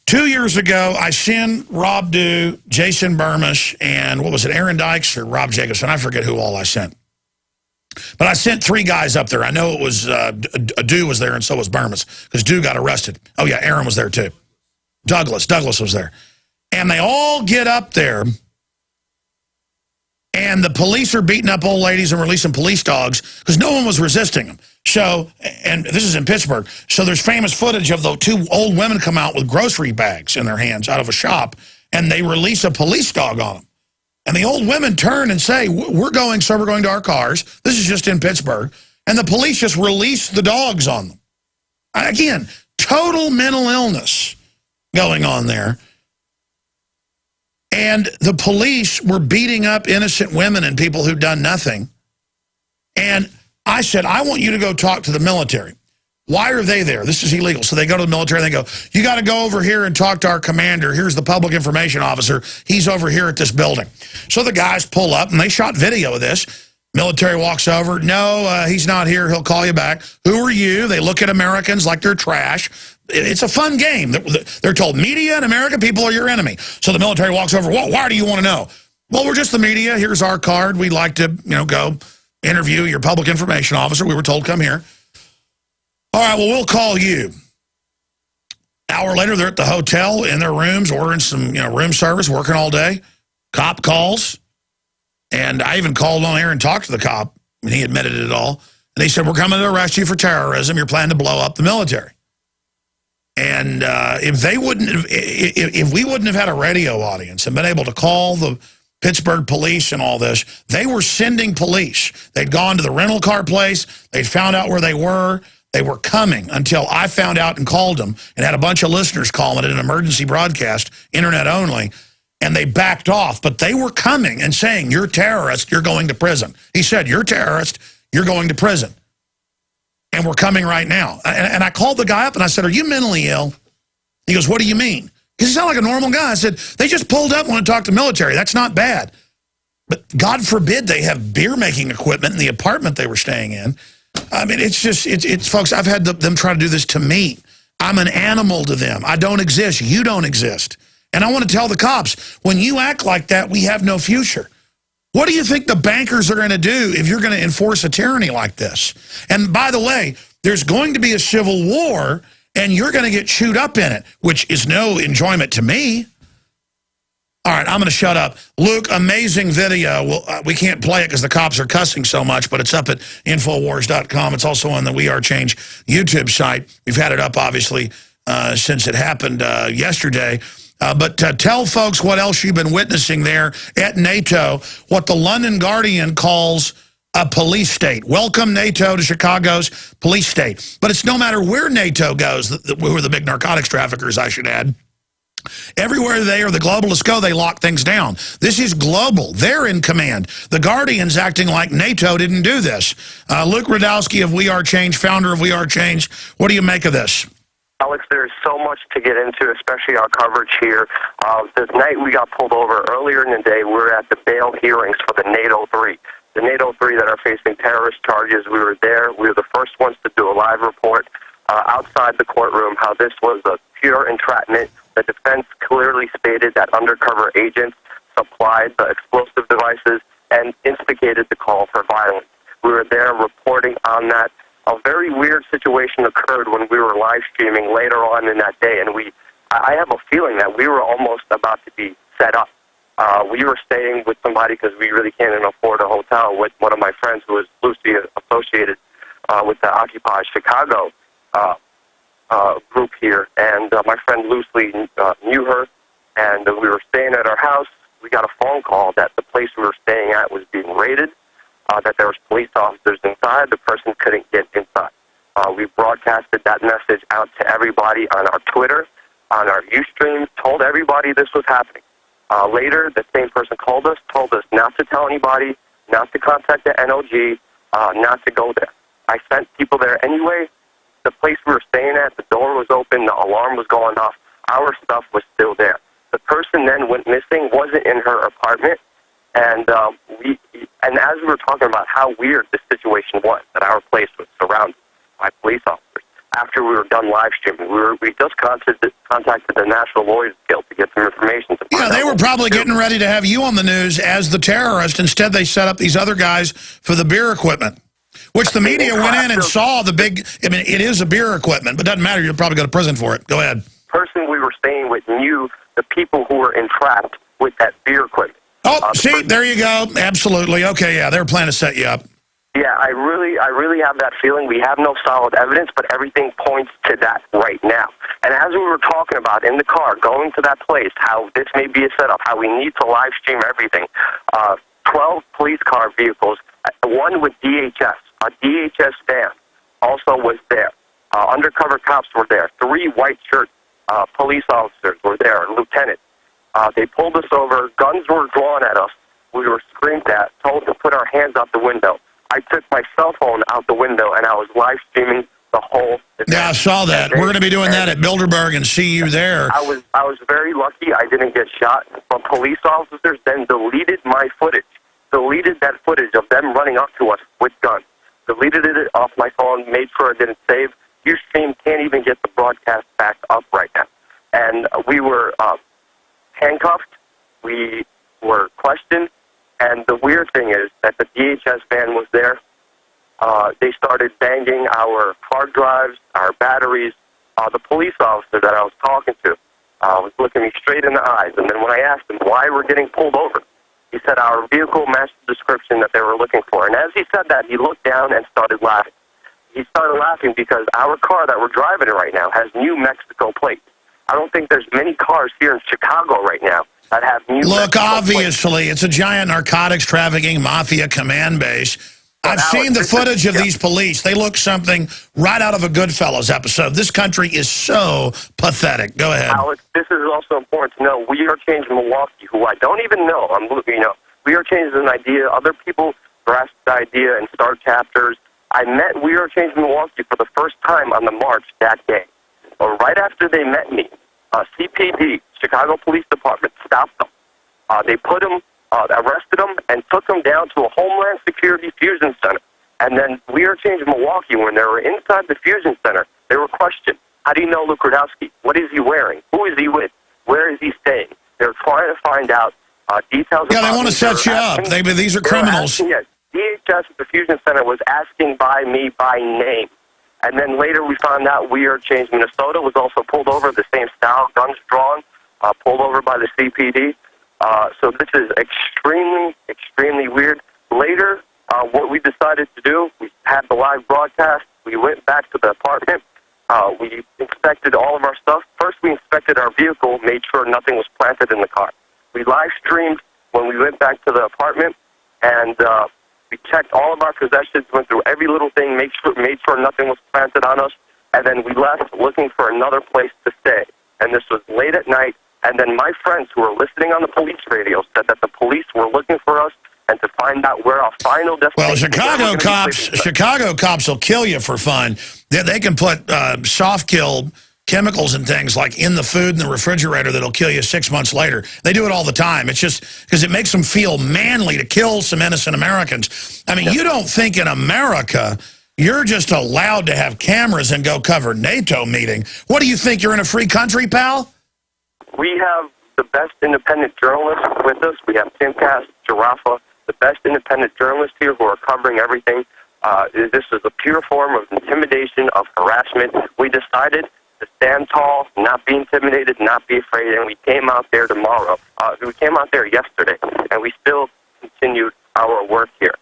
2 years ago, I sent Rob Dew, Jason Burmish, and what was it, Aaron Dykes or Rob Jacobson? I forget who all I sent. But I sent 3 guys up there. I know it was, Dew was there, and so was Burmish, because Dew got arrested. Oh, yeah, Aaron was there, too. Douglas was there. And they all get up there, And the police are beating up old ladies and releasing police dogs because no one was resisting them. So, and this is in Pittsburgh, so there's famous footage of the two old women come out with grocery bags in their hands out of a shop, and they release a police dog on them. And the old women turn and say, we're going to our cars. This is just in Pittsburgh. And the police just release the dogs on them. Again, total mental illness going on there. And the police were beating up innocent women and people who'd done nothing. And I said, I want you to go talk to the military. Why are they there? This is illegal. So they go to the military and they go, you got to go over here and talk to our commander. Here's the public information officer. He's over here at this building. So the guys pull up and they shot video of this. Military walks over. No, he's not here. He'll call you back. Who are you? They look at Americans like they're trash. It's a fun game. They're told media and American people are your enemy. So the military walks over. Well, why do you want to know? Well, we're just the media. Here's our card. We'd like to, go interview your public information officer. We were told come here. All right, well, we'll call you. Hour later, they're at the hotel in their rooms, ordering some, room service, working all day. Cop calls. And I even called on air and talked to the cop, and he admitted it all. And he said, we're coming to arrest you for terrorism. You're planning to blow up the military. And if we wouldn't have had a radio audience and been able to call the Pittsburgh police and all this, they were sending police. They'd gone to the rental car place. They'd found out where they were. They were coming until I found out and called them and had a bunch of listeners calling it an emergency broadcast, internet only, and they backed off. But they were coming and saying, you're terrorist, you're going to prison. He said, you're terrorist, you're going to prison. And we're coming right now. And I called the guy up and I said, are you mentally ill? He goes, what do you mean? Because he sounded like a normal guy. I said, they just pulled up and want to talk to military. That's not bad. But God forbid they have beer-making equipment in the apartment they were staying in. I mean, it's just, it's folks, I've had them try to do this to me. I'm an animal to them. I don't exist. You don't exist. And I want to tell the cops, when you act like that, we have no future. What do you think the bankers are going to do if you're going to enforce a tyranny like this? And by the way, there's going to be a civil war, and you're going to get chewed up in it, which is no enjoyment to me. All right, I'm going to shut up. Luke, amazing video. Well, we can't play it because the cops are cussing so much, but it's up at Infowars.com. It's also on the We Are Change YouTube site. We've had it up, obviously, since it happened yesterday. But tell folks what else you've been witnessing there at NATO, what the London Guardian calls a police state. Welcome, NATO, to Chicago's police state. But it's no matter where NATO goes, who are the big narcotics traffickers, I should add. Everywhere they or the globalists go, they lock things down. This is global. They're in command. The Guardian's acting like NATO didn't do this. Luke Radowski of We Are Change, founder of We Are Change. What do you make of this? Alex, there's so much to get into, especially our coverage here. The night we got pulled over earlier in the day, we were at the bail hearings for the NATO 3. The NATO 3 that are facing terrorist charges, we were there. We were the first ones to do a live report outside the courtroom, how this was a pure entrapment. The defense clearly stated that undercover agents supplied the explosive devices and instigated the call for violence. We were there reporting on that. A very weird situation occurred when we were live streaming later on in that day, and I have a feeling that we were almost about to be set up. We were staying with somebody because we really can't afford a hotel with one of my friends who is loosely associated with the Occupy Chicago group here, and my friend loosely knew her, and we were staying at our house. We got a phone call that the place we were staying at was being raided, that there was police officers inside. The person couldn't get inside. We broadcasted that message out to everybody on our Twitter, on our Ustream, told everybody this was happening. Later, the same person called us, told us not to tell anybody, not to contact the NOG, not to go there. I sent people there anyway. The place we were staying at, the door was open, the alarm was going off. Our stuff was still there. The person then went missing, wasn't in her apartment, and as we were talking about how weird this situation was, that our place was surrounded by police officers. After we were done live streaming, we just contacted the National Lawyers Guild to get some information. Yeah, they were probably getting ready to have you on the news as the terrorist. Instead, they set up these other guys for the beer equipment, which the media went in and saw the big, I mean, it is a beer equipment, but it doesn't matter. You'll probably go to prison for it. Go ahead. The person we were staying with knew the people who were entrapped with that beer equipment. Oh, see, there you go. Absolutely. Okay, yeah, they were planning to set you up. Yeah, I really have that feeling. We have no solid evidence, but everything points to that right now. And as we were talking about in the car, going to that place, how this may be a setup, how we need to live stream everything, 12 police car vehicles, one with DHS, a DHS van also was there. Undercover cops were there. 3 white shirt police officers were there, lieutenants. They pulled us over. Guns were drawn at us. We were screamed at, told to put our hands out the window. I took my cell phone out the window, and I was live streaming the whole event. Yeah, I saw that. We're going to be doing that at Bilderberg and see you there. I was very lucky I didn't get shot, but police officers then deleted my footage, deleted that footage of them running up to us with guns, deleted it off my phone, made sure it didn't save. Your stream can't even get the broadcast back up right now. And we were handcuffed. We were questioned. And the weird thing is that the DHS van was there. They started banging our hard drives, our batteries. The police officer that I was talking to was looking me straight in the eyes. And then when I asked him why we're getting pulled over, he said our vehicle matched the description that they were looking for. And as he said that, he looked down and started laughing. He started laughing because our car that we're driving in right now has New Mexico plates. I don't think there's many cars here in Chicago right now that have New Mexico plates. Obviously, it's a giant narcotics trafficking mafia command base. I've seen the footage of these police. They look something right out of a Goodfellas episode. This country is so pathetic. Go ahead. Alex, this is also important to know. We Are Changing Milwaukee, who I don't even know. We Are Changing is an idea. Other people grasped the idea and start chapters. I met We Are Changing Milwaukee for the first time on the march that day. Right after they met me, CPD, Chicago Police Department, stopped them. They put him, arrested him, and took him down to a Homeland Security Fusion Center. And then We Are Changing Milwaukee, when they were inside the Fusion Center, they were questioned. How do you know Luke Rudowski? What is he wearing? Who is he with? Where is he staying? They're trying to find out details. Yeah, they want to set you up. These are criminals. Yes, DHS at the Fusion Center was asking by me by name. And then later we found out We Are Changing Minnesota was also pulled over, the same style, guns drawn, pulled over by the CPD. So this is extremely, extremely weird. Later, what we decided to do, we had the live broadcast. We went back to the apartment. We inspected all of our stuff. First, we inspected our vehicle, made sure nothing was planted in the car. We live streamed when we went back to the apartment, and we checked all of our possessions, went through every little thing, made sure nothing was planted on us, and then we left looking for another place to stay. And this was late at night, and then my friends who were listening on the police radio said that the police were looking for us and to find out where our final destination. Well, Chicago cops will kill you for fun. They can put soft kill chemicals and things like in the food in the refrigerator that'll kill you 6 months later. They do it all the time. It's just because it makes them feel manly to kill some innocent Americans. I mean, you don't think in America you're just allowed to have cameras and go cover NATO meeting. What do you think? You're in a free country, pal? We have the best independent journalists with us. We have Timcast, Giraffa, the best independent journalists here who are covering everything. This is a pure form of intimidation, of harassment. We decided to stand tall, not be intimidated, not be afraid, and we came out there tomorrow. We came out there yesterday, and we still continued our work here.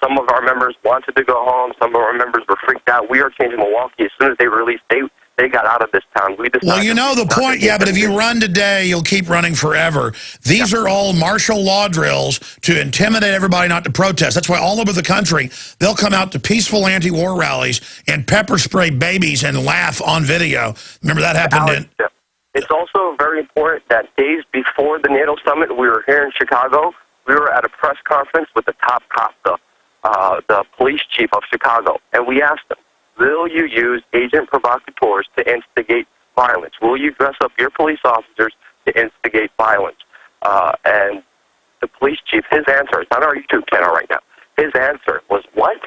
Some of our members wanted to go home. Some of our members were freaked out. We Are Changing Milwaukee. As soon as they released, they got out of this town. Well, you know the point, yeah, but if you run today, you'll keep running forever. These are all martial law drills to intimidate everybody not to protest. That's why all over the country, they'll come out to peaceful anti-war rallies and pepper spray babies and laugh on video. Remember that happened It's also very important that days before the NATO summit, we were here in Chicago. We were at a press conference with the top cop, the police chief of Chicago, and we asked him, will you use agent provocateurs to instigate violence? Will you dress up your police officers to instigate violence? And the police chief, his answer, it's on our YouTube channel right now, his answer was, what?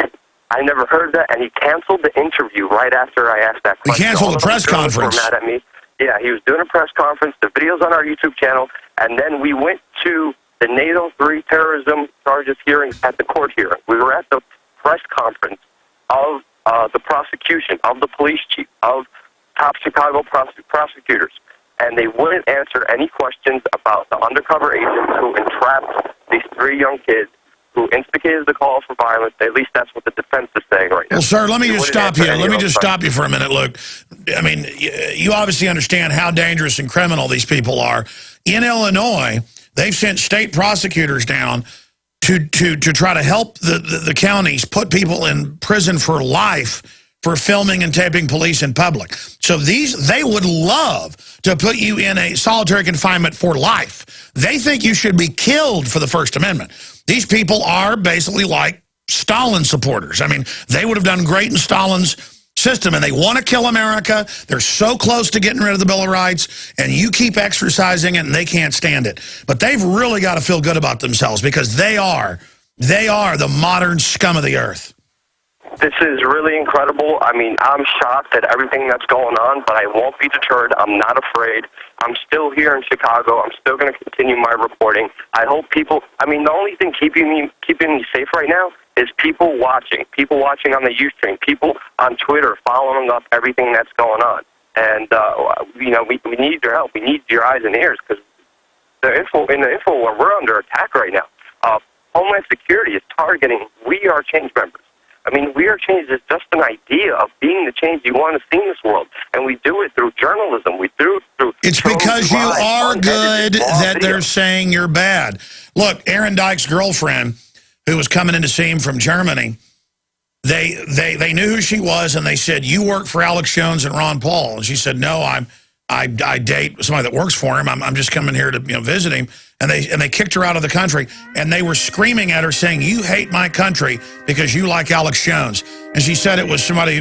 I never heard that, and he canceled the interview right after I asked that question. He canceled the press conference. Were mad at me. Yeah, he was doing a press conference. The video's on our YouTube channel, and then we went to the NATO 3 terrorism charges hearing at the court hearing. We were at the press conference of the prosecution, of the police chief, of top Chicago prosecutors, and they wouldn't answer any questions about the undercover agents who entrapped these 3 young kids who instigated the call for violence. At least that's what the defense is saying right now. Well, sir, let me just stop you. Let me just stop you for a minute, Luke. I mean, you obviously understand how dangerous and criminal these people are. In Illinois, they've sent state prosecutors down to try to help the counties put people in prison for life for filming and taping police in public. So they would love to put you in a solitary confinement for life. They think you should be killed for the First Amendment. These people are basically like Stalin supporters. I mean, they would have done great in Stalin's system, and they want to kill America. They're so close to getting rid of the Bill of Rights, and you keep exercising it, and they can't stand it. But they've really got to feel good about themselves, because they are the modern scum of the earth. This is really incredible. I mean, I'm shocked at everything that's going on, but I won't be deterred. I'm not afraid. I'm still here in Chicago. I'm still going to continue my reporting. I hope people, I mean, the only thing keeping me safe right now is people watching on the Ustream, people on Twitter following up everything that's going on. And, you know, we need your help. We need your eyes and ears, because in the info war, we're under attack right now. Homeland Security is targeting We Are Change members. I mean, We Are Change is just an idea of being the change you want to see in this world. And we do it through journalism. We do it through... It's because you are good that they're saying you're bad. Look, Aaron Dyke's girlfriend, who was coming in to see him from Germany, they knew who she was, and they said, "You work for Alex Jones and Ron Paul." And she said, "No, I date somebody that works for him. I'm just coming here to visit him." And they kicked her out of the country, and they were screaming at her saying, "You hate my country because you like Alex Jones." And she said it was somebody,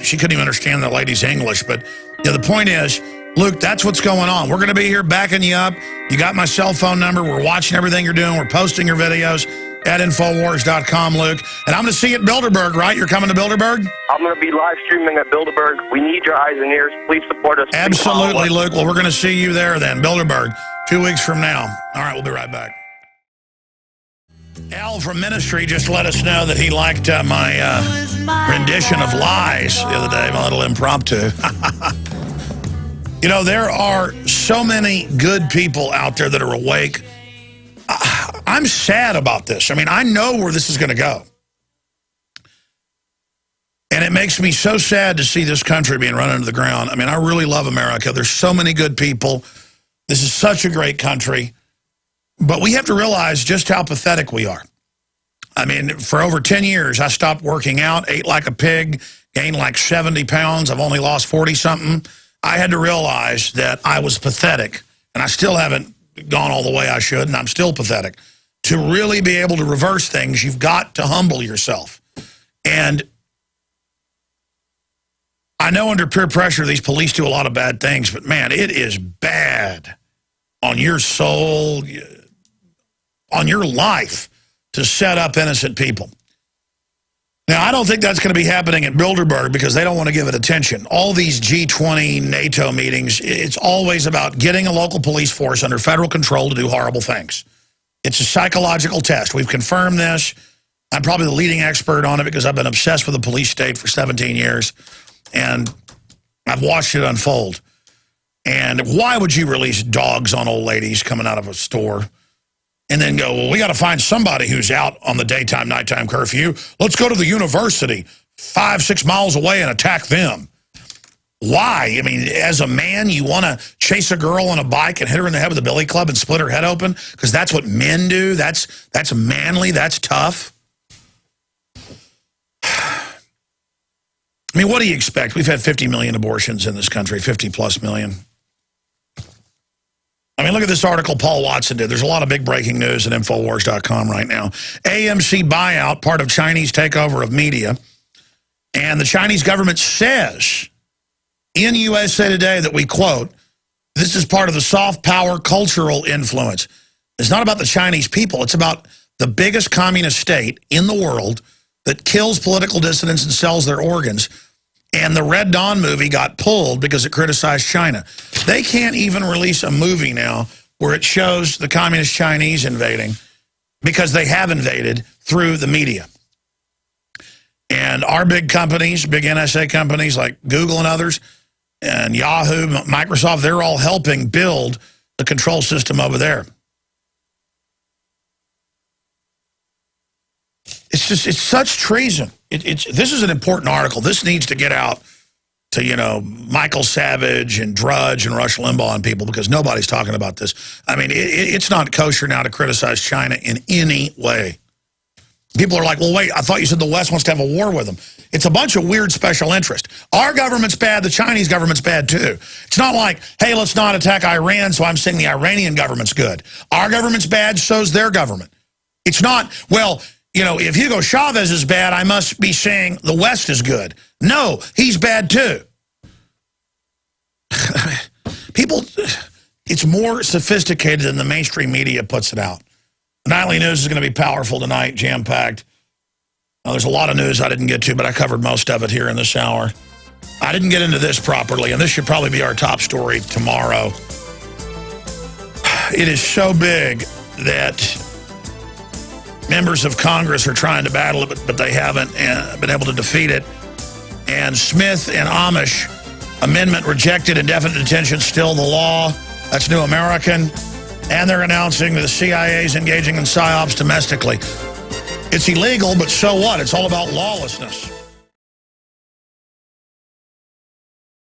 she couldn't even understand the lady's English. But the point is, Luke, that's what's going on. We're going to be here backing you up. You got my cell phone number. We're watching everything you're doing. We're posting your videos at Infowars.com, Luke. And I'm going to see you at Bilderberg, right? You're coming to Bilderberg? I'm going to be live streaming at Bilderberg. We need your eyes and ears. Please support us. Absolutely, Luke. Well, we're going to see you there then, Bilderberg, 2 weeks from now. All right, we'll be right back. Al from Ministry just let us know that he liked my rendition of Lies the other day, my little impromptu. There are so many good people out there that are awake. I'm sad about this. I mean, I know where this is going to go. And it makes me so sad to see this country being run into the ground. I mean, I really love America. There's so many good people. This is such a great country. But we have to realize just how pathetic we are. I mean, for over 10 years, I stopped working out, ate like a pig, gained like 70 pounds. I've only lost 40-something. I had to realize that I was pathetic, and I still haven't gone all the way I should, and I'm still pathetic. To really be able to reverse things, you've got to humble yourself. And I know under peer pressure, these police do a lot of bad things, but man, it is bad on your soul, on your life, to set up innocent people. Now, I don't think that's going to be happening at Bilderberg because they don't want to give it attention. All these G20 NATO meetings, it's always about getting a local police force under federal control to do horrible things. It's a psychological test. We've confirmed this. I'm probably the leading expert on it because I've been obsessed with the police state for 17 years, and I've watched it unfold. And why would you release dogs on old ladies coming out of a store and then go, well, we got to find somebody who's out on the daytime, nighttime curfew. Let's go to the university 5-6 miles away and attack them. Why? I mean, as a man, you want to chase a girl on a bike and hit her in the head with a billy club and split her head open? Because that's what men do. That's manly. That's tough. I mean, what do you expect? We've had 50 million abortions in this country, 50+ million. I mean, look at this article Paul Watson did. There's a lot of big breaking news at Infowars.com right now. AMC buyout, part of Chinese takeover of media. And the Chinese government says in USA Today that, we quote, this is part of the soft power cultural influence. It's not about the Chinese people. It's about the biggest communist state in the world that kills political dissidents and sells their organs. And the Red Dawn movie got pulled because it criticized China. They can't even release a movie now where it shows the communist Chinese invading because they have invaded through the media. And our big companies, big NSA companies like Google and others, and Yahoo, Microsoft, they're all helping build the control system over there. just, it's such treason. This is an important article. This needs to get out to, you know, Michael Savage and Drudge and Rush Limbaugh and people, because nobody's talking about this. I mean, it's not kosher now to criticize China in any way. People are like, well, wait, I thought you said the West wants to have a war with them. It's a bunch of weird special interest. Our government's bad, the Chinese government's bad too. It's not like, hey, let's not attack Iran, so I'm saying the Iranian government's good. Our government's bad, so's their government. It's not, well, you know, if Hugo Chavez is bad, I must be saying the West is good. No, he's bad too. People, it's more sophisticated than the mainstream media puts it out. Nightly news is going to be powerful tonight, jam-packed. There's a lot of news I didn't get to, but I covered most of it here in this hour. I didn't get into this properly, and this should probably be our top story tomorrow. It is so big that members of Congress are trying to battle it, but they haven't been able to defeat it. And Smith and Amish amendment rejected, indefinite detention still the law. That's New American. And they're announcing that the CIA is engaging in psyops domestically. It's illegal, but so what? It's all about lawlessness.